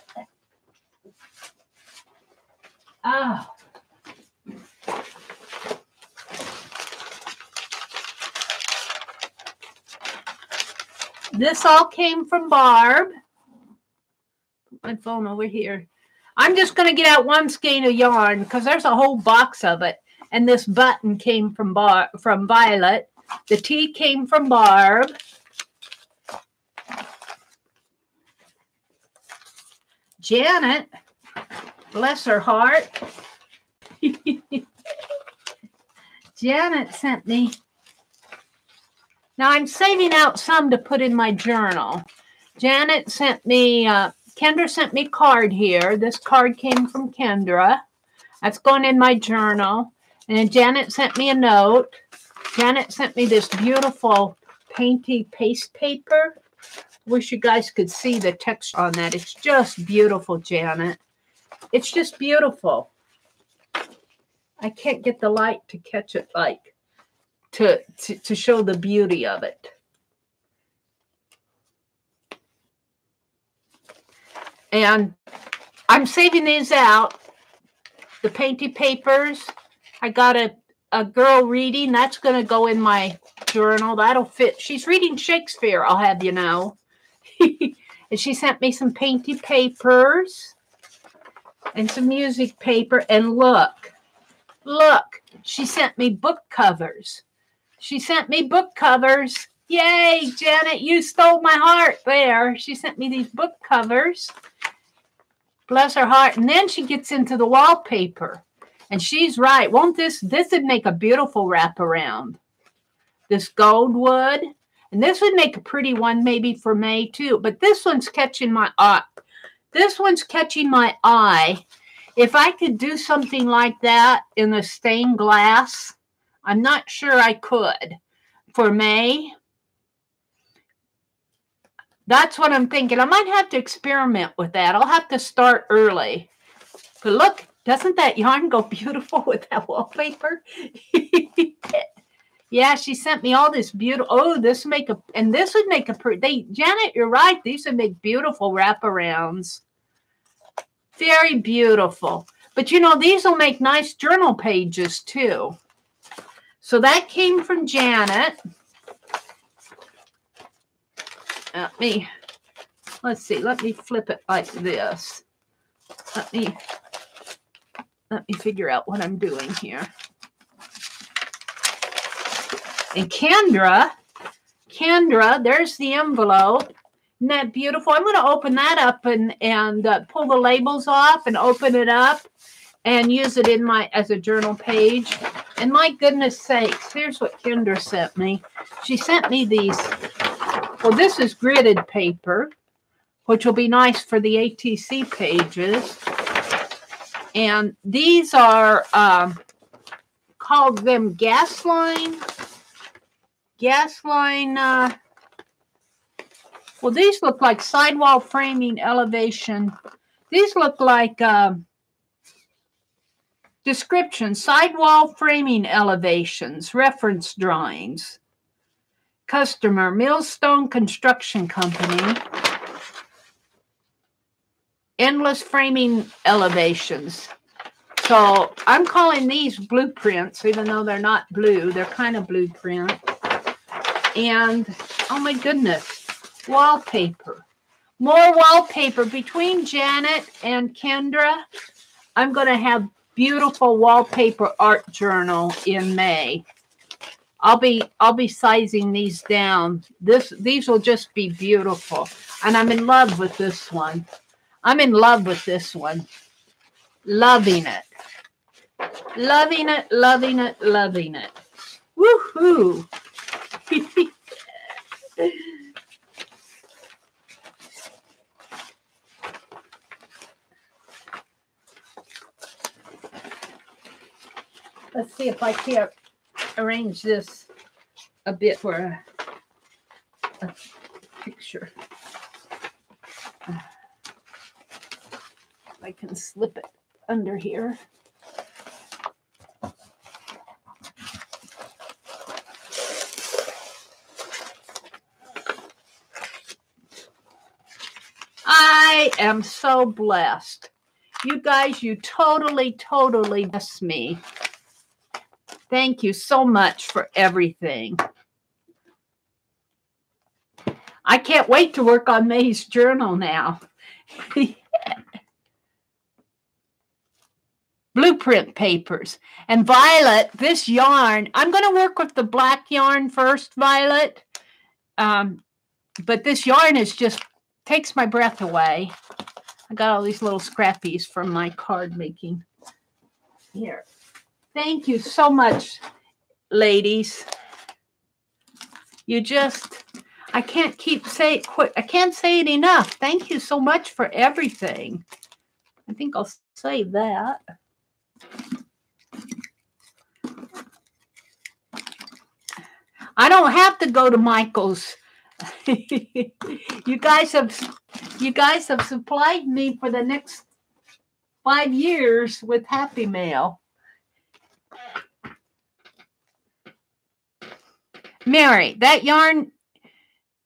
Oh. This all came from Barb. Put my phone over here. I'm just going to get out one skein of yarn because there's a whole box of it. And this button came from Violet. The tea came from Barb. Janet, bless her heart. Janet sent me. Now I'm saving out some to put in my journal. Janet sent me, Kendra sent me a card here. This card came from Kendra. That's going in my journal. And then Janet sent me a note. Janet sent me this beautiful painty paste paper. Wish you guys could see the texture on that. It's just beautiful, Janet. It's just beautiful. I can't get the light to catch it like to show the beauty of it. And I'm saving these out. The painty papers. I got a girl reading. That's going to go in my journal. That'll fit. She's reading Shakespeare, I'll have you know. And she sent me some painty papers and some music paper. And look, she sent me book covers. She sent me book covers. Yay, Janet, you stole my heart there. She sent me these book covers. Bless her heart. And then she gets into the wallpaper. And she's right. Won't this would make a beautiful wraparound. This gold wood. And this would make a pretty one maybe for May too. But this one's catching my eye. This one's catching my eye. If I could do something like that in the stained glass, I'm not sure I could. For May, that's what I'm thinking. I might have to experiment with that. I'll have to start early. But look, doesn't that yarn go beautiful with that wallpaper? Yeah, she sent me all this beautiful. Oh, this make a, and this would make a pretty. Janet, you're right. These would make beautiful wraparounds. Very beautiful. But you know, these will make nice journal pages too. So that came from Janet. Let's see. Let me flip it like this. Let me figure out what I'm doing here. And Kendra, there's the envelope. Isn't that beautiful? I'm going to open that up and pull the labels off and open it up and use it in as a journal page. And my goodness sakes, here's what Kendra sent me. She sent me these. Well, this is gridded paper, which will be nice for the ATC pages. And these are called them gas line. Well, these look like sidewall framing elevation. These look like description, sidewall framing elevations, reference drawings. Customer, Millstone Construction Company. Endless framing elevations. So I'm calling these blueprints, even though they're not blue. They're kind of blueprint. And, oh my goodness, wallpaper. More wallpaper. Between Janet and Kendra, I'm going to have beautiful wallpaper art journal in May. I'll be sizing these down. These will just be beautiful. And I'm in love with this one. I'm in love with this one. Loving it. Loving it, loving it, loving it. Woohoo! Let's see if I can't arrange this a bit for a picture. I can slip it under here. I am so blessed. You guys, you totally bless me. Thank you so much for everything. I can't wait to work on May's journal now. Blueprint papers. And Violet, this yarn, I'm going to work with the black yarn first, Violet. But this yarn is just takes my breath away. I got all these little scrappies from my card making. Here. Thank you so much, ladies. You just, I can't say it enough. Thank you so much for everything. I think I'll save that. I don't have to go to Michael's. You guys have supplied me for the next 5 years with Happy Mail. Mary, that yarn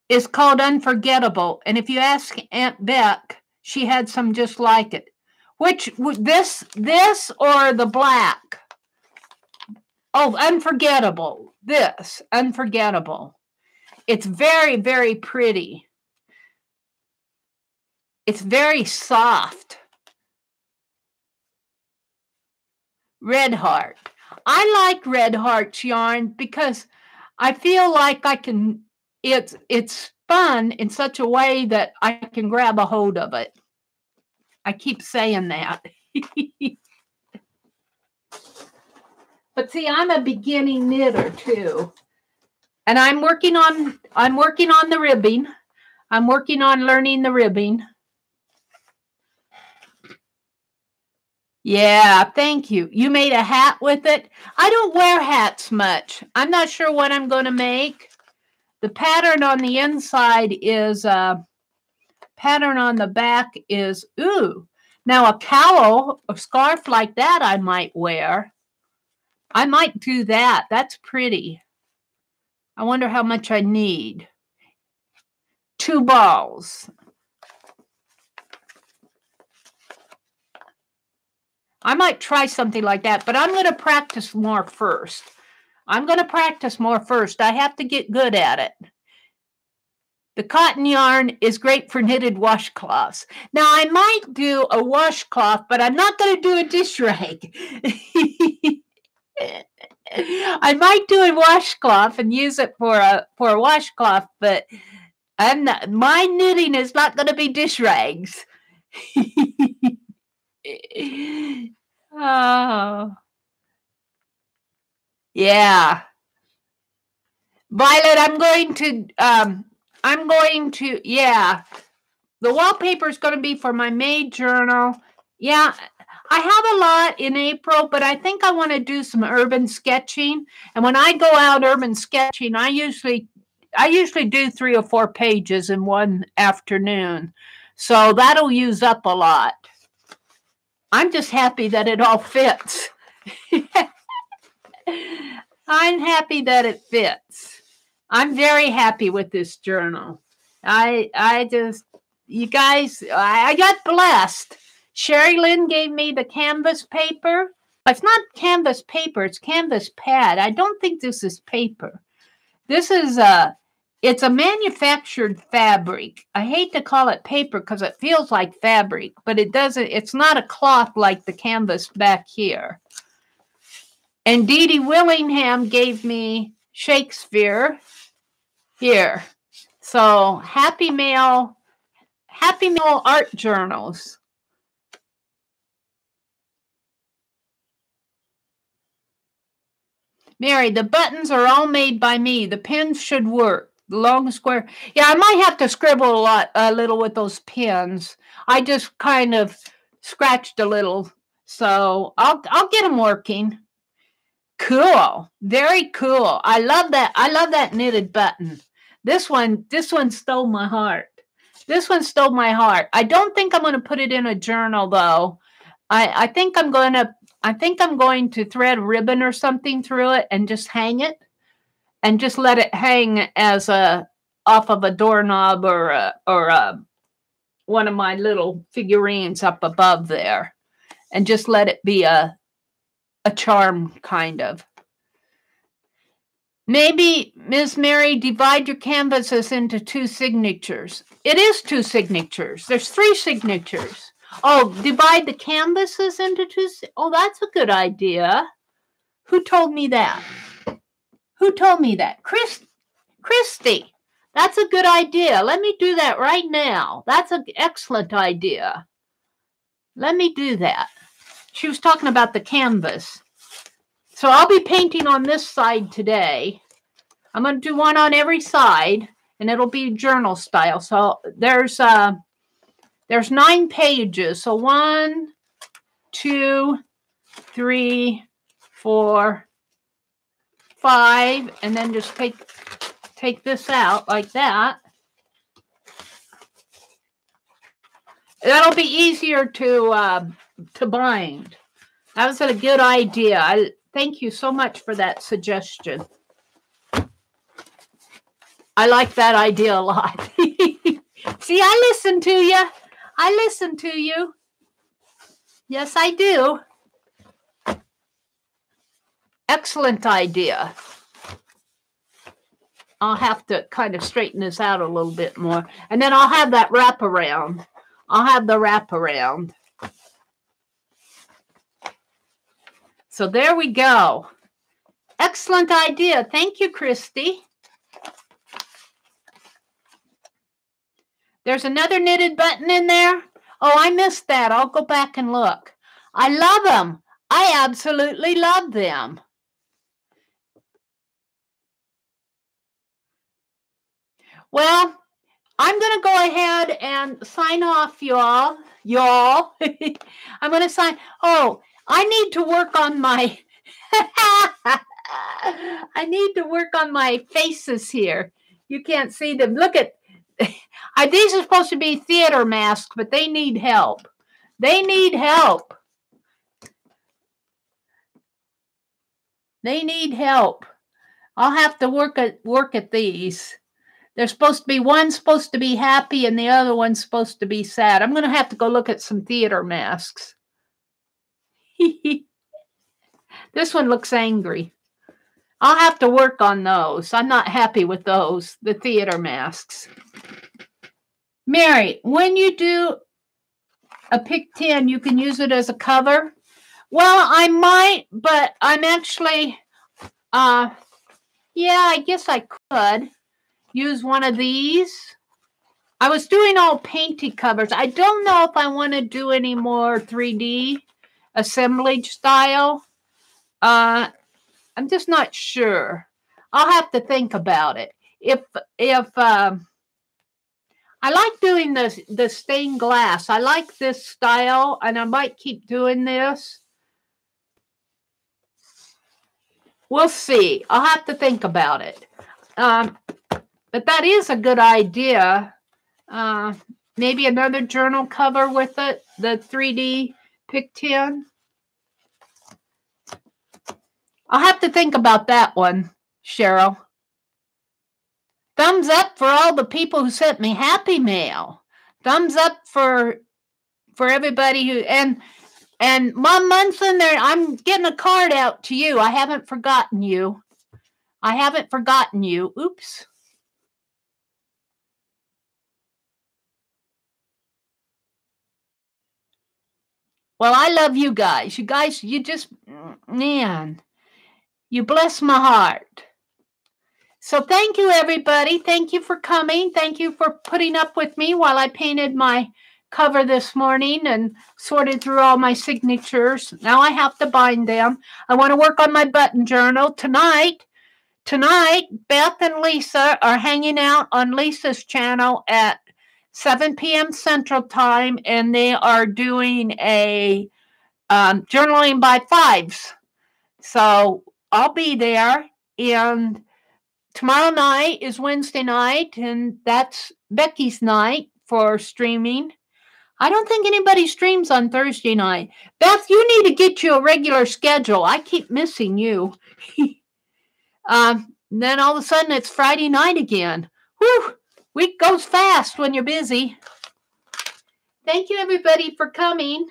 is called Unforgettable, and if you ask Aunt Beck, she had some just like it. Which this or the black? Oh, Unforgettable. This Unforgettable. It's very, very pretty. It's very soft. Red Heart. I like Red Heart's yarn because I feel like I can, it's spun in such a way that I can grab a hold of it. I keep saying that. But see, I'm a beginning knitter too. And I'm working on the ribbing. I'm working on learning the ribbing. Yeah, thank you. You made a hat with it. I don't wear hats much. I'm not sure what I'm going to make. The pattern on the inside is pattern on the back is ooh. Now a cowl or scarf like that I might wear. I might do that. That's pretty. I wonder how much I need. 2 balls. I might try something like that, but I'm going to practice more first. I have to get good at it. The cotton yarn is great for knitted washcloths. Now, I might do a washcloth, but I'm not going to do a dish rag. I might do a washcloth and use it for a washcloth, but my knitting is not going to be dish rags. Oh, yeah. Violet, I'm going to, yeah. The wallpaper is going to be for my May journal. Yeah, I have a lot in April, but I think I want to do some urban sketching. And when I go out urban sketching, I usually do 3 or 4 pages in one afternoon. So that'll use up a lot. I'm just happy that it all fits. I'm happy that it fits. I'm very happy with this journal. You guys, I got blessed. Sherry Lynn gave me the canvas paper. It's not canvas paper, it's canvas pad. I don't think this is paper. This is it's a manufactured fabric. I hate to call it paper because it feels like fabric, but it's not a cloth like the canvas back here. And Dee Dee Willingham gave me Shakespeare here. So Happy Mail art journals. Mary, the buttons are all made by me. The pins should work. The long square. Yeah, I might have to scribble a little with those pins. I just kind of scratched a little. So I'll get them working. Cool. Very cool. I love that. I love that knitted button. This one stole my heart. This one stole my heart. I don't think I'm going to put it in a journal though. I think I'm going to thread ribbon or something through it and just hang it, and just let it hang as off of a doorknob or one of my little figurines up above there, and just let it be a charm kind of. Maybe, Ms. Meri, divide your canvases into 2 signatures. It is 2 signatures. There's 3 signatures. Oh, divide the canvases into 2. Oh, that's a good idea. Who told me that? Who told me that? Christy. That's a good idea. Let me do that right now. That's an excellent idea. Let me do that. She was talking about the canvas. So I'll be painting on this side today. I'm going to do one on every side, and it'll be journal style. So there's 9 pages. So 1, 2, 3, 4, 5, and then just take this out like that. That'll be easier to bind. That was a good idea. Thank you so much for that suggestion. I like that idea a lot. See, I listen to you. I listen to you. Yes, I do. Excellent idea. I'll have to kind of straighten this out a little bit more. And then I'll have that wraparound. I'll have the wraparound. So there we go. Excellent idea. Thank you, Christy. There's another knitted button in there. Oh, I missed that. I'll go back and look. I love them. I absolutely love them. Well, I'm going to go ahead and sign off, y'all. I'm going to sign. Oh, I need to work on my I need to work on my faces here. You can't see them. Look at these are supposed to be theater masks, but they need help. They need help. They need help. I'll have to work at these. They're supposed to be, one's supposed to be happy and the other one's supposed to be sad. I'm going to have to go look at some theater masks. This one looks angry. I'll have to work on those. I'm not happy with those, the theater masks. Meri, when you do a pick 10, you can use it as a cover. Well, I might, but I'm actually, yeah, I guess I could use one of these. I was doing all painty covers. I don't know if I want to do any more 3D assemblage style. I'm just not sure. I'll have to think about it. If I like doing the stained glass. I like this style, and I might keep doing this. We'll see. I'll have to think about it. But that is a good idea. Maybe another journal cover with it, the 3D pick 10. I'll have to think about that one, Cheryl. Thumbs up for all the people who sent me happy mail. Thumbs up for everybody who and Mom Munson there. I'm getting a card out to you. I haven't forgotten you. I haven't forgotten you. Oops. Well, I love you guys. You just, man, you bless my heart. So thank you, everybody. Thank you for coming. Thank you for putting up with me while I painted my cover this morning and sorted through all my signatures. Now I have to bind them. I want to work on my button journal tonight. Beth and Lisa are hanging out on Lisa's channel at 7 p.m. Central Time, and they are doing a journaling by fives. So I'll be there, and tomorrow night is Wednesday night, and that's Becky's night for streaming. I don't think anybody streams on Thursday night. Beth, you need to get you a regular schedule. I keep missing you. Then all of a sudden it's Friday night again. Whew, week goes fast when you're busy. Thank you, everybody, for coming.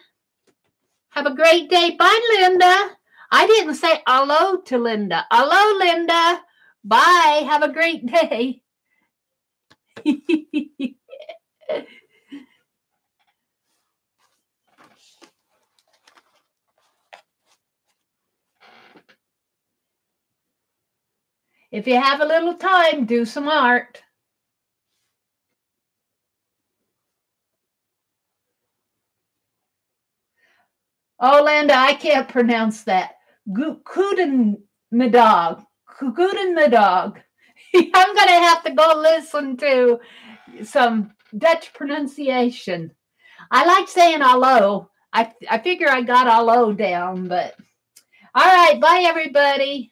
Have a great day. Bye, Linda. I didn't say hello to Linda. Hello, Linda. Bye. Have a great day. If you have a little time, do some art. Oh, Linda, I can't pronounce that. Guten Mittag. Guten Mittag. I'm going to have to go listen to some Dutch pronunciation. I like saying hello. I figure I got hello down, but all right. Bye, everybody.